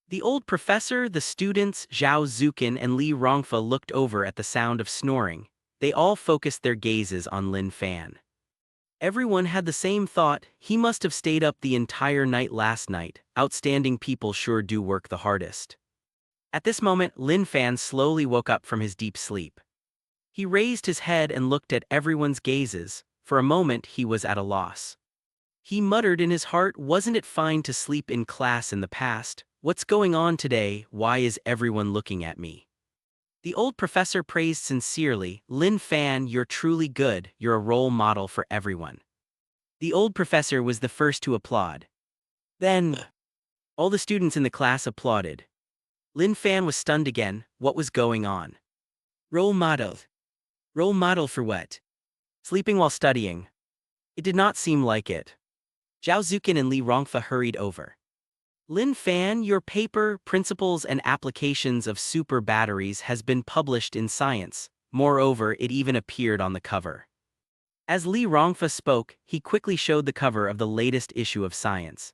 The old professor, the students, Zhao Zukin and Li Rongfa looked over at the sound of snoring. They all focused their gazes on Lin Fan. Everyone had the same thought: he must have stayed up the entire night last night. Outstanding people sure do work the hardest. At this moment, Lin Fan slowly woke up from his deep sleep. He raised his head and looked at everyone's gazes. For a moment, he was at a loss. He muttered in his heart, wasn't it fine to sleep in class in the past? What's going on today? Why is everyone looking at me? The old professor praised sincerely, Lin Fan, you're truly good, you're a role model for everyone. The old professor was the first to applaud. Then, all the students in the class applauded. Lin Fan was stunned again. What was going on? Role model. Role model for what? Sleeping while studying. It did not seem like it. Zhao Zukin and Li Rongfa hurried over. Lin Fan, your paper, Principles and Applications of Super Batteries, has been published in Science. Moreover, it even appeared on the cover. As Li Rongfa spoke, he quickly showed the cover of the latest issue of Science.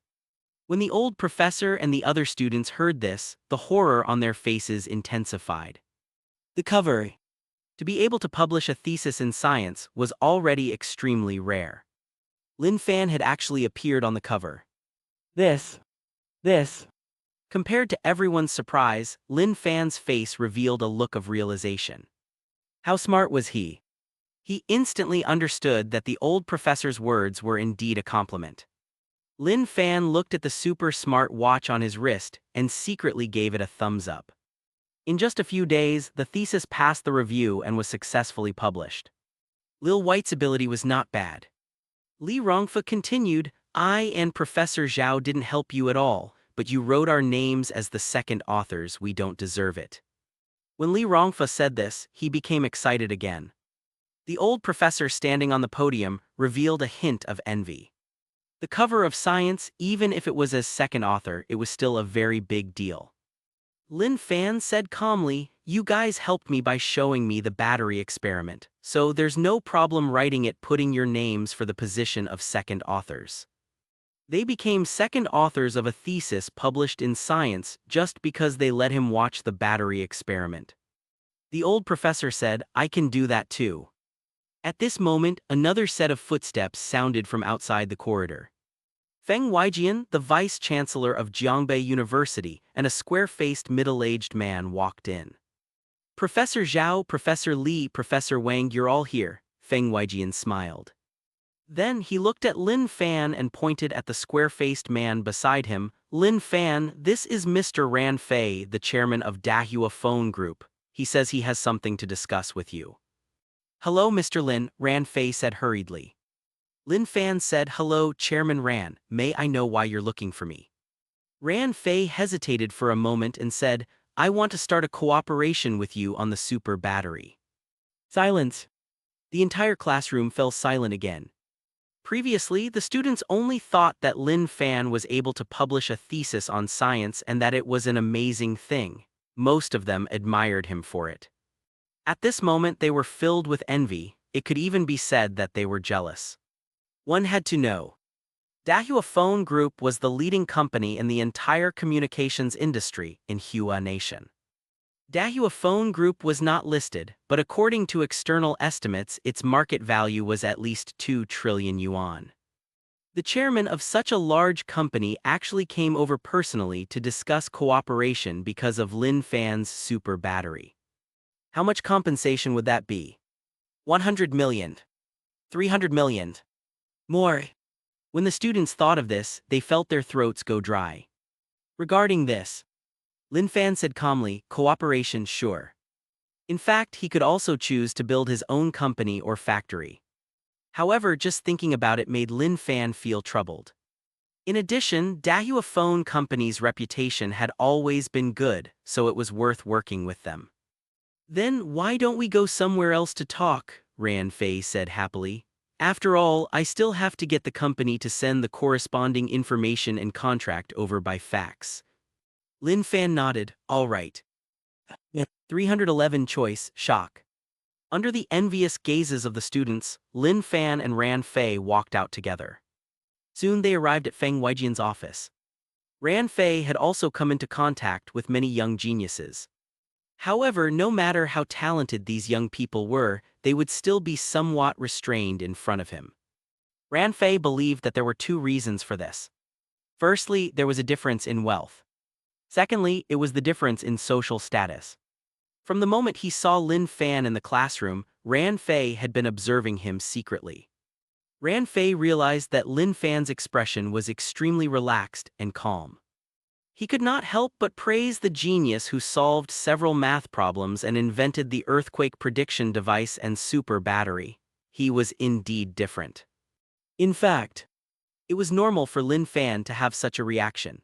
When the old professor and the other students heard this, the horror on their faces intensified. The cover. To be able to publish a thesis in science was already extremely rare. Lin Fan had actually appeared on the cover. This. Compared to everyone's surprise, Lin Fan's face revealed a look of realization. How smart was he? He instantly understood that the old professor's words were indeed a compliment. Lin Fan looked at the super smart watch on his wrist and secretly gave it a thumbs up. In just a few days, the thesis passed the review and was successfully published. Lil White's ability was not bad. Li Rongfa continued, I and Professor Zhao didn't help you at all, but you wrote our names as the second authors. We don't deserve it. When Li Rongfa said this, he became excited again. The old professor standing on the podium revealed a hint of envy. The cover of Science, even if it was as second author, it was still a very big deal. Lin Fan said calmly, you guys helped me by showing me the battery experiment, so there's no problem writing it, putting your names for the position of second authors. They became second authors of a thesis published in Science just because they let him watch the battery experiment. The old professor said, I can do that too. At this moment, another set of footsteps sounded from outside the corridor. Feng Weijian, the vice-chancellor of Jiangbei University, and a square-faced middle-aged man walked in. Professor Zhao, Professor Li, Professor Wang, you're all here, Feng Weijian smiled. Then he looked at Lin Fan and pointed at the square-faced man beside him. Lin Fan, this is Mr. Ran Fei, the chairman of Dahua Phone Group. He says he has something to discuss with you. Hello, Mr. Lin, Ran Fei said hurriedly. Lin Fan said, hello, Chairman Ran, may I know why you're looking for me? Ran Fei hesitated for a moment and said, I want to start a cooperation with you on the super battery. Silence. The entire classroom fell silent again. Previously, the students only thought that Lin Fan was able to publish a thesis on science and that it was an amazing thing. Most of them admired him for it. At this moment, they were filled with envy. It could even be said that they were jealous. One had to know. Dahua Phone Group was the leading company in the entire communications industry in Hua Nation. Dahua Phone Group was not listed, but according to external estimates, its market value was at least 2 trillion yuan. The chairman of such a large company actually came over personally to discuss cooperation because of Lin Fan's super battery. How much compensation would that be? 100 million. 300 million. More. When the students thought of this, they felt their throats go dry. Regarding this, Lin Fan said calmly, cooperation sure. In fact, he could also choose to build his own company or factory. However, just thinking about it made Lin Fan feel troubled. In addition, Dahua Phone Company's reputation had always been good, so it was worth working with them. Then why don't we go somewhere else to talk? Ran Fei said happily. After all, I still have to get the company to send the corresponding information and contract over by fax. Lin Fan nodded, all right. 311 choice, shock. Under the envious gazes of the students, Lin Fan and Ran Fei walked out together. Soon they arrived at Feng Weijian's office. Ran Fei had also come into contact with many young geniuses. However, no matter how talented these young people were, they would still be somewhat restrained in front of him. Ran Fei believed that there were two reasons for this. Firstly, there was a difference in wealth. Secondly, it was the difference in social status. From the moment he saw Lin Fan in the classroom, Ran Fei had been observing him secretly. Ran Fei realized that Lin Fan's expression was extremely relaxed and calm. He could not help but praise the genius who solved several math problems and invented the earthquake prediction device and super battery. He was indeed different. In fact, it was normal for Lin Fan to have such a reaction.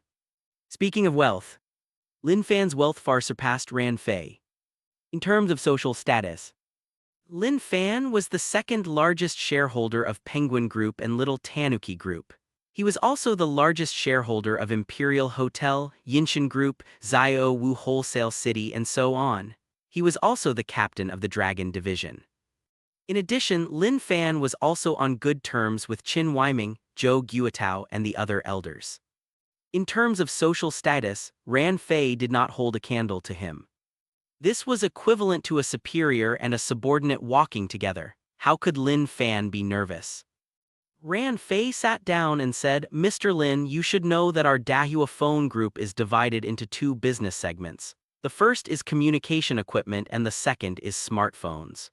Speaking of wealth, Lin Fan's wealth far surpassed Ran Fei. In terms of social status, Lin Fan was the second largest shareholder of Penguin Group and Little Tanuki Group. He was also the largest shareholder of Imperial Hotel, Yinshan Group, Zio Wu Wholesale City, and so on. He was also the captain of the Dragon Division. In addition, Lin Fan was also on good terms with Qin Weiming, Zhou Guotao, and the other elders. In terms of social status, Ran Fei did not hold a candle to him. This was equivalent to a superior and a subordinate walking together. How could Lin Fan be nervous? Ran Fei sat down and said, Mr. Lin, you should know that our Dahua Phone Group is divided into two business segments. The first is communication equipment and the second is smartphones.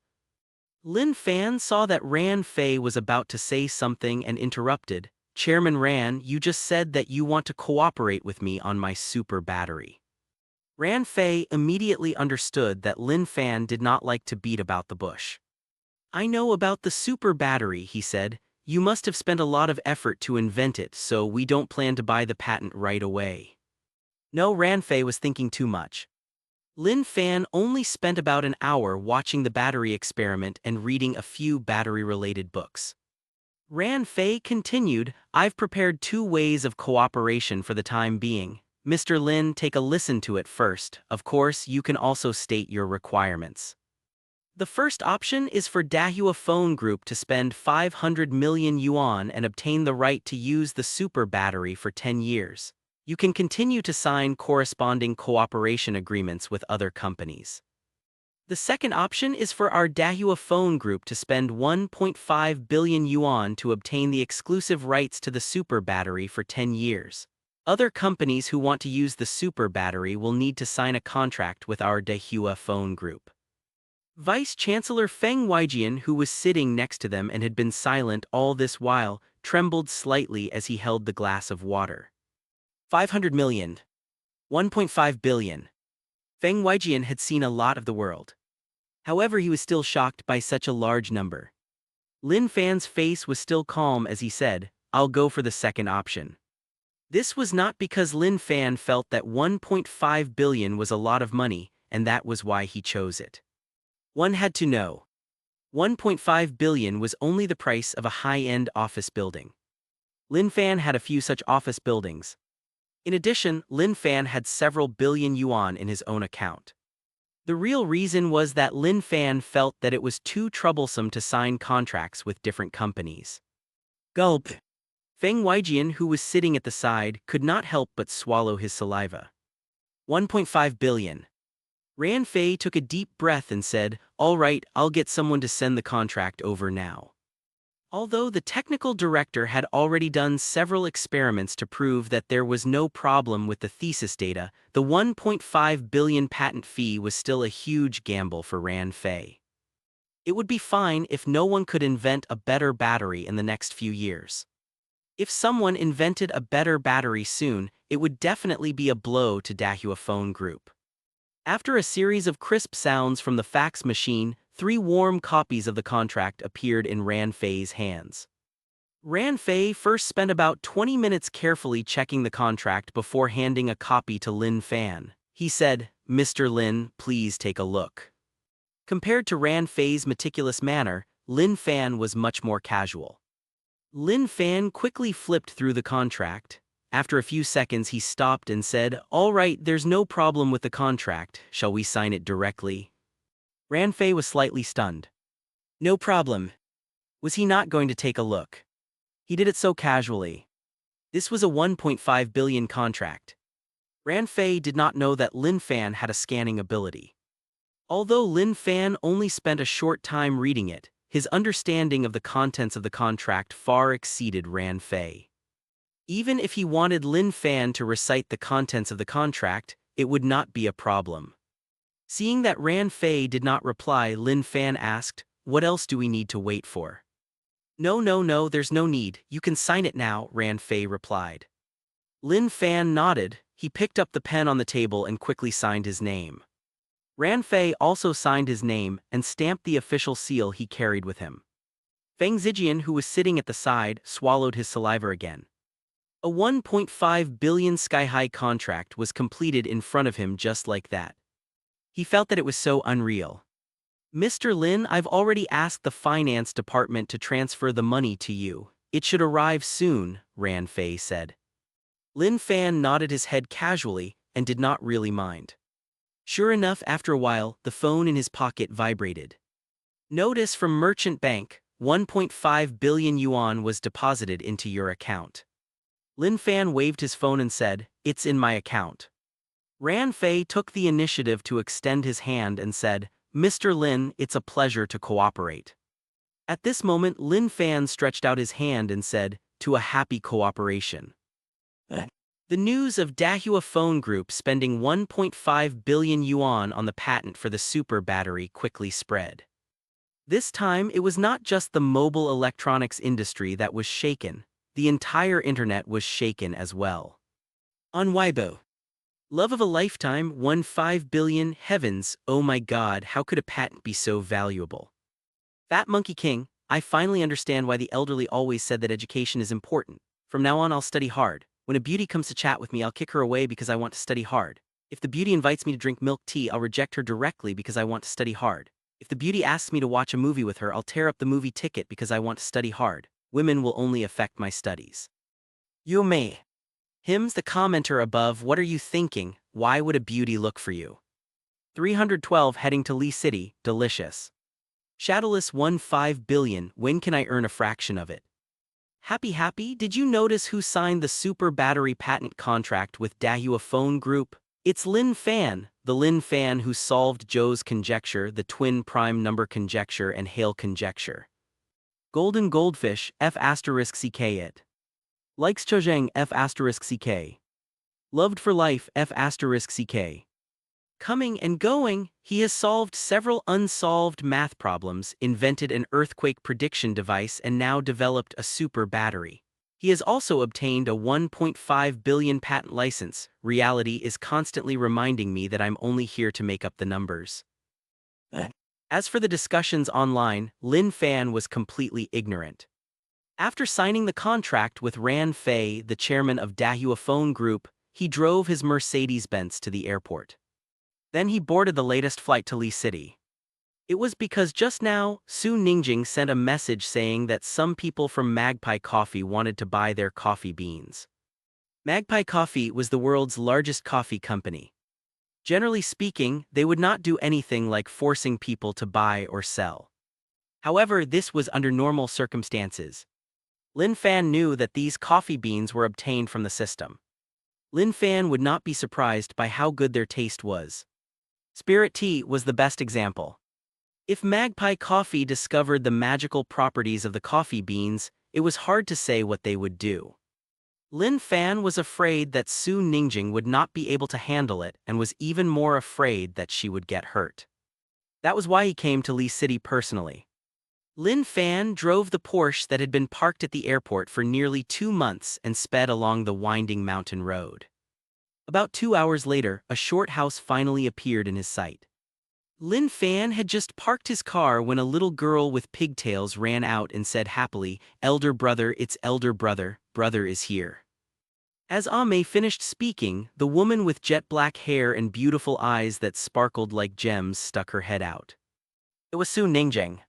Lin Fan saw that Ran Fei was about to say something and interrupted. Chairman Ran, you just said that you want to cooperate with me on my super battery. Ran Fei immediately understood that Lin Fan did not like to beat about the bush. I know about the super battery, he said. You must have spent a lot of effort to invent it, so we don't plan to buy the patent right away. No, Ran Fei was thinking too much. Lin Fan only spent about an hour watching the battery experiment and reading a few battery-related books. Ran Fei continued, I've prepared two ways of cooperation for the time being. Mr. Lin, take a listen to it first. Of course, you can also state your requirements. The first option is for Dahua Phone Group to spend 500 million yuan and obtain the right to use the super battery for 10 years. You can continue to sign corresponding cooperation agreements with other companies. The second option is for our Dahua Phone Group to spend 1.5 billion yuan to obtain the exclusive rights to the super battery for 10 years. Other companies who want to use the super battery will need to sign a contract with our Dahua Phone Group. Vice-Chancellor Feng Weijian, who was sitting next to them and had been silent all this while, trembled slightly as he held the glass of water. 500 million. 1.5 billion. Feng Weijian had seen a lot of the world. However, he was still shocked by such a large number. Lin Fan's face was still calm as he said, I'll go for the second option. This was not because Lin Fan felt that 1.5 billion was a lot of money, and that was why he chose it. One had to know. 1.5 billion was only the price of a high-end office building. Lin Fan had a few such office buildings. In addition, Lin Fan had several billion yuan in his own account. The real reason was that Lin Fan felt that it was too troublesome to sign contracts with different companies. Gulp. Feng Weijian, who was sitting at the side, could not help but swallow his saliva. 1.5 billion. Ran Fei took a deep breath and said, all right, I'll get someone to send the contract over now. Although the technical director had already done several experiments to prove that there was no problem with the thesis data, the 1.5 billion patent fee was still a huge gamble for Ran Fei. It would be fine if no one could invent a better battery in the next few years. If someone invented a better battery soon, it would definitely be a blow to Dahua Phone Group. After a series of crisp sounds from the fax machine, 3 warm copies of the contract appeared in Ran Fei's hands. Ran Fei first spent about 20 minutes carefully checking the contract before handing a copy to Lin Fan. He said, "Mr. Lin, please take a look." Compared to Ran Fei's meticulous manner, Lin Fan was much more casual. Lin Fan quickly flipped through the contract. After a few seconds he stopped and said, "All right, there's no problem with the contract. Shall we sign it directly?" Ran Fei was slightly stunned. No problem. Was he not going to take a look? He did it so casually. This was a 1.5 billion contract. Ran Fei did not know that Lin Fan had a scanning ability. Although Lin Fan only spent a short time reading it, his understanding of the contents of the contract far exceeded Ran Fei. Even if he wanted Lin Fan to recite the contents of the contract, it would not be a problem. Seeing that Ran Fei did not reply, Lin Fan asked, "What else do we need to wait for?" No, there's no need, you can sign it now," Ran Fei replied. Lin Fan nodded. He picked up the pen on the table and quickly signed his name. Ran Fei also signed his name and stamped the official seal he carried with him. Feng Zijian, who was sitting at the side, swallowed his saliva again. A 1.5 billion sky-high contract was completed in front of him just like that. He felt that it was so unreal. "Mr. Lin, I've already asked the finance department to transfer the money to you. It should arrive soon," Ran Fei said. Lin Fan nodded his head casually and did not really mind. Sure enough, after a while, the phone in his pocket vibrated. "Notice from Merchant Bank, 1.5 billion yuan was deposited into your account." Lin Fan waved his phone and said, "It's in my account." Ran Fei took the initiative to extend his hand and said, "Mr. Lin, it's a pleasure to cooperate." At this moment, Lin Fan stretched out his hand and said, "To a happy cooperation." The news of Dahua Phone Group spending 1.5 billion yuan on the patent for the super battery quickly spread. This time, it was not just the mobile electronics industry that was shaken, the entire internet was shaken as well. On Weibo. "Love of a lifetime won 5 billion, heavens, oh my god, how could a patent be so valuable? Fat Monkey King, I finally understand why the elderly always said that education is important. From now on I'll study hard. When a beauty comes to chat with me, I'll kick her away because I want to study hard. If the beauty invites me to drink milk tea, I'll reject her directly because I want to study hard. If the beauty asks me to watch a movie with her, I'll tear up the movie ticket because I want to study hard. Women will only affect my studies." You may. Hymns the commenter above, "What are you thinking? Why would a beauty look for you?" 312 heading to Lee City, delicious. Shadowless won 5 billion, when can I earn a fraction of it? Happy, did you notice who signed the super battery patent contract with Dahua Phone Group? It's Lin Fan, the Lin Fan who solved Zhou's conjecture, the twin prime number conjecture and Hale conjecture. Golden Goldfish, F*ck it. Likes Chozheng, F*ck. Loved for life, F*ck. Coming and going, he has solved several unsolved math problems, invented an earthquake prediction device and now developed a super battery. He has also obtained a 1.5 billion patent license. Reality is constantly reminding me that I'm only here to make up the numbers. As for the discussions online, Lin Fan was completely ignorant. After signing the contract with Ran Fei, the chairman of Dahua Phone Group, he drove his Mercedes-Benz to the airport. Then he boarded the latest flight to Lee City. It was because just now, Su Ningjing sent a message saying that some people from Magpie Coffee wanted to buy their coffee beans. Magpie Coffee was the world's largest coffee company. Generally speaking, they would not do anything like forcing people to buy or sell. However, this was under normal circumstances. Lin Fan knew that these coffee beans were obtained from the system. Lin Fan would not be surprised by how good their taste was. Spirit tea was the best example. If Magpie Coffee discovered the magical properties of the coffee beans, it was hard to say what they would do. Lin Fan was afraid that Su Ningjing would not be able to handle it and was even more afraid that she would get hurt. That was why he came to Lee City personally. Lin Fan drove the Porsche that had bin parked at the airport for nearly 2 months and sped along the winding mountain road. About 2 hours later, a short house finally appeared in his sight. Lin Fan had just parked his car when a little girl with pigtails ran out and said happily, "Elder brother, it's elder brother, brother is here." As Ame finished speaking, the woman with jet black hair and beautiful eyes that sparkled like gems stuck her head out. It was Su Ningjing.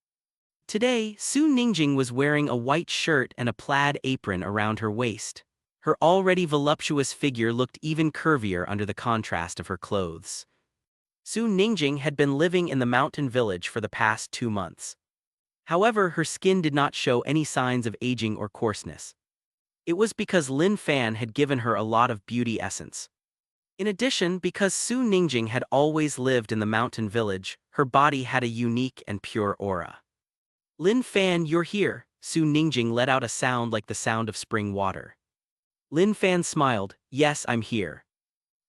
Today, Su Ningjing was wearing a white shirt and a plaid apron around her waist. Her already voluptuous figure looked even curvier under the contrast of her clothes. Su Ningjing had been living in the mountain village for the past 2 months. However, her skin did not show any signs of aging or coarseness. It was because Lin Fan had given her a lot of beauty essence. In addition, because Su Ningjing had always lived in the mountain village, her body had a unique and pure aura. "Lin Fan, you're here," Su Ningjing let out a sound like the sound of spring water. Lin Fan smiled, "Yes, I'm here."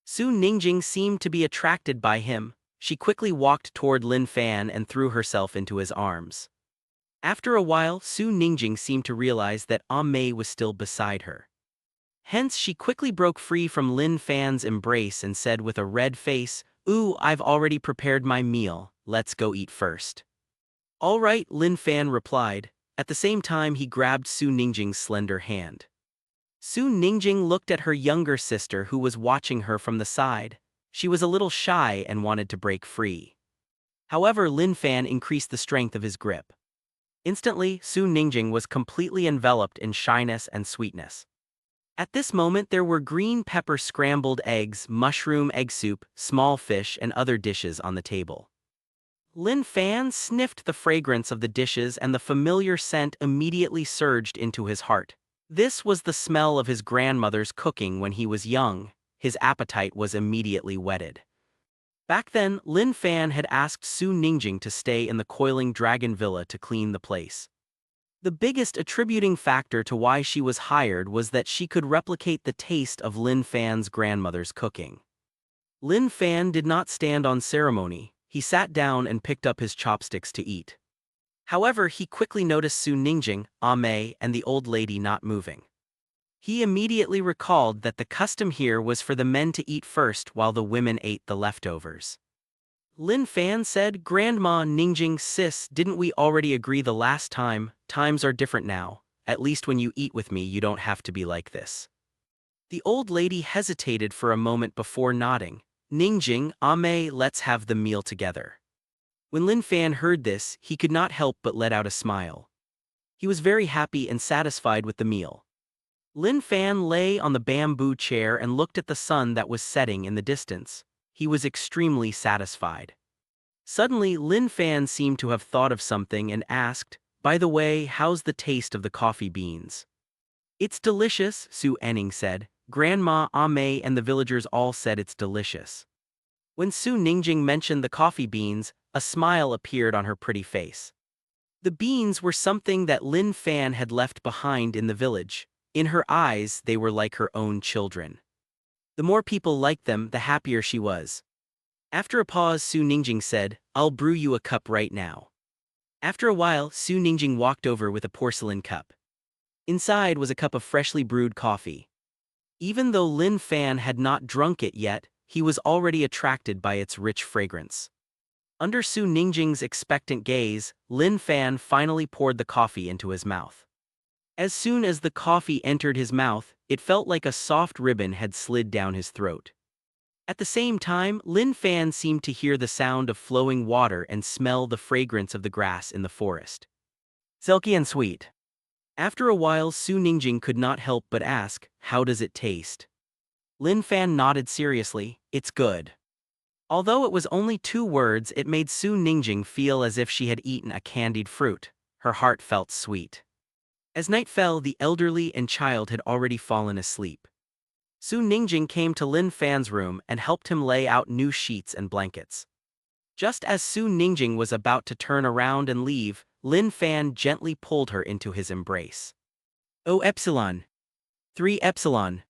Su Ningjing seemed to be attracted by him. She quickly walked toward Lin Fan and threw herself into his arms. After a while, Su Ningjing seemed to realize that Mei was still beside her. Hence, she quickly broke free from Lin Fan's embrace and said with a red face, "Ooh, I've already prepared my meal, let's go eat first." "All right," Lin Fan replied. At the same time, he grabbed Su Ningjing's slender hand. Su Ningjing looked at her younger sister who was watching her from the side. She was a little shy and wanted to break free. However, Lin Fan increased the strength of his grip. Instantly, Su Ningjing was completely enveloped in shyness and sweetness. At this moment there were green pepper scrambled eggs, mushroom egg soup, small fish and other dishes on the table. Lin Fan sniffed the fragrance of the dishes and the familiar scent immediately surged into his heart. This was the smell of his grandmother's cooking when he was young. His appetite was immediately whetted. Back then, Lin Fan had asked Su Ningjing to stay in the coiling dragon villa to clean the place. The biggest attributing factor to why she was hired was that she could replicate the taste of Lin Fan's grandmother's cooking. Lin Fan did not stand on ceremony. He sat down and picked up his chopsticks to eat. However, he quickly noticed Su Ningjing, Ame, and the old lady not moving. He immediately recalled that the custom here was for the men to eat first while the women ate the leftovers. Lin Fan said, "Grandma Ningjing, sis, didn't we already agree the last time? Times are different now. At least when you eat with me you don't have to be like this." The old lady hesitated for a moment before nodding. "Ningjing, Ame, let's have the meal together." When Lin Fan heard this, he could not help but let out a smile. He was very happy and satisfied with the meal. Lin Fan lay on the bamboo chair and looked at the sun that was setting in the distance. He was extremely satisfied. Suddenly, Lin Fan seemed to have thought of something and asked, "By the way, how's the taste of the coffee beans?" "It's delicious," Su Enning said. Grandma, Ame, and the villagers all said it's delicious. When Su Ningjing mentioned the coffee beans, a smile appeared on her pretty face. The beans were something that Lin Fan had left behind in the village. In her eyes, they were like her own children. The more people liked them, the happier she was. After a pause, Su Ningjing said, "I'll brew you a cup right now." After a while, Su Ningjing walked over with a porcelain cup. Inside was a cup of freshly brewed coffee. Even though Lin Fan had not drunk it yet, he was already attracted by its rich fragrance. Under Su Ningjing's expectant gaze, Lin Fan finally poured the coffee into his mouth. As soon as the coffee entered his mouth, it felt like a soft ribbon had slid down his throat. At the same time, Lin Fan seemed to hear the sound of flowing water and smell the fragrance of the grass in the forest. Silky and sweet. After a while, Su Ningjing could not help but ask, "How does it taste?" Lin Fan nodded seriously, "It's good." Although it was only 2 words, it made Su Ningjing feel as if she had eaten a candied fruit. Her heart felt sweet. As night fell, the elderly and child had already fallen asleep. Su Ningjing came to Lin Fan's room and helped him lay out new sheets and blankets. Just as Su Ningjing was about to turn around and leave, Lin Fan gently pulled her into his embrace. "Oh Epsilon. 3 Epsilon."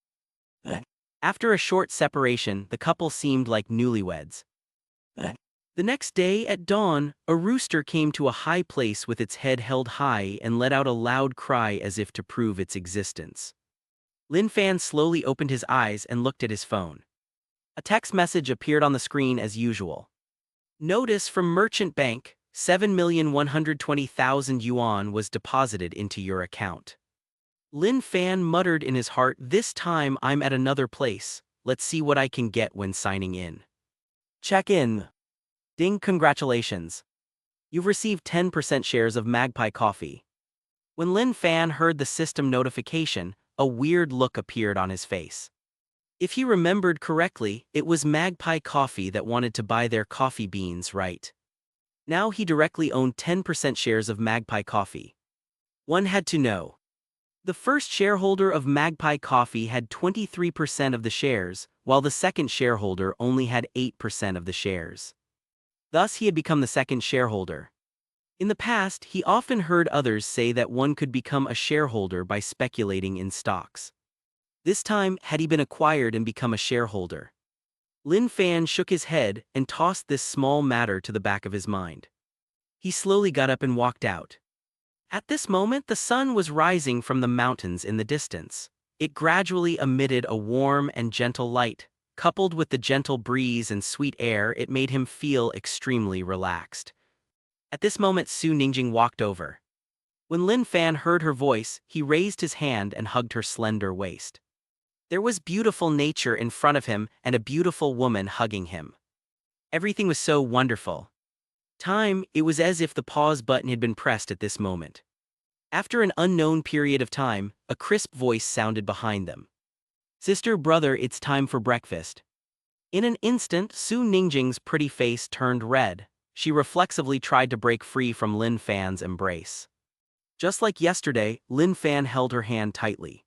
After a short separation, the couple seemed like newlyweds. The next day at dawn, a rooster came to a high place with its head held high and let out a loud cry as if to prove its existence. Lin Fan slowly opened his eyes and looked at his phone. A text message appeared on the screen as usual. Notice from Merchant Bank, 7,120,000 yuan was deposited into your account. Lin Fan muttered in his heart, this time I'm at another place, let's see what I can get when signing in. Check in. Ding, congratulations. You've received 10% shares of Magpie Coffee. When Lin Fan heard the system notification, a weird look appeared on his face. If he remembered correctly, it was Magpie Coffee that wanted to buy their coffee beans, right? Now he directly owned 10% shares of Magpie Coffee. One had to know. The first shareholder of Magpie Coffee had 23% of the shares, while the second shareholder only had 8% of the shares. Thus he had become the second shareholder. In the past, he often heard others say that one could become a shareholder by speculating in stocks. This time, had he been acquired and become a shareholder? Lin Fan shook his head and tossed this small matter to the back of his mind. He slowly got up and walked out. At this moment, the sun was rising from the mountains in the distance. It gradually emitted a warm and gentle light. Coupled with the gentle breeze and sweet air, it made him feel extremely relaxed. At this moment, Su Ningjing walked over. When Lin Fan heard her voice, he raised his hand and hugged her slender waist. There was beautiful nature in front of him and a beautiful woman hugging him. Everything was so wonderful. It was as if the pause button had been pressed at this moment. After an unknown period of time, a crisp voice sounded behind them. Sister, brother, it's time for breakfast. In an instant, Su Ningjing's pretty face turned red. She reflexively tried to break free from Lin Fan's embrace. Just like yesterday, Lin Fan held her hand tightly.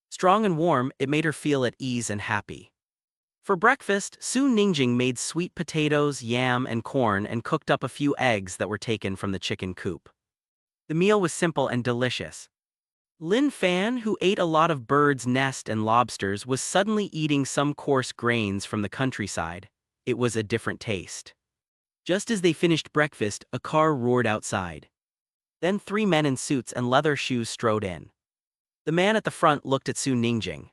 Strong and warm, it made her feel at ease and happy. For breakfast, Su Ningjing made sweet potatoes, yam, and corn and cooked up a few eggs that were taken from the chicken coop. The meal was simple and delicious. Lin Fan, who ate a lot of bird's nest and lobsters, was suddenly eating some coarse grains from the countryside. It was a different taste. Just as they finished breakfast, a car roared outside. Then 3 men in suits and leather shoes strode in. The man at the front looked at Su Ningjing.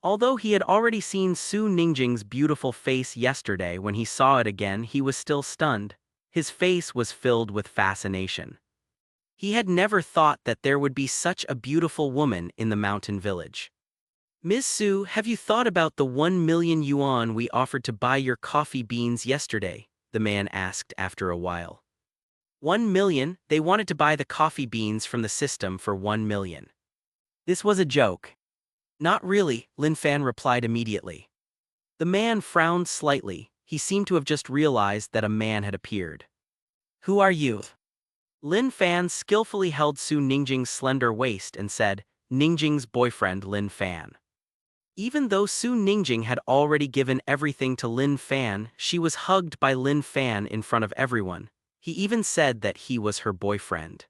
Although he had already seen Su Ningjing's beautiful face yesterday, when he saw it again, he was still stunned. His face was filled with fascination. He had never thought that there would be such a beautiful woman in the mountain village. Ms. Su, have you thought about the 1 million yuan we offered to buy your coffee beans yesterday? The man asked after a while. 1 million? They wanted to buy the coffee beans from the system for 1 million. This was a joke. Not really, Lin Fan replied immediately. The man frowned slightly. He seemed to have just realized that a man had appeared. Who are you? Lin Fan skillfully held Su Ningjing's slender waist and said, Ningjing's boyfriend Lin Fan. Even though Su Ningjing had already given everything to Lin Fan, she was hugged by Lin Fan in front of everyone. He even said that he was her boyfriend.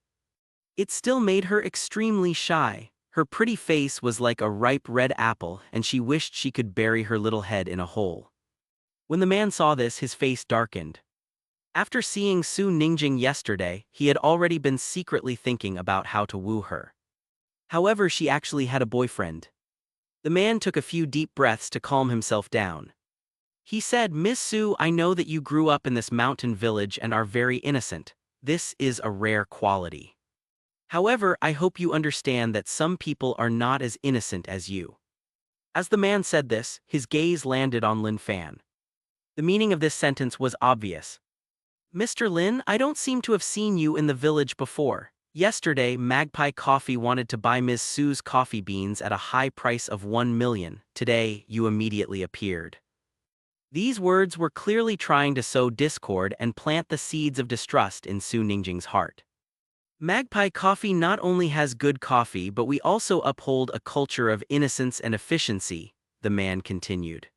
It still made her extremely shy. Her pretty face was like a ripe red apple, and she wished she could bury her little head in a hole. When the man saw this, his face darkened. After seeing Su Ningjing yesterday, he had already been secretly thinking about how to woo her. However, she actually had a boyfriend. The man took a few deep breaths to calm himself down. He said, Miss Su, I know that you grew up in this mountain village and are very innocent. This is a rare quality. However, I hope you understand that some people are not as innocent as you. As the man said this, his gaze landed on Lin Fan. The meaning of this sentence was obvious. Mr. Lin, I don't seem to have seen you in the village before. Yesterday, Magpie Coffee wanted to buy Ms. Su's coffee beans at a high price of 1 million. Today, you immediately appeared. These words were clearly trying to sow discord and plant the seeds of distrust in Su Ningjing's heart. Magpie Coffee not only has good coffee, but we also uphold a culture of innocence and efficiency, the man continued.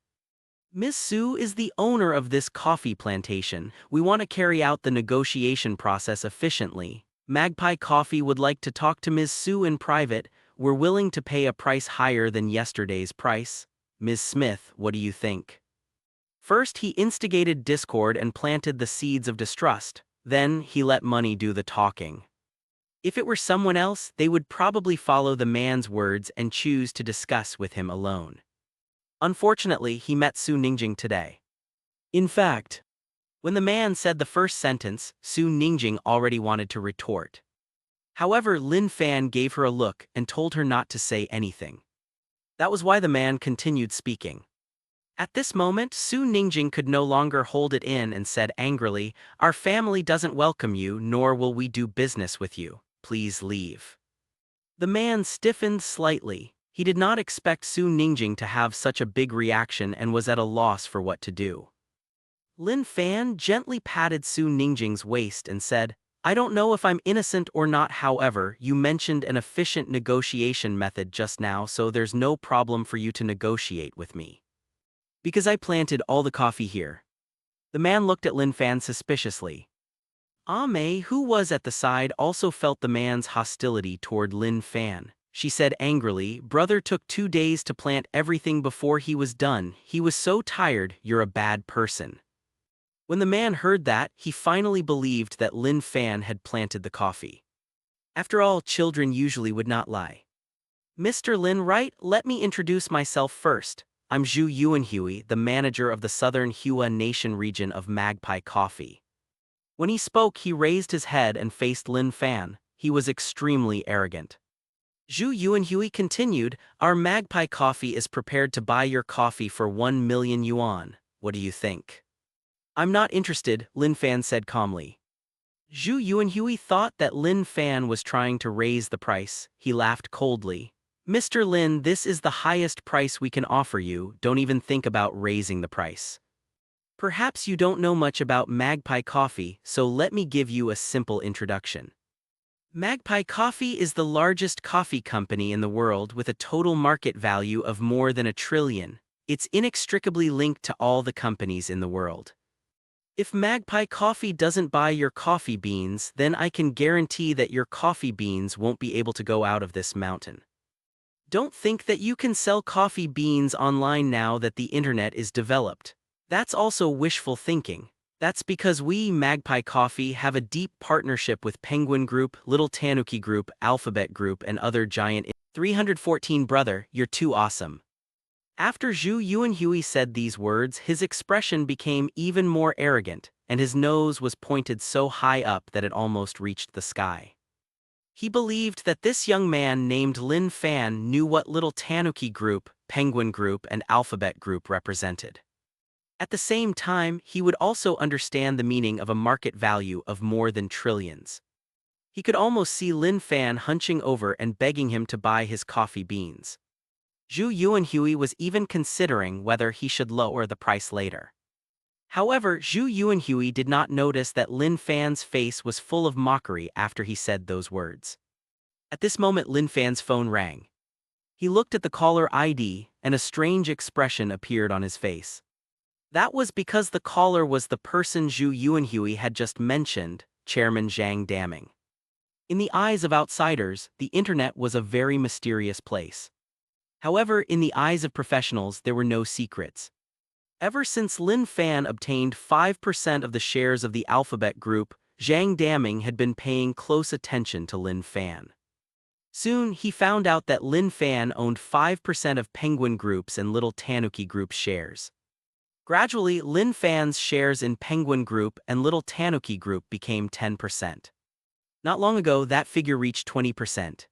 Miss Su is the owner of this coffee plantation. We want to carry out the negotiation process efficiently. Magpie Coffee would like to talk to Ms. Su in private. We're willing to pay a price higher than yesterday's price. Ms. Smith, what do you think? First, he instigated discord and planted the seeds of distrust. Then, he let money do the talking. If it were someone else, they would probably follow the man's words and choose to discuss with him alone. Unfortunately, he met Su Ningjing today. In fact, when the man said the first sentence, Su Ningjing already wanted to retort. However, Lin Fan gave her a look and told her not to say anything. That was why the man continued speaking. At this moment, Su Ningjing could no longer hold it in and said angrily, "Our family doesn't welcome you, nor will we do business with you. Please leave." The man stiffened slightly. He did not expect Su Ningjing to have such a big reaction and was at a loss for what to do. Lin Fan gently patted Su Ningjing's waist and said, "I don't know if I'm innocent or not, however, you mentioned an efficient negotiation method just now, so there's no problem for you to negotiate with me. Because I planted all the coffee here." The man looked at Lin Fan suspiciously. Mei, who was at the side, also felt the man's hostility toward Lin Fan. She said angrily, "Brother took 2 days to plant everything before he was done. He was so tired. You're a bad person." When the man heard that, he finally believed that Lin Fan had planted the coffee. After all, children usually would not lie. "Mr. Lin, right? Let me introduce myself first. I'm Zhu Yuanhui, the manager of the Southern Hua Nation region of Magpie Coffee." When he spoke, he raised his head and faced Lin Fan. He was extremely arrogant. Zhu Yuanhui continued, "Our Magpie Coffee is prepared to buy your coffee for 1 million yuan. What do you think?" "I'm not interested," Lin Fan said calmly. Zhu Yuanhui thought that Lin Fan was trying to raise the price. He laughed coldly. "Mr. Lin, this is the highest price we can offer you. Don't even think about raising the price. Perhaps you don't know much about Magpie Coffee, so let me give you a simple introduction. Magpie Coffee is the largest coffee company in the world with a total market value of more than 1 trillion. It's inextricably linked to all the companies in the world. If Magpie Coffee doesn't buy your coffee beans, then I can guarantee that your coffee beans won't be able to go out of this mountain. Don't think that you can sell coffee beans online now that the internet is developed. That's also wishful thinking. That's because we, Magpie Coffee, have a deep partnership with Penguin Group, Little Tanuki Group, Alphabet Group, and other giant 314. Brother, you're too awesome." After Zhu Yuanhui said these words, his expression became even more arrogant, and his nose was pointed so high up that it almost reached the sky. He believed that this young man named Lin Fan knew what Little Tanuki Group, Penguin Group, and Alphabet Group represented. At the same time, he would also understand the meaning of a market value of more than trillions. He could almost see Lin Fan hunching over and begging him to buy his coffee beans. Zhu Yuanhui was even considering whether he should lower the price later. However, Zhu Yuanhui did not notice that Lin Fan's face was full of mockery after he said those words. At this moment, Lin Fan's phone rang. He looked at the caller ID, and a strange expression appeared on his face. That was because the caller was the person Zhu Yuanhui had just mentioned, Chairman Zhang Daming. In the eyes of outsiders, the internet was a very mysterious place. However, in the eyes of professionals, there were no secrets. Ever since Lin Fan obtained 5% of the shares of the Alphabet Group, Zhang Daming had been paying close attention to Lin Fan. Soon, he found out that Lin Fan owned 5% of Penguin Group's and Little Tanuki Group's shares. Gradually, Lin Fan's shares in Penguin Group and Little Tanuki Group became 10%. Not long ago, that figure reached 20%.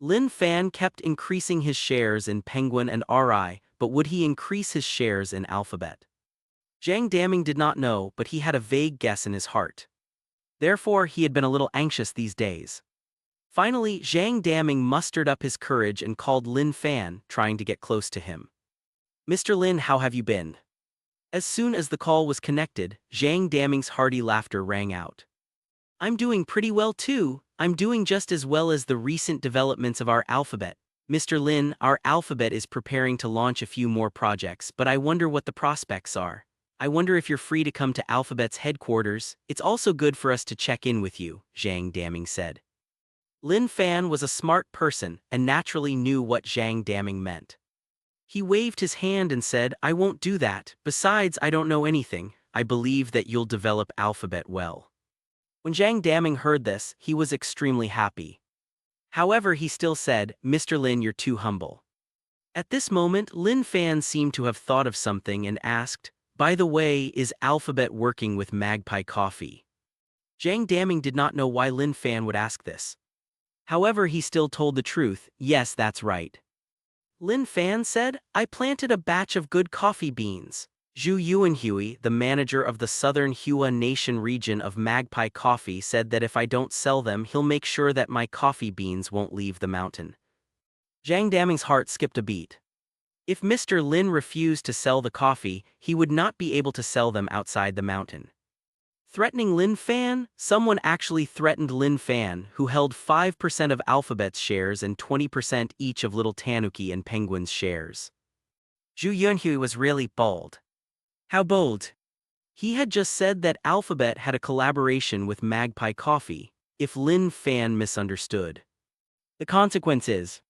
Lin Fan kept increasing his shares in Penguin and RI, but would he increase his shares in Alphabet? Zhang Daming did not know, but he had a vague guess in his heart. Therefore, he had been a little anxious these days. Finally, Zhang Daming mustered up his courage and called Lin Fan, trying to get close to him. "Mr. Lin, how have you been?" As soon as the call was connected, Zhang Daming's hearty laughter rang out. "I'm doing pretty well too. I'm doing just as well as the recent developments of our Alphabet. Mr. Lin, our Alphabet is preparing to launch a few more projects, but I wonder what the prospects are. I wonder if you're free to come to Alphabet's headquarters. It's also good for us to check in with you," Zhang Daming said. Lin Fan was a smart person and naturally knew what Zhang Daming meant. He waved his hand and said, I won't do that, besides I don't know anything, I believe that you'll develop alphabet well. When Zhang Daming heard this, he was extremely happy. However, he still said, Mr. Lin, you're too humble. At this moment, Lin Fan seemed to have thought of something and asked, by the way, is Alphabet working with Magpie Coffee? Zhang Daming did not know why Lin Fan would ask this. However, he still told the truth, yes, that's right. Lin Fan said, I planted a batch of good coffee beans. Zhu Yuanhui, the manager of the southern Hua Nation region of Magpie Coffee, said that if I don't sell them, he'll make sure that my coffee beans won't leave the mountain. Zhang Daming's heart skipped a beat. If Mr. Lin refused to sell the coffee, he would not be able to sell them outside the mountain. Threatening Lin Fan? Someone actually threatened Lin Fan, who held 5% of Alphabet's shares and 20% each of Little Tanuki and Penguin's shares. Zhu Yunhui was really bold. How bold? He had just said that Alphabet had a collaboration with Magpie Coffee, if Lin Fan misunderstood. The consequence is,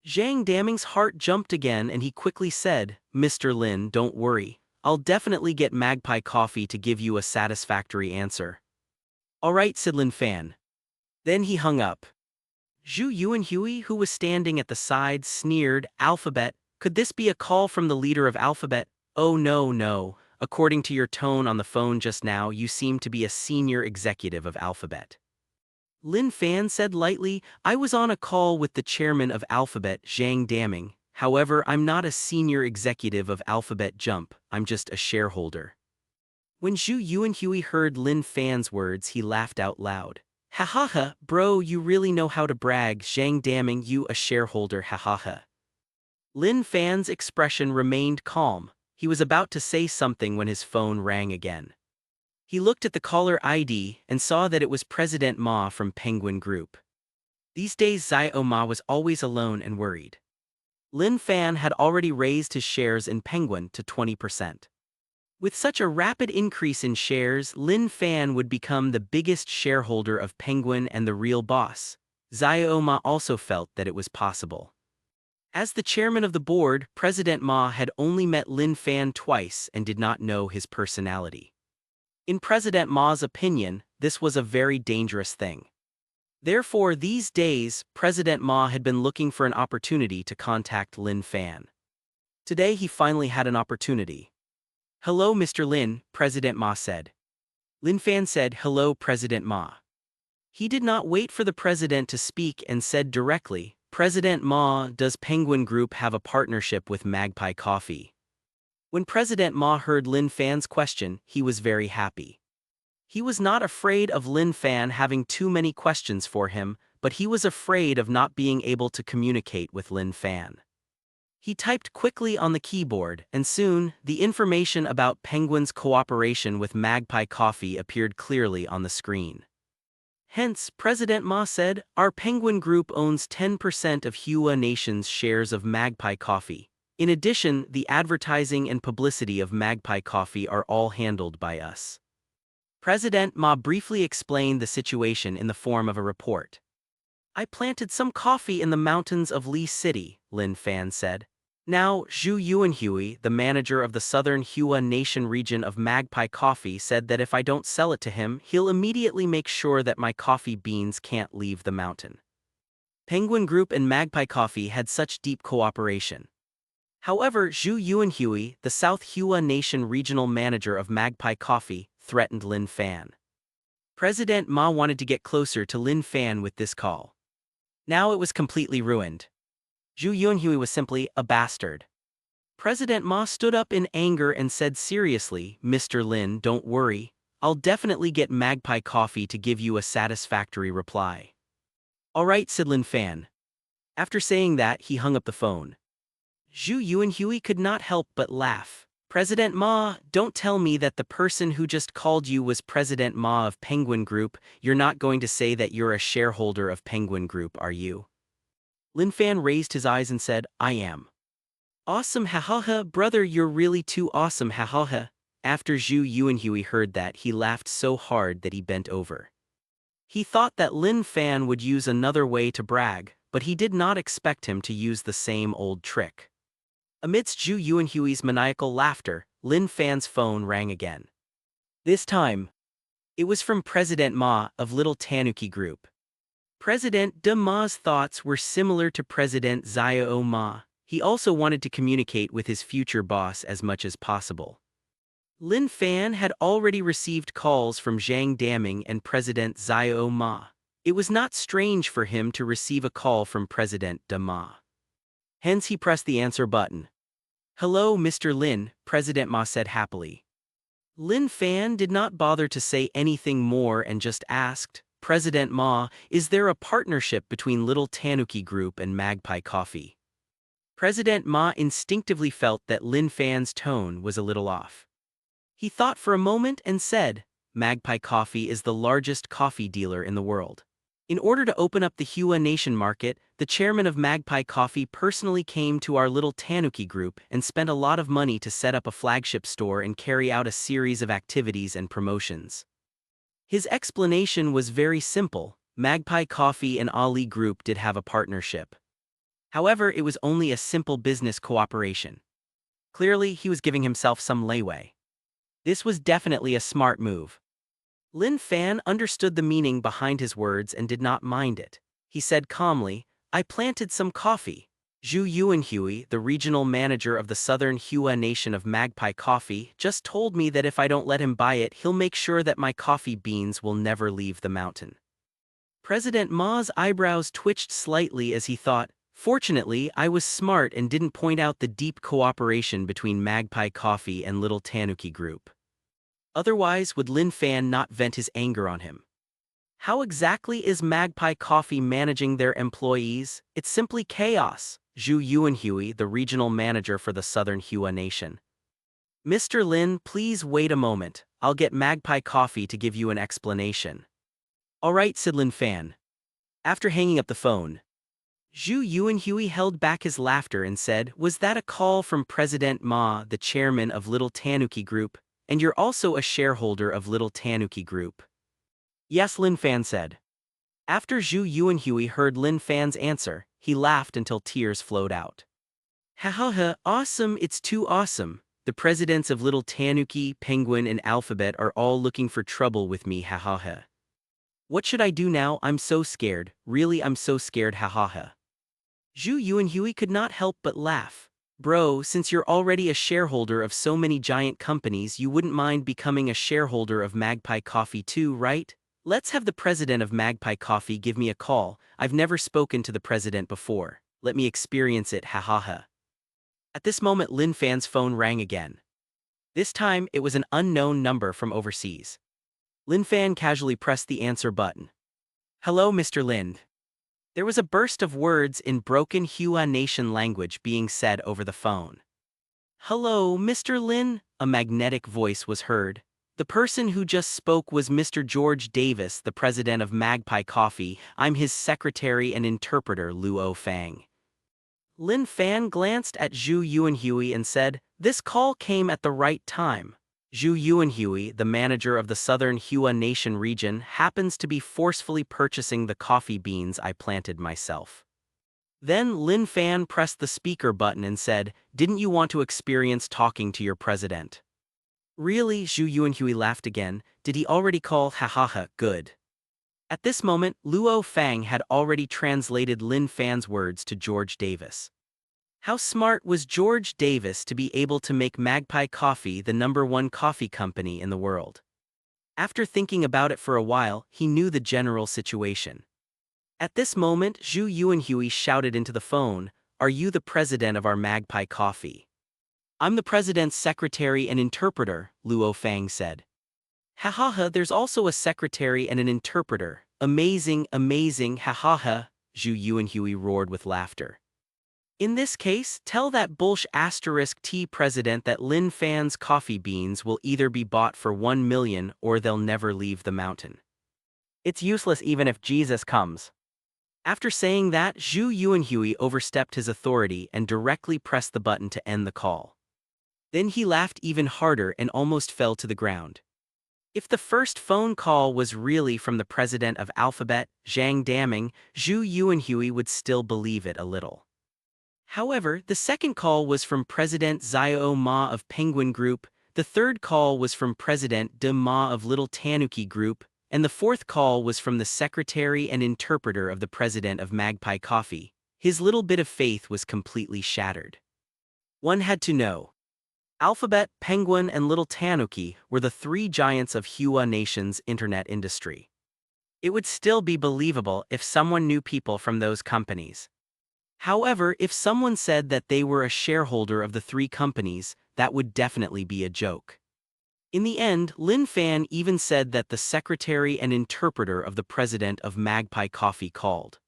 Zhang Daming's heart jumped again and he quickly said, Mr. Lin, don't worry. I'll definitely get Magpie Coffee to give you a satisfactory answer. All right, said Lin Fan. Then he hung up. Zhu Yuanhui, who was standing at the side, sneered, Alphabet, could this be a call from the leader of Alphabet? Oh no. According to your tone on the phone just now, you seem to be a senior executive of Alphabet. Lin Fan said lightly, I was on a call with the chairman of Alphabet, Zhang Daming. However, I'm not a senior executive of Alphabet Jump, I'm just a shareholder. When Zhu Yuanhui heard Lin Fan's words, he laughed out loud. Ha ha ha, bro, you really know how to brag, Zhang Daming, you a shareholder, ha ha ha. Lin Fan's expression remained calm. He was about to say something when his phone rang again. He looked at the caller ID and saw that it was President Ma from Penguin Group. These days Xiao Ma was always alone and worried. Lin Fan had already raised his shares in Penguin to 20%. With such a rapid increase in shares, Lin Fan would become the biggest shareholder of Penguin and the real boss. Xiao Ma also felt that it was possible. As the chairman of the board, President Ma had only met Lin Fan twice and did not know his personality. In President Ma's opinion, this was a very dangerous thing. Therefore, these days, President Ma had been looking for an opportunity to contact Lin Fan. Today he finally had an opportunity. Hello, Mr. Lin, President Ma said. Lin Fan said, Hello, President Ma. He did not wait for the president to speak and said directly, President Ma, does Penguin Group have a partnership with Magpie Coffee? When President Ma heard Lin Fan's question, he was very happy. He was not afraid of Lin Fan having too many questions for him, but he was afraid of not being able to communicate with Lin Fan. He typed quickly on the keyboard, and soon, the information about Penguin's cooperation with Magpie Coffee appeared clearly on the screen. Hence, President Ma said, our Penguin Group owns 10% of Hua Nation's shares of Magpie Coffee. In addition, the advertising and publicity of Magpie Coffee are all handled by us. President Ma briefly explained the situation in the form of a report. I planted some coffee in the mountains of Li City, Lin Fan said. Now, Zhu Yuanhui, the manager of the southern Hua Nation region of Magpie Coffee, said that if I don't sell it to him, he'll immediately make sure that my coffee beans can't leave the mountain. Penguin Group and Magpie Coffee had such deep cooperation. However, Zhu Yuanhui, the South Hua Nation regional manager of Magpie Coffee, threatened Lin Fan. President Ma wanted to get closer to Lin Fan with this call. Now it was completely ruined. Zhu Yuanhui was simply a bastard. President Ma stood up in anger and said seriously, Mr. Lin, don't worry. I'll definitely get Magpie Coffee to give you a satisfactory reply. All right, said Lin Fan. After saying that, he hung up the phone. Zhu Yuanhui could not help but laugh. President Ma, don't tell me that the person who just called you was President Ma of Penguin Group. You're not going to say that you're a shareholder of Penguin Group, are you? Lin Fan raised his eyes and said, I am. Awesome, ha ha ha, brother, you're really too awesome, ha ha ha. After Zhu Yuanhui heard that, he laughed so hard that he bent over. He thought that Lin Fan would use another way to brag, but he did not expect him to use the same old trick. Amidst Zhu Yuanhui's maniacal laughter, Lin Fan's phone rang again. This time, it was from President Ma of Little Tanuki Group. President De Ma's thoughts were similar to President Xiao Ma. He also wanted to communicate with his future boss as much as possible. Lin Fan had already received calls from Zhang Daming and President Xiao Ma. It was not strange for him to receive a call from President De Ma. Hence he pressed the answer button. "Hello, Mr. Lin," President Ma said happily. Lin Fan did not bother to say anything more and just asked, "President Ma, is there a partnership between Little Tanuki Group and Magpie Coffee?" President Ma instinctively felt that Lin Fan's tone was a little off. He thought for a moment and said, "Magpie Coffee is the largest coffee dealer in the world. In order to open up the Hua Nation market, the chairman of Magpie Coffee personally came to our Little Tanuki Group and spent a lot of money to set up a flagship store and carry out a series of activities and promotions." His explanation was very simple. Magpie Coffee and Ali Group did have a partnership. However, it was only a simple business cooperation. Clearly, he was giving himself some leeway. This was definitely a smart move. Lin Fan understood the meaning behind his words and did not mind it. He said calmly, "I planted some coffee." Zhu Yuanhui, the regional manager of the southern Hua Nation of Magpie Coffee, just told me that if I don't let him buy it, he'll make sure that my coffee beans will never leave the mountain. President Ma's eyebrows twitched slightly as he thought, "Fortunately, I was smart and didn't point out the deep cooperation between Magpie Coffee and Little Tanuki Group. Otherwise, would Lin Fan not vent his anger on him? How exactly is Magpie Coffee managing their employees? It's simply chaos." Zhu Yuanhui, the regional manager for the southern Hua Nation. "Mr. Lin, please wait a moment. I'll get Magpie Coffee to give you an explanation." "All right," said Lin Fan. After hanging up the phone, Zhu Yuanhui held back his laughter and said, "Was that a call from President Ma, the chairman of Little Tanuki Group? And you're also a shareholder of Little Tanuki Group?" "Yes," Lin Fan said. After Zhu Yuanhui heard Lin Fan's answer, he laughed until tears flowed out. "Ha ha ha, awesome, it's too awesome. The presidents of Little Tanuki, Penguin and Alphabet are all looking for trouble with me, ha ha ha. What should I do now? I'm so scared, really I'm so scared, ha ha ha." Zhu Yuanhui could not help but laugh. "Bro, since you're already a shareholder of so many giant companies, you wouldn't mind becoming a shareholder of Magpie Coffee too, right? Let's have the president of Magpie Coffee give me a call. I've never spoken to the president before. Let me experience it, ha ha ha." At this moment, Lin Fan's phone rang again. This time, it was an unknown number from overseas. Lin Fan casually pressed the answer button. "Hello, Mr. Lin." There was a burst of words in broken Hua Nation language being said over the phone. "Hello, Mr. Lin," a magnetic voice was heard. The person who just spoke was Mr. George Davis, the president of Magpie Coffee. "I'm his secretary and interpreter, Luo Fang." Lin Fan glanced at Zhu Yuanhui and said, "This call came at the right time. Zhu Yuanhui, the manager of the southern Hua Nation region, happens to be forcefully purchasing the coffee beans I planted myself." Then Lin Fan pressed the speaker button and said, "Didn't you want to experience talking to your president?" "Really?" Zhu Yuanhui laughed again. "Did he already call? Ha ha ha, good." At this moment, Luo Fang had already translated Lin Fan's words to George Davis. How smart was George Davis to be able to make Magpie Coffee the #1 coffee company in the world? After thinking about it for a while, he knew the general situation. At this moment, Zhu Yuanhui shouted into the phone, "Are you the president of our Magpie Coffee?" "I'm the president's secretary and interpreter," Luo Fang said. "Ha ha ha, there's also a secretary and an interpreter. Amazing, amazing, ha ha ha," Zhu Yuanhui roared with laughter. "In this case, tell that *T president that Lin Fan's coffee beans will either be bought for 1 million or they'll never leave the mountain. It's useless even if Jesus comes." After saying that, Zhu Yuanhui overstepped his authority and directly pressed the button to end the call. Then he laughed even harder and almost fell to the ground. If the first phone call was really from the president of Alphabet, Zhang Daming, Zhu Yuanhui would still believe it a little. However, the second call was from President Zio Ma of Penguin Group, the third call was from President De Ma of Little Tanuki Group, and the fourth call was from the secretary and interpreter of the president of Magpie Coffee. His little bit of faith was completely shattered. One had to know. Alphabet, Penguin, and Little Tanuki were the three giants of Hua Nation's internet industry. It would still be believable if someone knew people from those companies. However, if someone said that they were a shareholder of the three companies, that would definitely be a joke. In the end, Lin Fan even said that the secretary and interpreter of the president of Magpie Coffee called.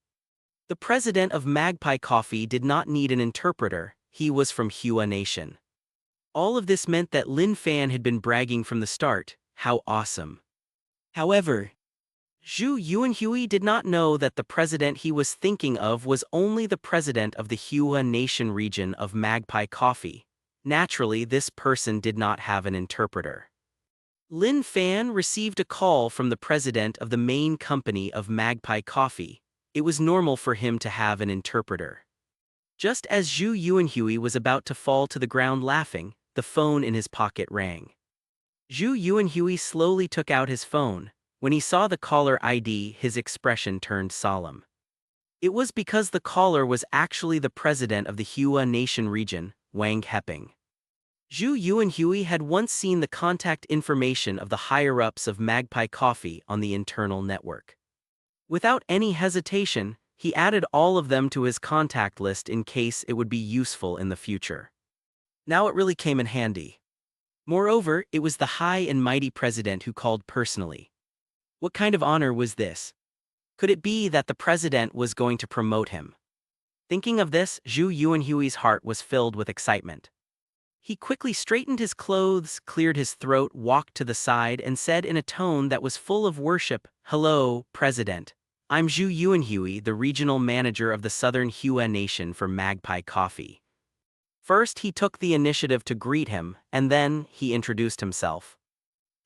The president of Magpie Coffee did not need an interpreter, he was from Hua Nation. All of this meant that Lin Fan had been bragging from the start, how awesome. However, Zhu Yuanhui did not know that the president he was thinking of was only the president of the Hua Nation region of Magpie Coffee. Naturally, this person did not have an interpreter. Lin Fan received a call from the president of the main company of Magpie Coffee. It was normal for him to have an interpreter. Just as Zhu Yuanhui was about to fall to the ground laughing, the phone in his pocket rang. Zhu Yuanhui slowly took out his phone. When he saw the caller ID, his expression turned solemn. It was because the caller was actually the president of the Hua Nation region, Wang Heping. Zhu Yuanhui had once seen the contact information of the higher-ups of Magpie Coffee on the internal network. Without any hesitation, he added all of them to his contact list in case it would be useful in the future. Now it really came in handy. Moreover, it was the high and mighty president who called personally. What kind of honor was this? Could it be that the president was going to promote him? Thinking of this, Zhu Yuanhui's heart was filled with excitement. He quickly straightened his clothes, cleared his throat, walked to the side, and said in a tone that was full of worship, "Hello, President. I'm Zhu Yuanhui, the regional manager of the Southern Hua Nation for Magpie Coffee." First, he took the initiative to greet him, and then he introduced himself.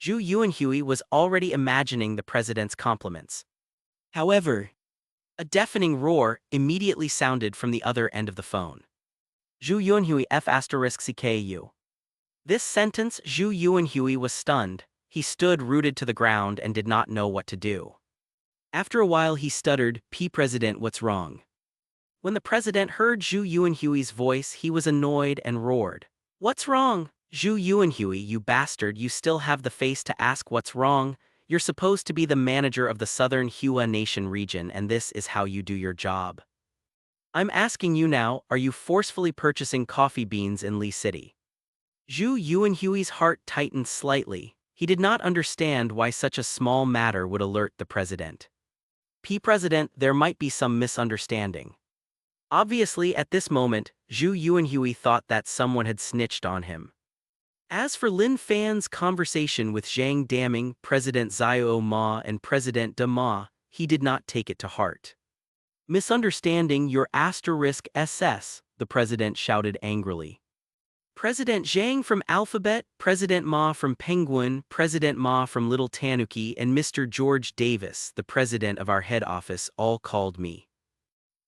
Zhu Yuanhui was already imagining the president's compliments. However, a deafening roar immediately sounded from the other end of the phone. Zhu Yuanhui F***CKU. This sentence, Zhu Yuanhui was stunned. He stood rooted to the ground and did not know what to do. After a while he stuttered, "President, what's wrong?" When the president heard Zhu Yuanhui's voice, he was annoyed and roared. "What's wrong? Zhu Yuanhui, you bastard, you still have the face to ask what's wrong? You're supposed to be the manager of the Southern Hua Nation region, and this is how you do your job. I'm asking you now, are you forcefully purchasing coffee beans in Lee City?" Zhu Yuanhui's heart tightened slightly. He did not understand why such a small matter would alert the president. President, there might be some misunderstanding. Obviously, at this moment, Zhu Yuanhui thought that someone had snitched on him. As for Lin Fan's conversation with Zhang Daming, President Zio Ma, and President De Ma, he did not take it to heart. "Misunderstanding your *SS, the president shouted angrily. President Zhang from Alphabet, President Ma from Penguin, President Ma from Little Tanuki, and Mr. George Davis, the president of our head office, all called me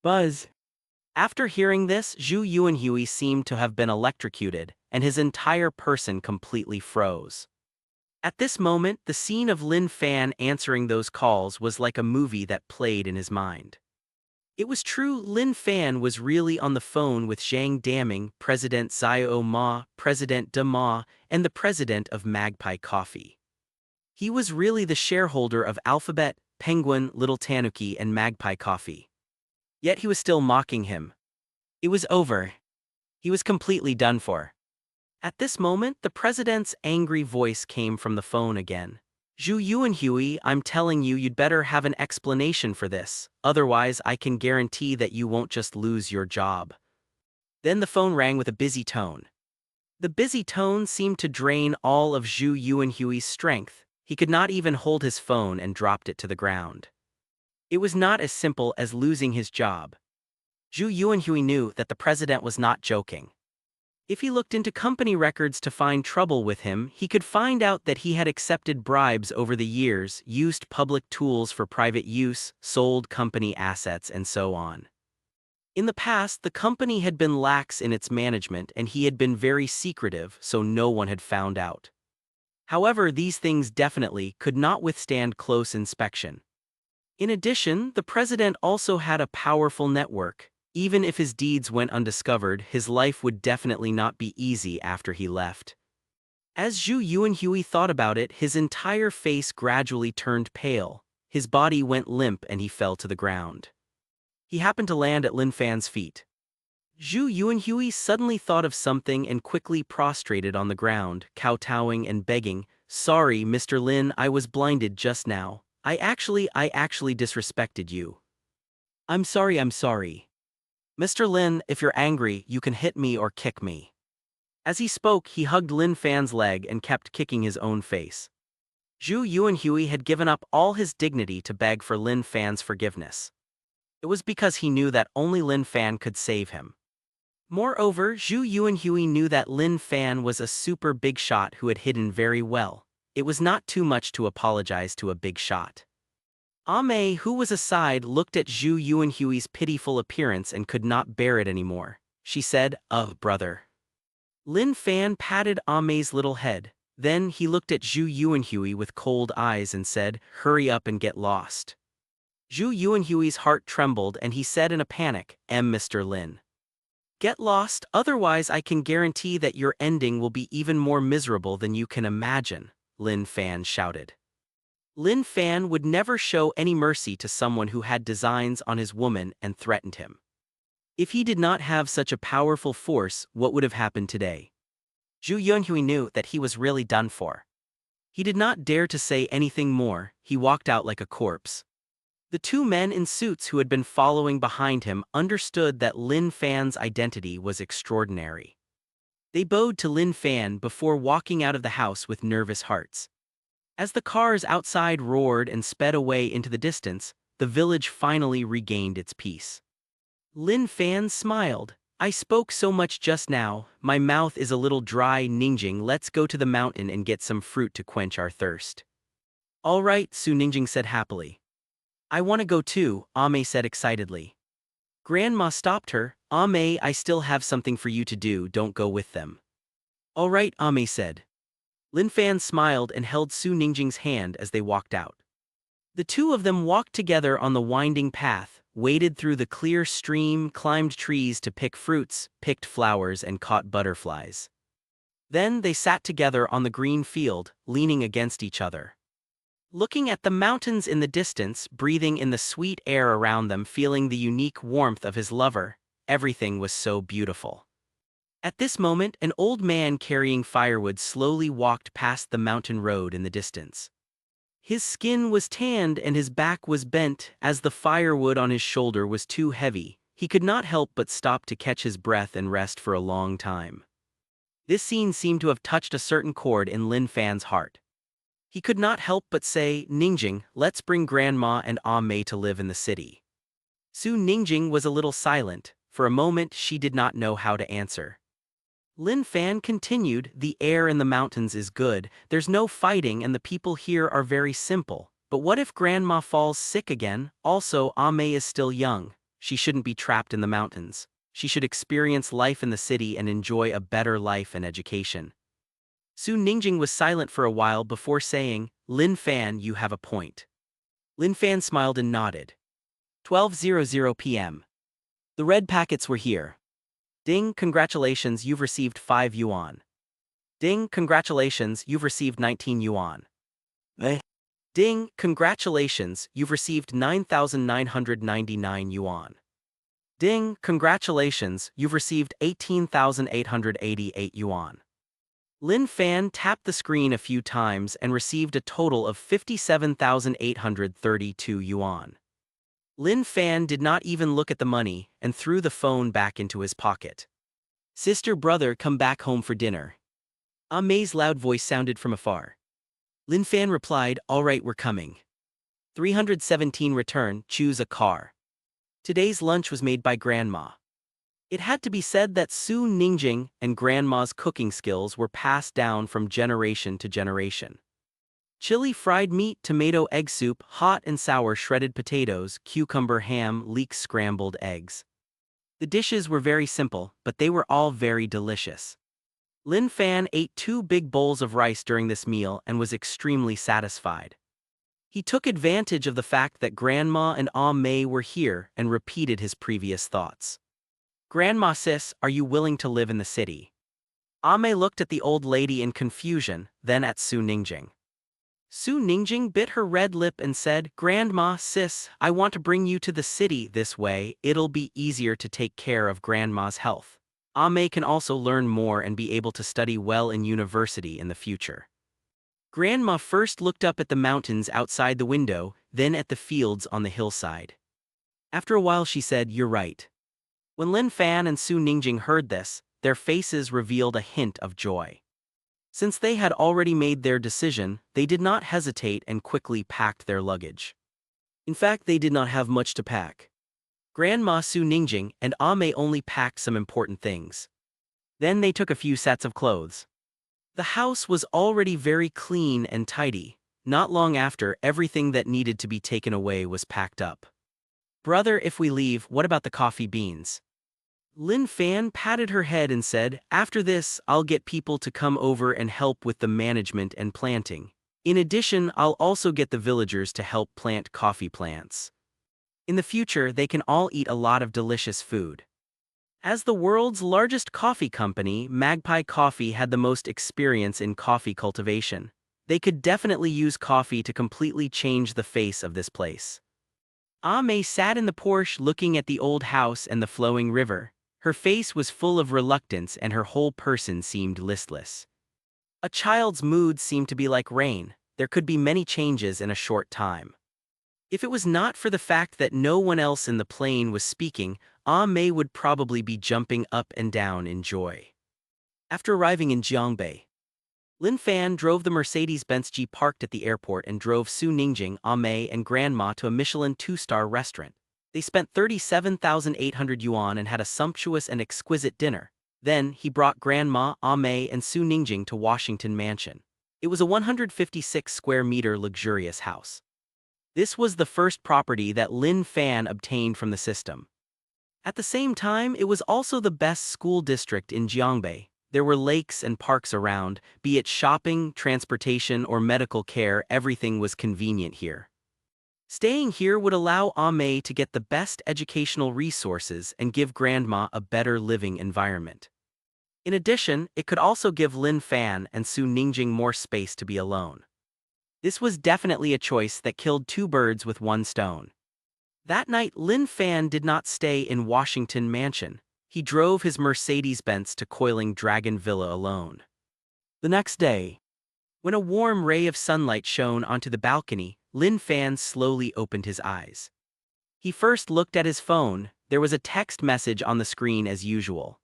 Buzz." After hearing this, Zhu Yuanhui seemed to have been electrocuted, and his entire person completely froze. At this moment, the scene of Lin Fan answering those calls was like a movie that played in his mind. It was true, Lin Fan was really on the phone with Zhang Daming, President Zio Ma, President De Ma, and the president of Magpie Coffee. He was really the shareholder of Alphabet, Penguin, Little Tanuki, and Magpie Coffee. Yet he was still mocking him. It was over. He was completely done for. At this moment, the president's angry voice came from the phone again. "Zhu Yuanhui, I'm telling you, you'd better have an explanation for this, otherwise I can guarantee that you won't just lose your job." Then the phone rang with a busy tone. The busy tone seemed to drain all of Zhu Yuanhui's strength. He could not even hold his phone and dropped it to the ground. It was not as simple as losing his job. Zhu Yuanhui knew that the president was not joking. If he looked into company records to find trouble with him, he could find out that he had accepted bribes over the years, used public tools for private use, sold company assets, and so on. In the past, the company had been lax in its management and he had been very secretive, so no one had found out. However, these things definitely could not withstand close inspection. In addition, the president also had a powerful network. Even if his deeds went undiscovered, his life would definitely not be easy after he left. As Zhu Yuanhui thought about it, his entire face gradually turned pale, his body went limp and he fell to the ground. He happened to land at Lin Fan's feet. Zhu Yuanhui suddenly thought of something and quickly prostrated on the ground, kowtowing and begging, "Sorry, Mr. Lin, I was blinded just now. I actually disrespected you. I'm sorry. Mr. Lin, if you're angry, you can hit me or kick me." As he spoke, he hugged Lin Fan's leg and kept kicking his own face. Zhu Yuanhui had given up all his dignity to beg for Lin Fan's forgiveness. It was because he knew that only Lin Fan could save him. Moreover, Zhu Yuanhui knew that Lin Fan was a super big shot who had hidden very well. It was not too much to apologize to a big shot. Mei, who was aside, looked at Zhu Yuanhui's pitiful appearance and could not bear it anymore. She said, "Ugh, brother." Lin Fan patted Mei's little head. Then he looked at Zhu Yuanhui with cold eyes and said, "Hurry up and get lost." Zhu Yuanhui's heart trembled and he said in a panic, Mr. Lin. Get lost, otherwise I can guarantee that your ending will be even more miserable than you can imagine, Lin Fan shouted. Lin Fan would never show any mercy to someone who had designs on his woman and threatened him. If he did not have such a powerful force, what would have happened today? Zhu Yuanhui knew that he was really done for. He did not dare to say anything more, he walked out like a corpse. The two men in suits who had been following behind him understood that Lin Fan's identity was extraordinary. They bowed to Lin Fan before walking out of the house with nervous hearts. As the cars outside roared and sped away into the distance, the village finally regained its peace. Lin Fan smiled. "I spoke so much just now, my mouth is a little dry. Ningjing, let's go to the mountain and get some fruit to quench our thirst." "All right," Su Ningjing said happily. "I want to go too," Mei said excitedly. Grandma stopped her. "Mei, I still have something for you to do, don't go with them." "All right," Mei said. Lin Fan smiled and held Su Ningjing's hand as they walked out. The two of them walked together on the winding path, waded through the clear stream, climbed trees to pick fruits, picked flowers and caught butterflies. Then they sat together on the green field, leaning against each other. Looking at the mountains in the distance, breathing in the sweet air around them, feeling the unique warmth of his lover, everything was so beautiful. At this moment, an old man carrying firewood slowly walked past the mountain road in the distance. His skin was tanned and his back was bent, as the firewood on his shoulder was too heavy. He could not help but stop to catch his breath and rest for a long time. This scene seemed to have touched a certain chord in Lin Fan's heart. He could not help but say, "Ningjing, let's bring Grandma and Mei to live in the city." Su Ningjing was a little silent. For a moment she did not know how to answer. Lin Fan continued, "The air in the mountains is good, there's no fighting and the people here are very simple. But what if Grandma falls sick again? Also, Mei is still young. She shouldn't be trapped in the mountains. She should experience life in the city and enjoy a better life and education." Su Ningjing was silent for a while before saying, "Lin Fan, you have a point." Lin Fan smiled and nodded. 12:00 p.m. The red packets were here. Ding, congratulations, you've received 5 yuan. Ding, congratulations, you've received 19 yuan. Ding, congratulations, you've received 9,999 yuan. Ding, congratulations, you've received 18,888 yuan. Lin Fan tapped the screen a few times and received a total of 57,832 yuan. Lin Fan did not even look at the money and threw the phone back into his pocket. "Sister, brother, come back home for dinner." Mei's loud voice sounded from afar. Lin Fan replied, "All right, we're coming." 317 Return, choose a car. Today's lunch was made by Grandma. It had to be said that Su Ningjing and Grandma's cooking skills were passed down from generation to generation. Chili fried meat, tomato egg soup, hot and sour shredded potatoes, cucumber ham, leek scrambled eggs. The dishes were very simple, but they were all very delicious. Lin Fan ate 2 big bowls of rice during this meal and was extremely satisfied. He took advantage of the fact that Grandma and Mei were here and repeated his previous thoughts. "Grandma sis, are you willing to live in the city?" Mei looked at the old lady in confusion, then at Su Ningjing. Su Ningjing bit her red lip and said, "Grandma sis, I want to bring you to the city. This way, it'll be easier to take care of Grandma's health. Mei can also learn more and be able to study well in university in the future." Grandma first looked up at the mountains outside the window, then at the fields on the hillside. After a while she said, "You're right." When Lin Fan and Su Ningjing heard this, their faces revealed a hint of joy. Since they had already made their decision, they did not hesitate and quickly packed their luggage. In fact, they did not have much to pack. Grandma Su Ningjing and Mei only packed some important things. Then they took a few sets of clothes. The house was already very clean and tidy. Not long after, everything that needed to be taken away was packed up. "Brother, if we leave, what about the coffee beans?" Lin Fan patted her head and said, "After this, I'll get people to come over and help with the management and planting. In addition, I'll also get the villagers to help plant coffee plants. In the future, they can all eat a lot of delicious food." As the world's largest coffee company, Magpie Coffee had the most experience in coffee cultivation. They could definitely use coffee to completely change the face of this place. Mei sat in the Porsche looking at the old house and the flowing river. Her face was full of reluctance and her whole person seemed listless. A child's mood seemed to be like rain. There could be many changes in a short time. If it was not for the fact that no one else in the plane was speaking, Mei would probably be jumping up and down in joy. After arriving in Jiangbei, Lin Fan drove the Mercedes-Benz Jeep parked at the airport and drove Su Ningjing, Mei, and Grandma to a Michelin 2-star restaurant. They spent 37,800 yuan and had a sumptuous and exquisite dinner. Then, he brought Grandma, Mei, and Su Ningjing to Washington Mansion. It was a 156-square-meter luxurious house. This was the first property that Lin Fan obtained from the system. At the same time, it was also the best school district in Jiangbei. There were lakes and parks around, be it shopping, transportation, or medical care, everything was convenient here. Staying here would allow Mei to get the best educational resources and give Grandma a better living environment. In addition, it could also give Lin Fan and Su Ningjing more space to be alone. This was definitely a choice that killed 2 birds with 1 stone. That night, Lin Fan did not stay in Washington Mansion. He drove his Mercedes-Benz to Coiling Dragon Villa alone. The next day, when a warm ray of sunlight shone onto the balcony, Lin Fan slowly opened his eyes. He first looked at his phone. There was a text message on the screen as usual.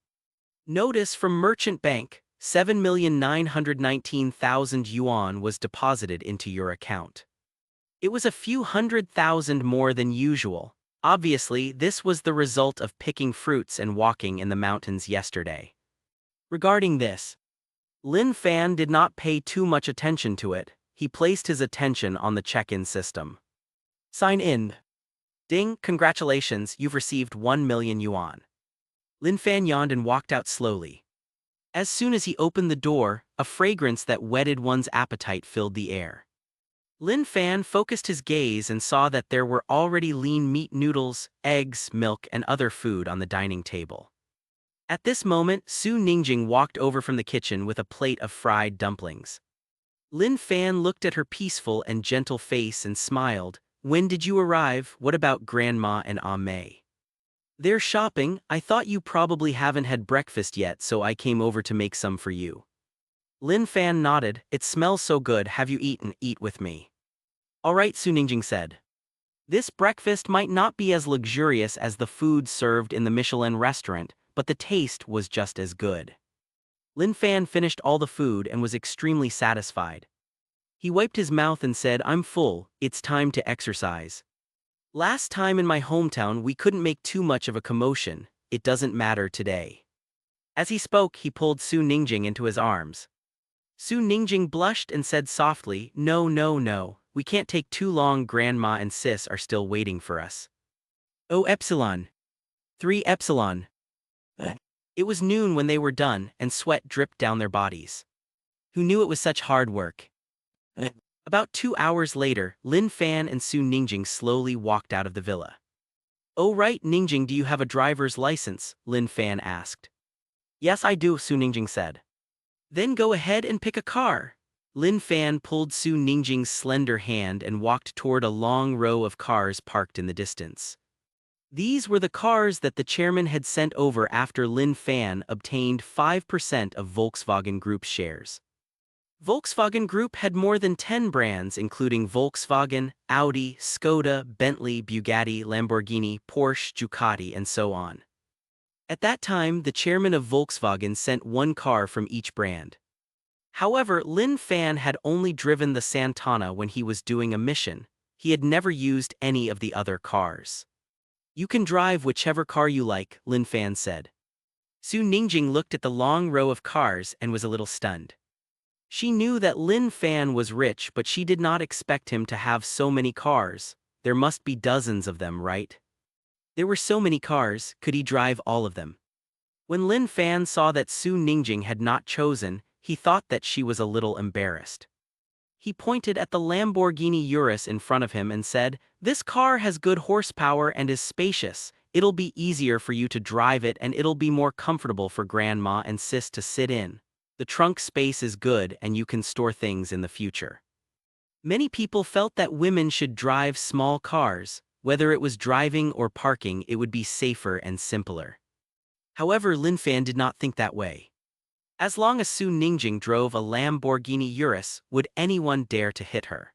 "Notice from Merchant Bank, 7,919,000 yuan was deposited into your account." It was a few 100,000 more than usual. Obviously, this was the result of picking fruits and walking in the mountains yesterday. Regarding this, Lin Fan did not pay too much attention to it. He placed his attention on the check-in system. "Sign in." "Ding, congratulations, you've received 1 million yuan." Lin Fan yawned and walked out slowly. As soon as he opened the door, a fragrance that whetted one's appetite filled the air. Lin Fan focused his gaze and saw that there were already lean meat noodles, eggs, milk, and other food on the dining table. At this moment, Su Ningjing walked over from the kitchen with a plate of fried dumplings. Lin Fan looked at her peaceful and gentle face and smiled. "When did you arrive? What about Grandma and Mei?" "They're shopping. I thought you probably haven't had breakfast yet, so I came over to make some for you." Lin Fan nodded. "It smells so good. Have you eaten? Eat with me." "All right," Su Ningjing said. This breakfast might not be as luxurious as the food served in the Michelin restaurant, but the taste was just as good. Lin Fan finished all the food and was extremely satisfied. He wiped his mouth and said, "I'm full, it's time to exercise. Last time in my hometown we couldn't make too much of a commotion, it doesn't matter today." As he spoke, he pulled Su Ningjing into his arms. Su Ningjing blushed and said softly, "No, no, no, we can't take too long, Grandma and Sis are still waiting for us." "Oh Epsilon. 3 epsilon. It was noon when they were done, and sweat dripped down their bodies. Who knew it was such hard work? About 2 hours later, Lin Fan and Su Ningjing slowly walked out of the villa. "Oh right, Ningjing, do you have a driver's license?" Lin Fan asked. "Yes, I do," Su Ningjing said. "Then go ahead and pick a car." Lin Fan pulled Su Ningjing's slender hand and walked toward a long row of cars parked in the distance. These were the cars that the chairman had sent over after Lin Fan obtained 5% of Volkswagen Group's shares. Volkswagen Group had more than 10 brands including Volkswagen, Audi, Skoda, Bentley, Bugatti, Lamborghini, Porsche, Ducati, and so on. At that time, the chairman of Volkswagen sent one car from each brand. However, Lin Fan had only driven the Santana when he was doing a mission. He had never used any of the other cars. "You can drive whichever car you like," Lin Fan said. Su Ningjing looked at the long row of cars and was a little stunned. She knew that Lin Fan was rich, but she did not expect him to have so many cars. There must be dozens of them, right? There were so many cars, could he drive all of them? When Lin Fan saw that Su Ningjing had not chosen, he thought that she was a little embarrassed. He pointed at the Lamborghini Urus in front of him and said, "This car has good horsepower and is spacious. It'll be easier for you to drive it and it'll be more comfortable for Grandma and Sis to sit in. The trunk space is good and you can store things in the future." Many people felt that women should drive small cars. Whether it was driving or parking, it would be safer and simpler. However, Lin Fan did not think that way. As long as Su Ningjing drove a Lamborghini Urus, would anyone dare to hit her?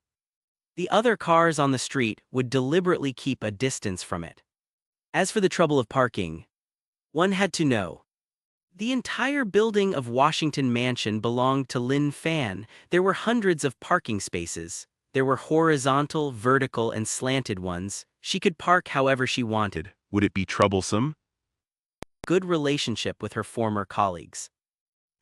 The other cars on the street would deliberately keep a distance from it. As for the trouble of parking, one had to know. The entire building of Washington Mansion belonged to Lin Fan. There were hundreds of parking spaces. There were horizontal, vertical, and slanted ones. She could park however she wanted. Would it be troublesome? Good relationship with her former colleagues.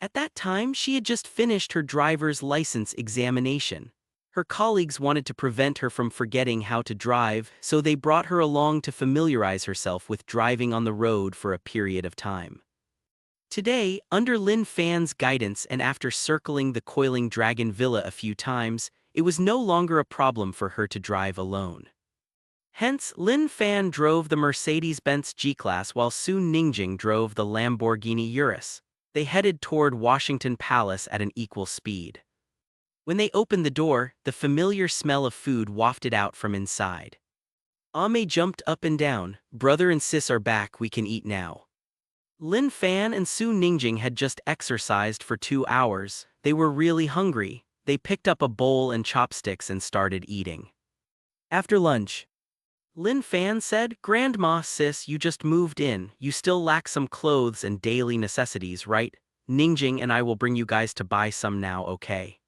At that time, she had just finished her driver's license examination. Her colleagues wanted to prevent her from forgetting how to drive, so they brought her along to familiarize herself with driving on the road for a period of time. Today, under Lin Fan's guidance and after circling the Coiling Dragon Villa a few times, it was no longer a problem for her to drive alone. Hence, Lin Fan drove the Mercedes-Benz G-Class while Su Ningjing drove the Lamborghini Urus. They headed toward Washington Palace at an equal speed. When they opened the door, the familiar smell of food wafted out from inside. Ame jumped up and down. "Brother and sis are back, we can eat now." Lin Fan and Su Ningjing had just exercised for 2 hours. They were really hungry. They picked up a bowl and chopsticks and started eating. After lunch, Lin Fan said, "Grandma, sis, you just moved in. You still lack some clothes and daily necessities, right? Ningjing and I will bring you guys to buy some now, okay?"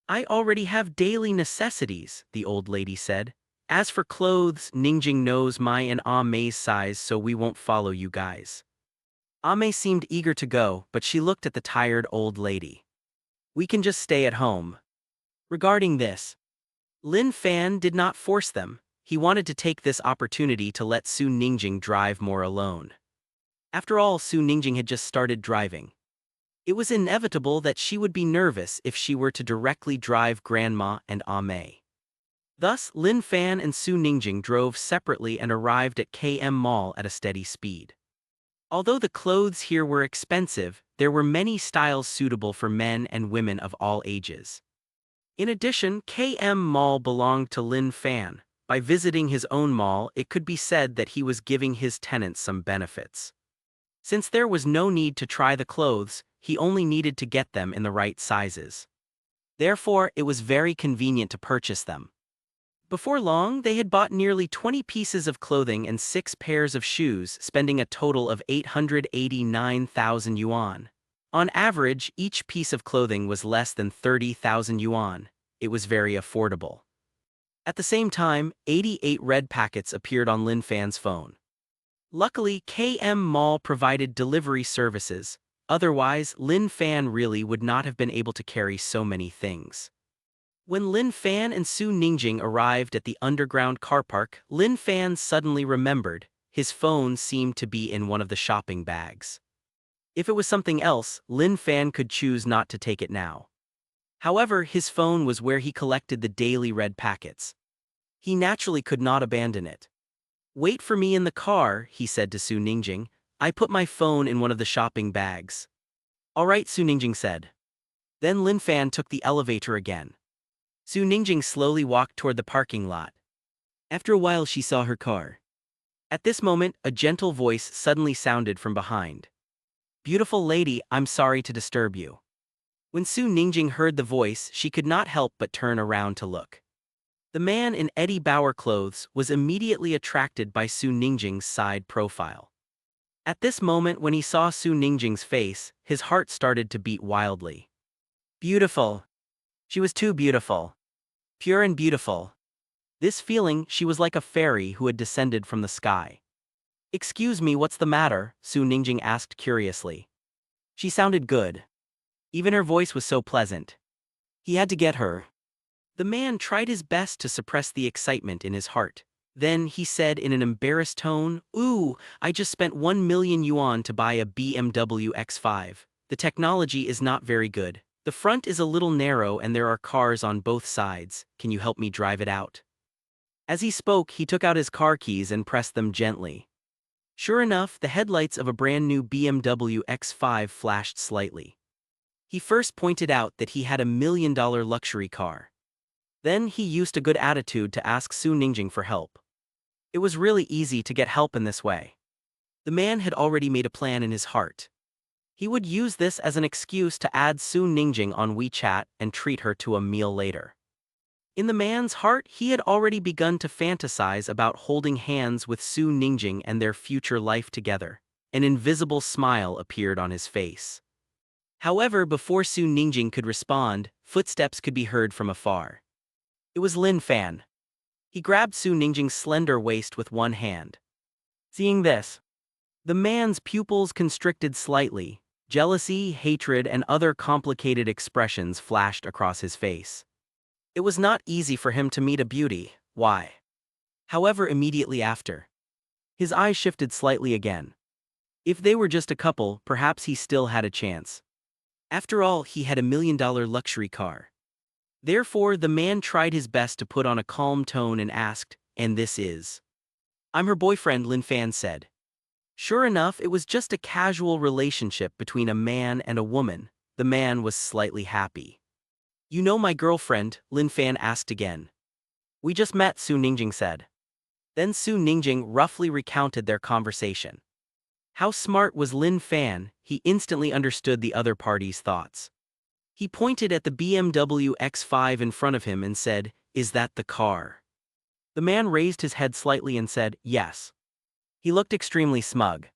"I already have daily necessities," the old lady said. "As for clothes, Ningjing knows my and Ame's size, so we won't follow you guys." Ame seemed eager to go, but she looked at the tired old lady. "We can just stay at home." Regarding this, Lin Fan did not force them. He wanted to take this opportunity to let Su Ningjing drive more alone. After all, Su Ningjing had just started driving. It was inevitable that she would be nervous if she were to directly drive Grandma and Ame. Thus, Lin Fan and Su Ningjing drove separately and arrived at KM Mall at a steady speed. Although the clothes here were expensive, there were many styles suitable for men and women of all ages. In addition, KM Mall belonged to Lin Fan. By visiting his own mall, it could be said that he was giving his tenants some benefits. Since there was no need to try the clothes, he only needed to get them in the right sizes. Therefore, it was very convenient to purchase them. Before long, they had bought nearly 20 pieces of clothing and 6 pairs of shoes, spending a total of 889,000 yuan. On average, each piece of clothing was less than 30,000 yuan. It was very affordable. At the same time, 88 red packets appeared on Lin Fan's phone. Luckily, KM Mall provided delivery services. Otherwise, Lin Fan really would not have been able to carry so many things. When Lin Fan and Su Ningjing arrived at the underground car park, Lin Fan suddenly remembered his phone seemed to be in one of the shopping bags. If it was something else, Lin Fan could choose not to take it now. However, his phone was where he collected the daily red packets. He naturally could not abandon it. "Wait for me in the car," he said to Su Ningjing. "I put my phone in one of the shopping bags." "All right," Su Ningjing said. Then Lin Fan took the elevator again. Su Ningjing slowly walked toward the parking lot. After a while she saw her car. At this moment, a gentle voice suddenly sounded from behind. "Beautiful lady, I'm sorry to disturb you." When Su Ningjing heard the voice, she could not help but turn around to look. The man in Eddie Bauer clothes was immediately attracted by Su Ningjing's side profile. At this moment when he saw Su Ningjing's face, his heart started to beat wildly. Beautiful. She was too beautiful. Pure and beautiful. This feeling, she was like a fairy who had descended from the sky. "Excuse me, what's the matter?" Su Ningjing asked curiously. She sounded good. Even her voice was so pleasant. He had to get her. The man tried his best to suppress the excitement in his heart. Then he said in an embarrassed tone, "Ooh, I just spent 1 million yuan to buy a BMW X5. The technology is not very good. The front is a little narrow and there are cars on both sides. Can you help me drive it out?" As he spoke, he took out his car keys and pressed them gently. Sure enough, the headlights of a brand new BMW X5 flashed slightly. He first pointed out that he had a $1 million luxury car. Then he used a good attitude to ask Su Ningjing for help. It was really easy to get help in this way. The man had already made a plan in his heart. He would use this as an excuse to add Su Ningjing on WeChat and treat her to a meal later. In the man's heart, he had already begun to fantasize about holding hands with Su Ningjing and their future life together. An invisible smile appeared on his face. However, before Su Ningjing could respond, footsteps could be heard from afar. It was Lin Fan. He grabbed Su Ningjing's slender waist with one hand. Seeing this, the man's pupils constricted slightly. Jealousy, hatred, and other complicated expressions flashed across his face. It was not easy for him to meet a beauty. Why? However, immediately after, his eyes shifted slightly again. If they were just a couple, perhaps he still had a chance. After all, he had a $1 million luxury car. Therefore, the man tried his best to put on a calm tone and asked, "And this is?" "I'm her boyfriend," Lin Fan said. Sure enough, it was just a casual relationship between a man and a woman. The man was slightly happy. "You know my girlfriend?" Lin Fan asked again. "We just met," Su Ningjing said. Then Su Ningjing roughly recounted their conversation. How smart was Lin Fan, he instantly understood the other party's thoughts. He pointed at the BMW X5 in front of him and said, "Is that the car?" The man raised his head slightly and said, "Yes." He looked extremely smug.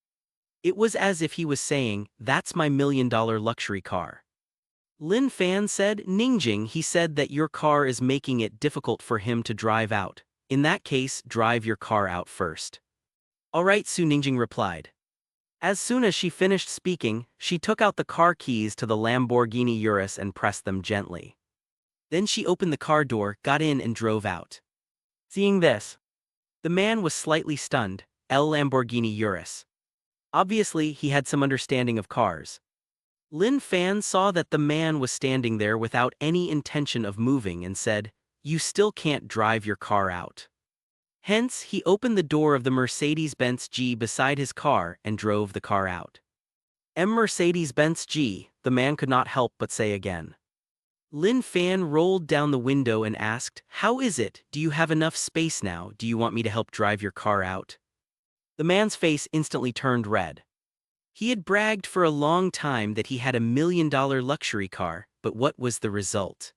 It was as if he was saying, "That's my $1 million luxury car." Lin Fan said, "Ningjing, he said that your car is making it difficult for him to drive out. In that case, drive your car out first." "All right," Su Ningjing replied. As soon as she finished speaking, she took out the car keys to the Lamborghini Urus and pressed them gently. Then she opened the car door, got in and drove out. Seeing this, the man was slightly stunned. Lamborghini Urus. Obviously, he had some understanding of cars. Lin Fan saw that the man was standing there without any intention of moving and said, "You still can't drive your car out." Hence, he opened the door of the Mercedes-Benz G beside his car and drove the car out. Mercedes-Benz G, the man could not help but say again. Lin Fan rolled down the window and asked, "How is it? Do you have enough space now? Do you want me to help drive your car out?" The man's face instantly turned red. He had bragged for a long time that he had a $1 million luxury car, but what was the result?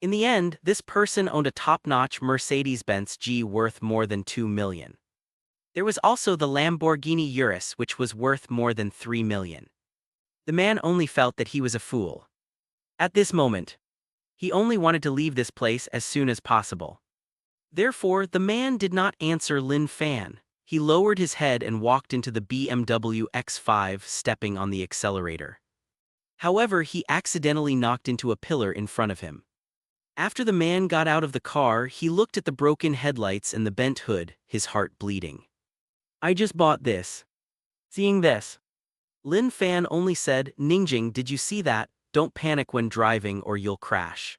In the end, this person owned a top-notch Mercedes-Benz G worth more than $2 million. There was also the Lamborghini Urus, which was worth more than $3 million. The man only felt that he was a fool. At this moment, he only wanted to leave this place as soon as possible. Therefore, the man did not answer Lin Fan. He lowered his head and walked into the BMW X5, stepping on the accelerator. However, he accidentally knocked into a pillar in front of him. After the man got out of the car, he looked at the broken headlights and the bent hood, his heart bleeding. I just bought this. Seeing this, Lin Fan only said, Ningjing, did you see that? Don't panic when driving or you'll crash.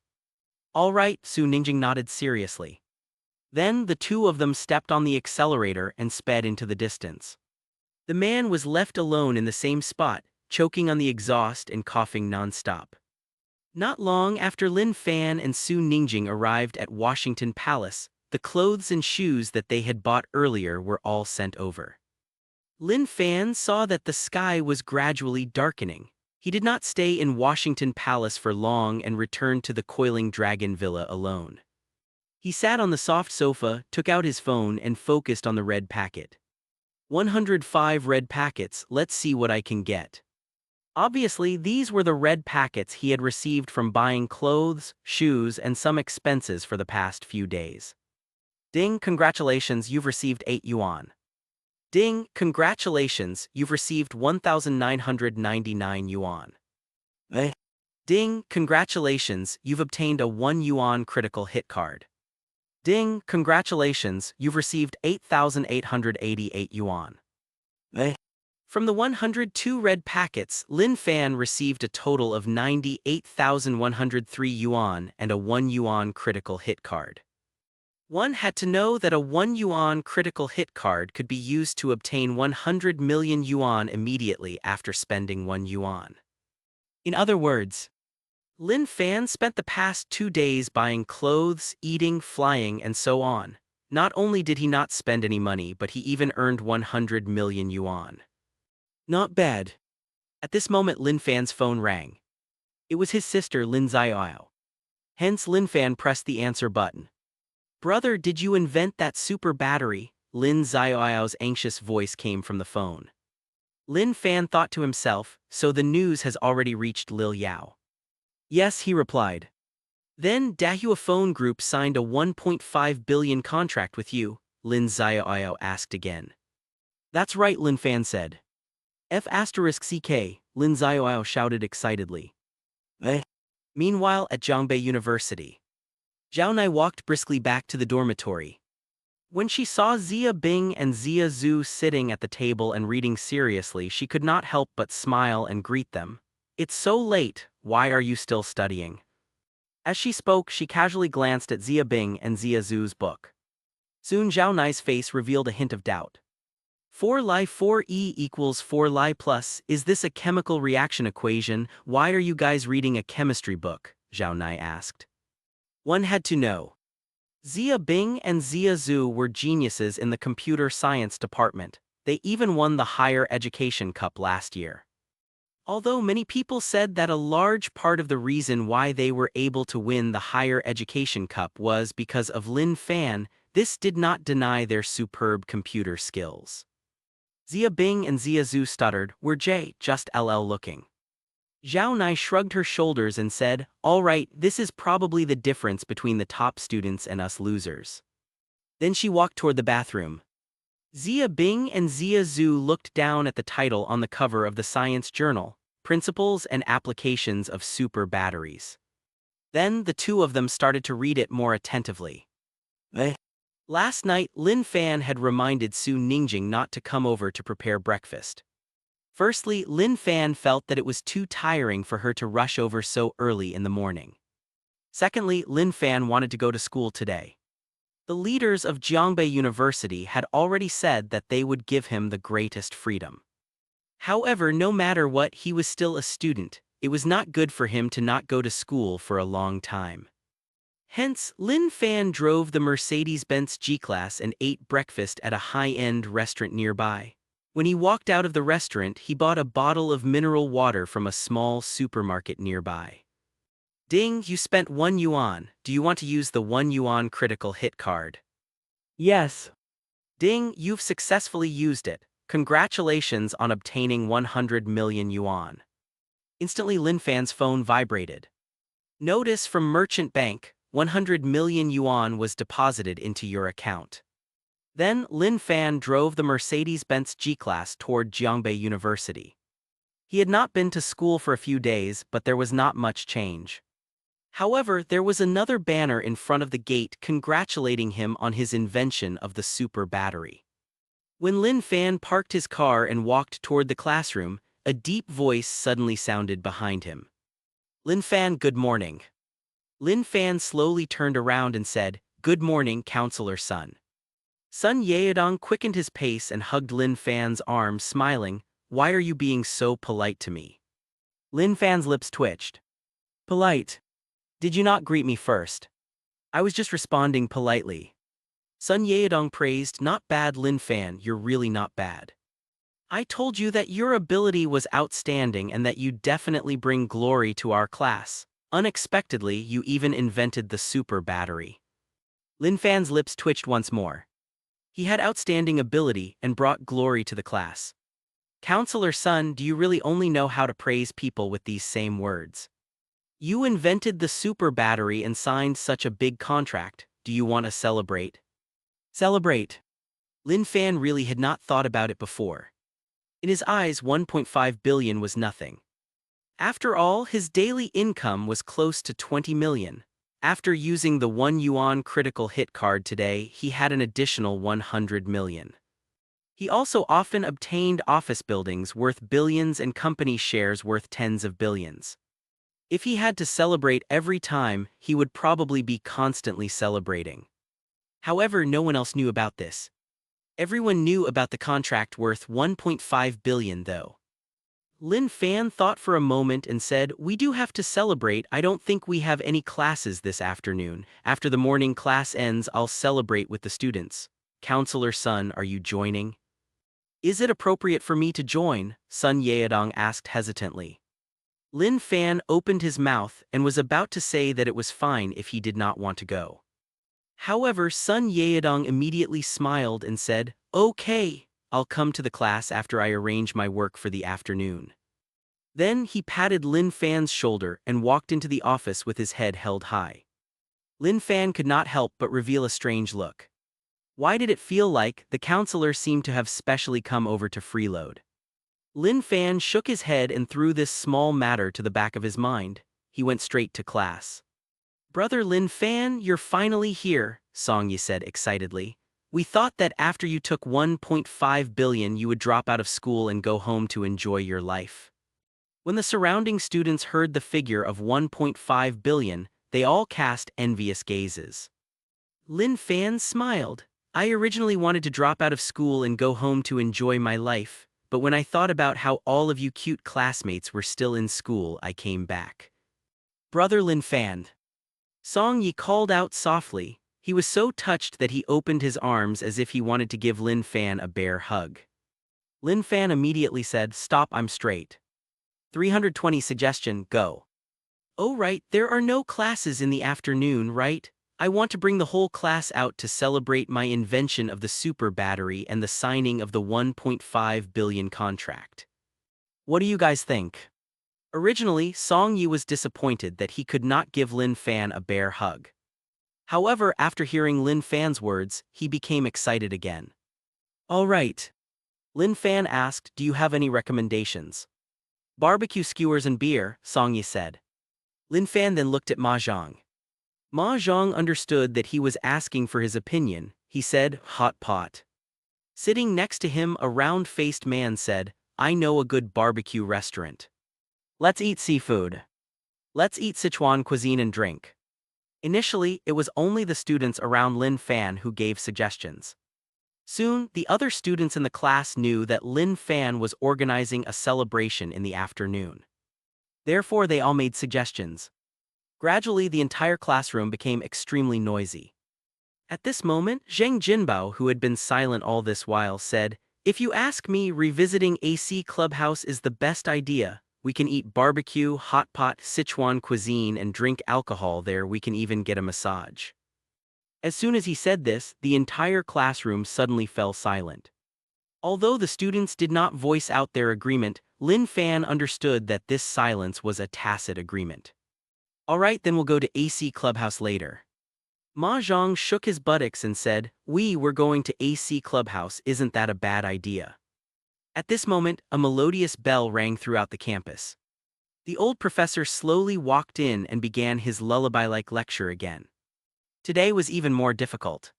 All right, Su Ningjing nodded seriously. Then the two of them stepped on the accelerator and sped into the distance. The man was left alone in the same spot, choking on the exhaust and coughing nonstop. Not long after Lin Fan and Su Ningjing arrived at Washington Palace, the clothes and shoes that they had bought earlier were all sent over. Lin Fan saw that the sky was gradually darkening. He did not stay in Washington Palace for long and returned to the Coiling Dragon Villa alone. He sat on the soft sofa, took out his phone and focused on the red packet. 105 red packets, let's see what I can get. Obviously, these were the red packets he had received from buying clothes, shoes, and some expenses for the past few days. Ding, congratulations, you've received 8 yuan. Ding, congratulations, you've received 1,999 yuan. Ding, congratulations, you've obtained a 1 yuan critical hit card. Ding, congratulations, you've received 8,888 yuan. From the 102 red packets, Lin Fan received a total of 98,103 yuan and a 1 yuan critical hit card. One had to know that a 1 yuan critical hit card could be used to obtain 100 million yuan immediately after spending 1 yuan. In other words, Lin Fan spent the past 2 days buying clothes, eating, flying, and so on. Not only did he not spend any money, but he even earned 100 million yuan. Not bad. At this moment, Lin Fan's phone rang. It was his sister, Lin Xiaoyao. Hence, Lin Fan pressed the answer button. Brother, did you invent that super battery? Lin Xiaoyao's anxious voice came from the phone. Lin Fan thought to himself, so the news has already reached Lil Yao. Yes, he replied. Then Dahua Phone Group signed a 1.5 billion contract with you, Lin Xiaoyao asked again. That's right, Lin Fan said. F*CK, Lin Xiaoyao shouted excitedly. Meanwhile, at Zhongbei University, Zhao Nai walked briskly back to the dormitory. When she saw Xia Bing and Xia Zhu sitting at the table and reading seriously, she could not help but smile and greet them. It's so late, why are you still studying? As she spoke, she casually glanced at Xia Bing and Xia Zhu's book. Soon Zhao Nai's face revealed a hint of doubt. 4 Li 4E equals 4 Li plus, is this a chemical reaction equation? Why are you guys reading a chemistry book? Zhao Nai asked. One had to know. Xia Bing and Xia Zhu were geniuses in the computer science department. They even won the Higher Education Cup last year. Although many people said that a large part of the reason why they were able to win the Higher Education Cup was because of Lin Fan, this did not deny their superb computer skills. Xia Bing and Xia Zhu stuttered, "We're just LL looking." Zhao Nai shrugged her shoulders and said, "All right, this is probably the difference between the top students and us losers." Then she walked toward the bathroom. Xia Bing and Xia Zhu looked down at the title on the cover of the science journal, Principles and Applications of Super Batteries. Then the two of them started to read it more attentively. Last night, Lin Fan had reminded Su Ningjing not to come over to prepare breakfast. Firstly, Lin Fan felt that it was too tiring for her to rush over so early in the morning. Secondly, Lin Fan wanted to go to school today. The leaders of Zhongbei University had already said that they would give him the greatest freedom. However, no matter what, he was still a student. It was not good for him to not go to school for a long time. Hence, Lin Fan drove the Mercedes-Benz G-Class and ate breakfast at a high-end restaurant nearby. When he walked out of the restaurant, he bought a bottle of mineral water from a small supermarket nearby. Ding, you spent 1 yuan. Do you want to use the 1 yuan critical hit card? Yes. Ding, you've successfully used it. Congratulations on obtaining 100 million yuan. Instantly, Lin Fan's phone vibrated. Notice from Merchant Bank, 100 million yuan was deposited into your account. Then, Lin Fan drove the Mercedes-Benz G-Class toward Zhongbei University. He had not been to school for a few days, but there was not much change. However, there was another banner in front of the gate congratulating him on his invention of the super battery. When Lin Fan parked his car and walked toward the classroom, a deep voice suddenly sounded behind him. Lin Fan, good morning. Lin Fan slowly turned around and said, "Good morning, Counselor Sun." Sun Yaodong quickened his pace and hugged Lin Fan's arm, smiling. "Why are you being so polite to me?" Lin Fan's lips twitched. "Polite? Did you not greet me first?" "I was just responding politely." Sun Yaodong praised. "Not bad, Lin Fan, you're really not bad. I told you that your ability was outstanding and that you definitely bring glory to our class. Unexpectedly, you even invented the super battery." Lin Fan's lips twitched once more. He had outstanding ability and brought glory to the class. "Counselor Sun, do you really only know how to praise people with these same words? You invented the super battery and signed such a big contract. Do you want to celebrate?" Celebrate? Lin Fan really had not thought about it before. In his eyes, 1.5 billion was nothing. After all, his daily income was close to 20 million. After using the 1 yuan critical hit card today, he had an additional 100 million. He also often obtained office buildings worth billions and company shares worth tens of billions. If he had to celebrate every time, he would probably be constantly celebrating. However, no one else knew about this. Everyone knew about the contract worth 1.5 billion though. Lin Fan thought for a moment and said, "We do have to celebrate. I don't think we have any classes this afternoon. After the morning class ends, I'll celebrate with the students. Counselor Sun, are you joining?" "Is it appropriate for me to join?" Sun Yaodong asked hesitantly. Lin Fan opened his mouth and was about to say that it was fine if he did not want to go. However, Sun Yaodong immediately smiled and said, "Okay, I'll come to the class after I arrange my work for the afternoon." Then he patted Lin Fan's shoulder and walked into the office with his head held high. Lin Fan could not help but reveal a strange look. Why did it feel like the counselor seemed to have specially come over to freeload? Lin Fan shook his head and threw this small matter to the back of his mind. He went straight to class. "Brother Lin Fan, you're finally here," Song Yi said excitedly. "We thought that after you took 1.5 billion you would drop out of school and go home to enjoy your life." When the surrounding students heard the figure of 1.5 billion, they all cast envious gazes. Lin Fan smiled. "I originally wanted to drop out of school and go home to enjoy my life, but when I thought about how all of you cute classmates were still in school, I came back." "Brother Lin Fan," Song Yi called out softly. He was so touched that he opened his arms as if he wanted to give Lin Fan a bear hug. Lin Fan immediately said, "Stop, I'm straight. 320 suggestion, go." "Oh right, there are no classes in the afternoon, right? I want to bring the whole class out to celebrate my invention of the super battery and the signing of the 1.5 billion contract. What do you guys think?" Originally, Song Yi was disappointed that he could not give Lin Fan a bear hug. However, after hearing Lin Fan's words, he became excited again. "All right." Lin Fan asked, "Do you have any recommendations?" "Barbecue skewers and beer," Song Yi said. Lin Fan then looked at Ma Zhang. Ma Zhang understood that he was asking for his opinion. He said, "Hot pot." Sitting next to him, a round-faced man said, "I know a good barbecue restaurant. Let's eat seafood. Let's eat Sichuan cuisine and drink." Initially, it was only the students around Lin Fan who gave suggestions. Soon, the other students in the class knew that Lin Fan was organizing a celebration in the afternoon. Therefore, they all made suggestions. Gradually, the entire classroom became extremely noisy. At this moment, Zheng Jinbao, who had been silent all this while, said, "If you ask me, revisiting AC Clubhouse is the best idea. We can eat barbecue, hot pot, Sichuan cuisine and drink alcohol there. We can even get a massage." As soon as he said this, the entire classroom suddenly fell silent. Although the students did not voice out their agreement, Lin Fan understood that this silence was a tacit agreement. "All right, then we'll go to AC Clubhouse later." Ma Zhang shook his buttocks and said, We're going to AC Clubhouse, isn't that a bad idea?" At this moment, a melodious bell rang throughout the campus. The old professor slowly walked in and began his lullaby-like lecture again. Today was even more difficult.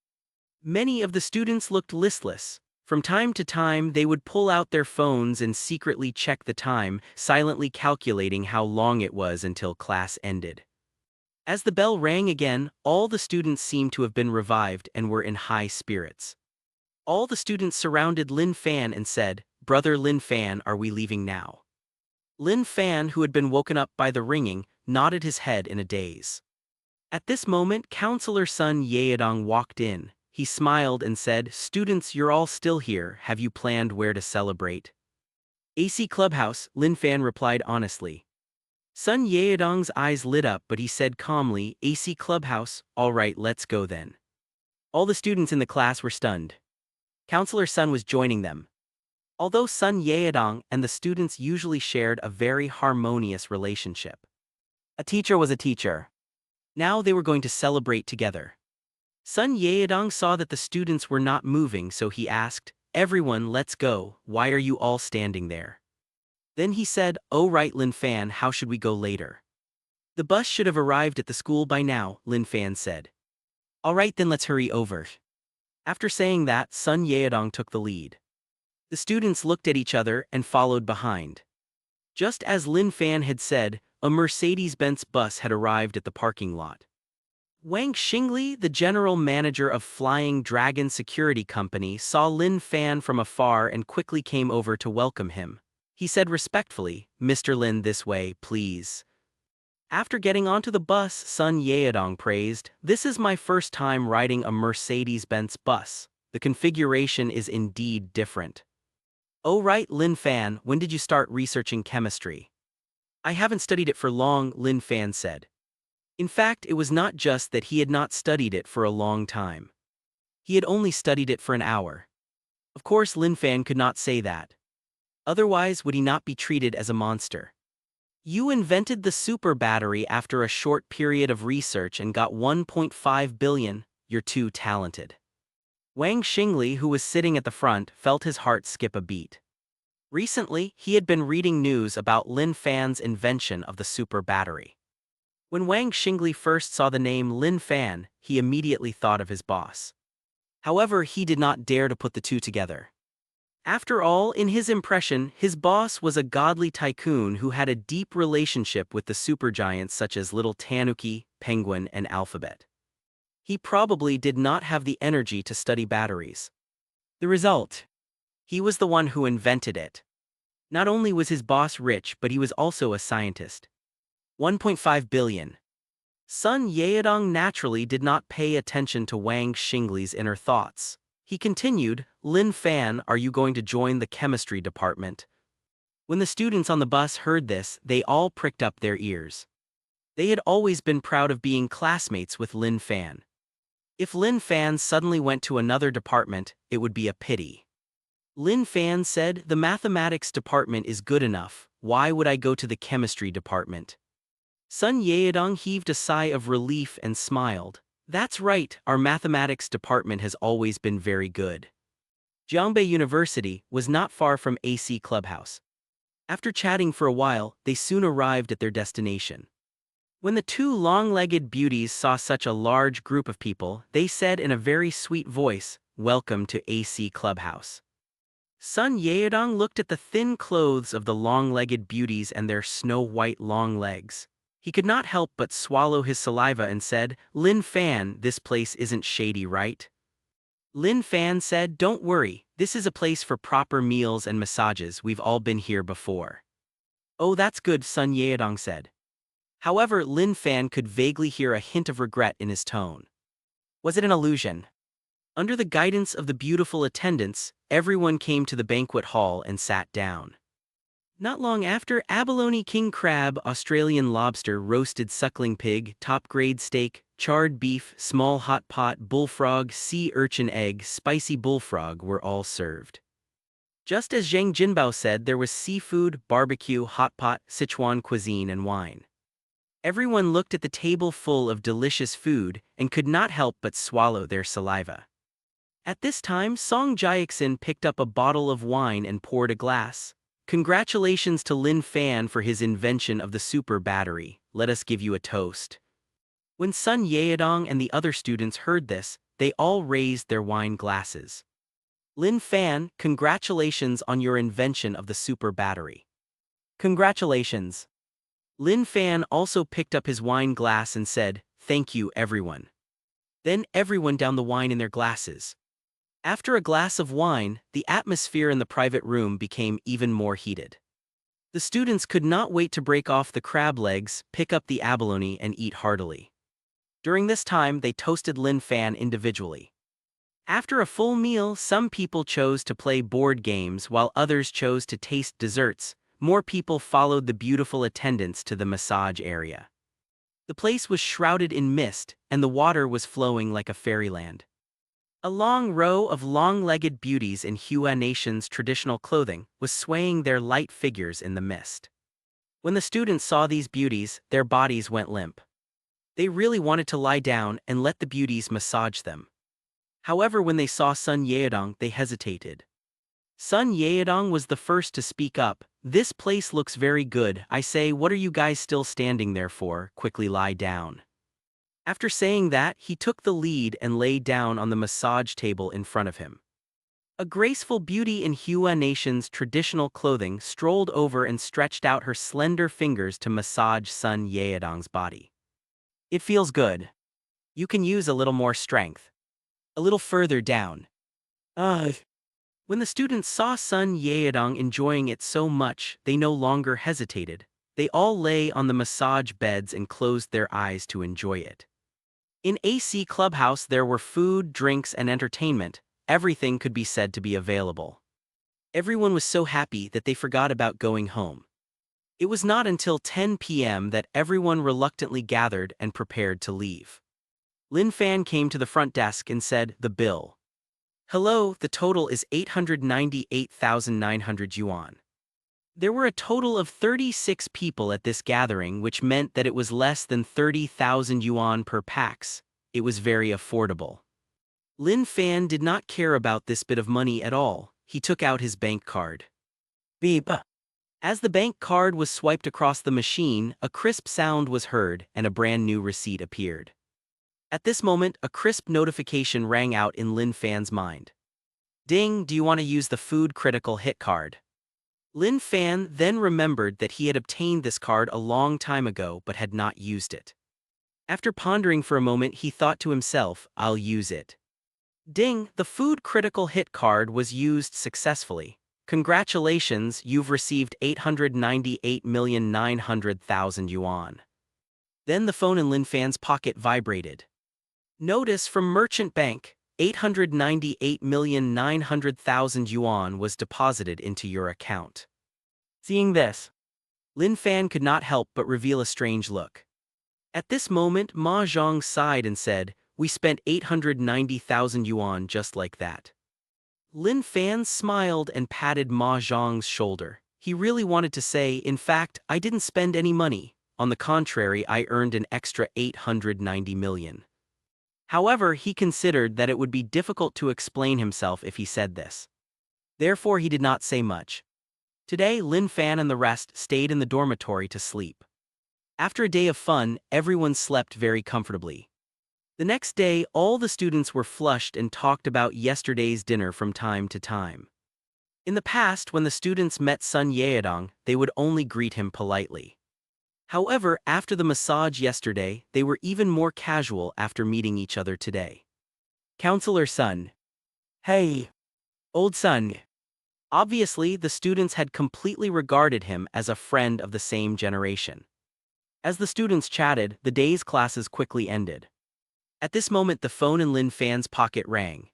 Many of the students looked listless. From time to time, they would pull out their phones and secretly check the time, silently calculating how long it was until class ended. As the bell rang again, all the students seemed to have been revived and were in high spirits. All the students surrounded Lin Fan and said, "Brother Lin Fan, are we leaving now?" Lin Fan, who had been woken up by the ringing, nodded his head in a daze. At this moment, Counselor Sun Yaedong walked in. He smiled and said, "Students, you're all still here. Have you planned where to celebrate?" "AC Clubhouse," Lin Fan replied honestly. Sun Yaedong's eyes lit up, but he said calmly, "AC Clubhouse, all right, let's go then." All the students in the class were stunned. Counselor Sun was joining them. Although Sun Yaedong and the students usually shared a very harmonious relationship. A teacher was a teacher. Now they were going to celebrate together. Sun Yaedong saw that the students were not moving, so he asked, "Everyone, let's go. Why are you all standing there?" Then he said, "Oh right, Lin Fan, how should we go later?" "The bus should have arrived at the school by now," Lin Fan said. "All right, then let's hurry over." After saying that, Sun Yaedong took the lead. The students looked at each other and followed behind. Just as Lin Fan had said, a Mercedes-Benz bus had arrived at the parking lot. Wang Xingli, the general manager of Flying Dragon Security Company, saw Lin Fan from afar and quickly came over to welcome him. He said respectfully, "Mr. Lin, this way, please." After getting onto the bus, Sun Yaedong praised, "This is my first time riding a Mercedes-Benz bus. The configuration is indeed different." "Oh right, Lin Fan, when did you start researching chemistry?" "I haven't studied it for long," Lin Fan said. In fact, it was not just that he had not studied it for a long time. He had only studied it for an hour. Of course, Lin Fan could not say that. Otherwise, would he not be treated as a monster? "You invented the super battery after a short period of research and got 1.5 billion, you're too talented." Wang Xingli, who was sitting at the front, felt his heart skip a beat. Recently, he had been reading news about Lin Fan's invention of the super battery. When Wang Xingli first saw the name Lin Fan, he immediately thought of his boss. However, he did not dare to put the two together. After all, in his impression, his boss was a godly tycoon who had a deep relationship with the supergiants such as Little Tanuki, Penguin, and Alphabet. He probably did not have the energy to study batteries. The result? He was the one who invented it. Not only was his boss rich, but he was also a scientist. 1.5 billion. Sun Yaedong naturally did not pay attention to Wang Xingli's inner thoughts. He continued, "Lin Fan, are you going to join the chemistry department?" When the students on the bus heard this, they all pricked up their ears. They had always been proud of being classmates with Lin Fan. If Lin Fan suddenly went to another department, it would be a pity. Lin Fan said, "The mathematics department is good enough. Why would I go to the chemistry department?" Sun Yaedong heaved a sigh of relief and smiled. "That's right, our mathematics department has always been very good." Jiangbei University was not far from AC Clubhouse. After chatting for a while, they soon arrived at their destination. When the two long-legged beauties saw such a large group of people, they said in a very sweet voice, "Welcome to AC Clubhouse." Sun Yaedong looked at the thin clothes of the long-legged beauties and their snow-white long legs. He could not help but swallow his saliva and said, "Lin Fan, this place isn't shady, right?" Lin Fan said, "Don't worry, this is a place for proper meals and massages. We've all been here before." "Oh, that's good," Sun Yaedong said. However, Lin Fan could vaguely hear a hint of regret in his tone. Was it an illusion? Under the guidance of the beautiful attendants, everyone came to the banquet hall and sat down. Not long after, abalone king crab, Australian lobster, roasted suckling pig, top-grade steak, charred beef, small hot pot, bullfrog, sea urchin egg, spicy bullfrog were all served. Just as Zhang Jinbao said, there was seafood, barbecue, hot pot, Sichuan cuisine, and wine. Everyone looked at the table full of delicious food and could not help but swallow their saliva. At this time, Song Jiaxin picked up a bottle of wine and poured a glass. "Congratulations to Lin Fan for his invention of the super battery. Let us give you a toast." When Sun Yaedong and the other students heard this, they all raised their wine glasses. Lin Fan, congratulations on your invention of the super battery. Congratulations. Lin Fan also picked up his wine glass and said, "Thank you, everyone." Then everyone downed the wine in their glasses. After a glass of wine, the atmosphere in the private room became even more heated. The students could not wait to break off the crab legs, pick up the abalone, and eat heartily. During this time, they toasted Lin Fan individually. After a full meal, some people chose to play board games while others chose to taste desserts. More people followed the beautiful attendants to the massage area. The place was shrouded in mist, and the water was flowing like a fairyland. A long row of long-legged beauties in Hua Nation's traditional clothing was swaying their light figures in the mist. When the students saw these beauties, their bodies went limp. They really wanted to lie down and let the beauties massage them. However, when they saw Sun Yaodong, they hesitated. Sun Yaodong was the first to speak up. "This place looks very good. I say, what are you guys still standing there for? Quickly lie down." After saying that, he took the lead and lay down on the massage table in front of him. A graceful beauty in Hua Nation's traditional clothing strolled over and stretched out her slender fingers to massage Sun Yaodong's body. "It feels good. You can use a little more strength. A little further down." When the students saw Sun Yaodong enjoying it so much, they no longer hesitated. They all lay on the massage beds and closed their eyes to enjoy it. In AC Clubhouse there were food, drinks, and entertainment. Everything could be said to be available. Everyone was so happy that they forgot about going home. It was not until 10 p.m. that everyone reluctantly gathered and prepared to leave. Lin Fan came to the front desk and said, "The bill." "Hello, the total is 898,900 yuan. There were a total of 36 people at this gathering, which meant that it was less than 30,000 yuan per pax. It was very affordable. Lin Fan did not care about this bit of money at all. He took out his bank card. Beep. As the bank card was swiped across the machine, a crisp sound was heard and a brand new receipt appeared. At this moment, a crisp notification rang out in Lin Fan's mind. "Ding, do you want to use the food critical hit card?" Lin Fan then remembered that he had obtained this card a long time ago but had not used it. After pondering for a moment, he thought to himself, "I'll use it." Ding, the food critical hit card was used successfully. Congratulations, you've received 898,900,000 yuan. Then the phone in Lin Fan's pocket vibrated. Notice from Merchant Bank, 898,900,000 yuan was deposited into your account. Seeing this, Lin Fan could not help but reveal a strange look. At this moment, Ma Zhang sighed and said, "We spent 890,000 yuan just like that." Lin Fan smiled and patted Ma Zhang's shoulder. He really wanted to say, "In fact, I didn't spend any money. On the contrary, I earned an extra 890 million. However, he considered that it would be difficult to explain himself if he said this. Therefore, he did not say much. Today, Lin Fan and the rest stayed in the dormitory to sleep. After a day of fun, everyone slept very comfortably. The next day, all the students were flushed and talked about yesterday's dinner from time to time. In the past, when the students met Sun Yaodong, they would only greet him politely. However, after the massage yesterday, they were even more casual after meeting each other today. "Counselor Sun." "Hey, old Sun." Obviously, the students had completely regarded him as a friend of the same generation. As the students chatted, the day's classes quickly ended. At this moment, the phone in Lin Fan's pocket rang.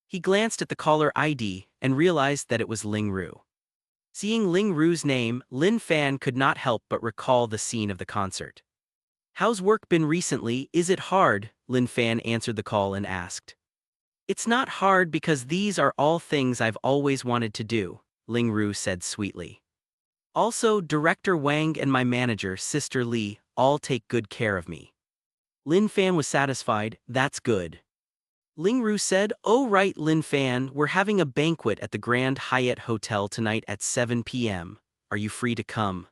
He glanced at the caller ID and realized that it was Ling Ru. Seeing Ling Ru's name, Lin Fan could not help but recall the scene of the concert. "How's work been recently? Is it hard?" Lin Fan answered the call and asked. "It's not hard because these are all things I've always wanted to do," Ling Ru said sweetly. "Also, Director Wang and my manager, Sister Li, all take good care of me." Lin Fan was satisfied. "That's good." Ling Ru said, "Oh right, Lin Fan, we're having a banquet at the Grand Hyatt Hotel tonight at 7 p.m. Are you free to come?"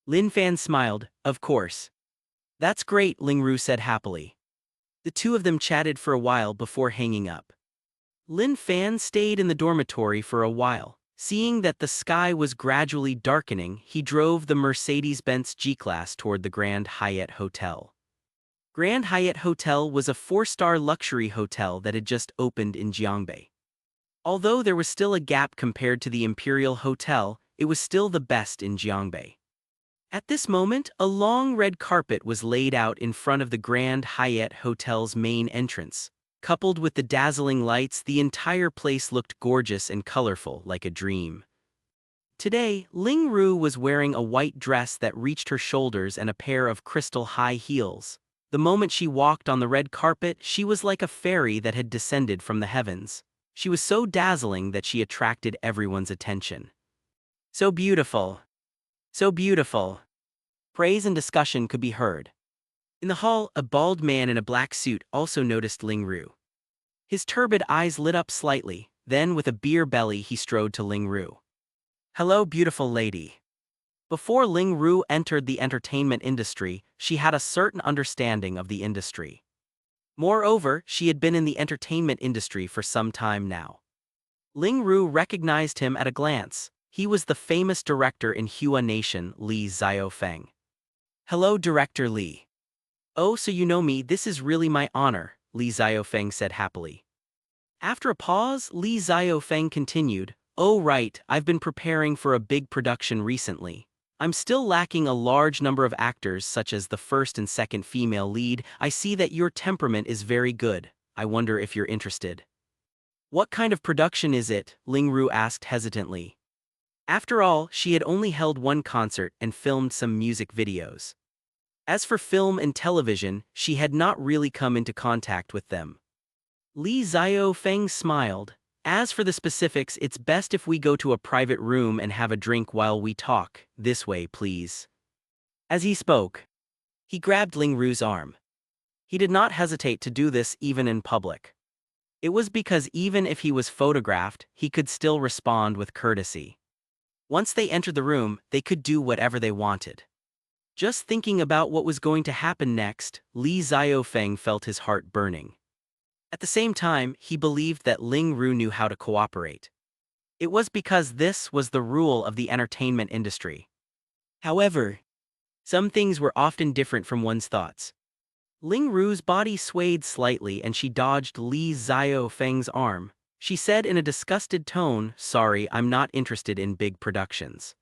Lin Fan smiled, "Of course." "That's great," Ling Ru said happily. The two of them chatted for a while before hanging up. Lin Fan stayed in the dormitory for a while. Seeing that the sky was gradually darkening, he drove the Mercedes-Benz G-Class toward the Grand Hyatt Hotel. Grand Hyatt Hotel was a 4-star luxury hotel that had just opened in Jiangbei. Although there was still a gap compared to the Imperial Hotel, it was still the best in Jiangbei. At this moment, a long red carpet was laid out in front of the Grand Hyatt Hotel's main entrance. Coupled with the dazzling lights, the entire place looked gorgeous and colorful, like a dream. Today, Ling Ru was wearing a white dress that reached her shoulders and a pair of crystal high heels. The moment she walked on the red carpet, she was like a fairy that had descended from the heavens. She was so dazzling that she attracted everyone's attention. So beautiful. So beautiful. Praise and discussion could be heard. In the hall, a bald man in a black suit also noticed Ling Ru. His turbid eyes lit up slightly, then with a beer belly he strode to Ling Ru. "Hello, beautiful lady." Before Ling Ru entered the entertainment industry, she had a certain understanding of the industry. Moreover, she had been in the entertainment industry for some time now. Ling Ru recognized him at a glance. He was the famous director in Hua Nation, Li Xiaofeng. "Hello, Director Li." "Oh, so you know me, this is really my honor," Li Xiaofeng said happily. After a pause, Li Xiaofeng continued, "Oh right, I've been preparing for a big production recently. I'm still lacking a large number of actors such as the first and second female lead. I see that your temperament is very good. I wonder if you're interested." "What kind of production is it?" Ling Ru asked hesitantly. After all, she had only held one concert and filmed some music videos. As for film and television, she had not really come into contact with them. Li Xiaofeng smiled. "As for the specifics, it's best if we go to a private room and have a drink while we talk. This way, please." As he spoke, he grabbed Ling Ru's arm. He did not hesitate to do this even in public. It was because even if he was photographed, he could still respond with courtesy. Once they entered the room, they could do whatever they wanted. Just thinking about what was going to happen next, Li Xiaofeng felt his heart burning. At the same time, he believed that Ling Ru knew how to cooperate. It was because this was the rule of the entertainment industry. However, some things were often different from one's thoughts. Ling Ru's body swayed slightly and she dodged Li Xiaofeng's arm. She said in a disgusted tone, "Sorry, I'm not interested in big productions."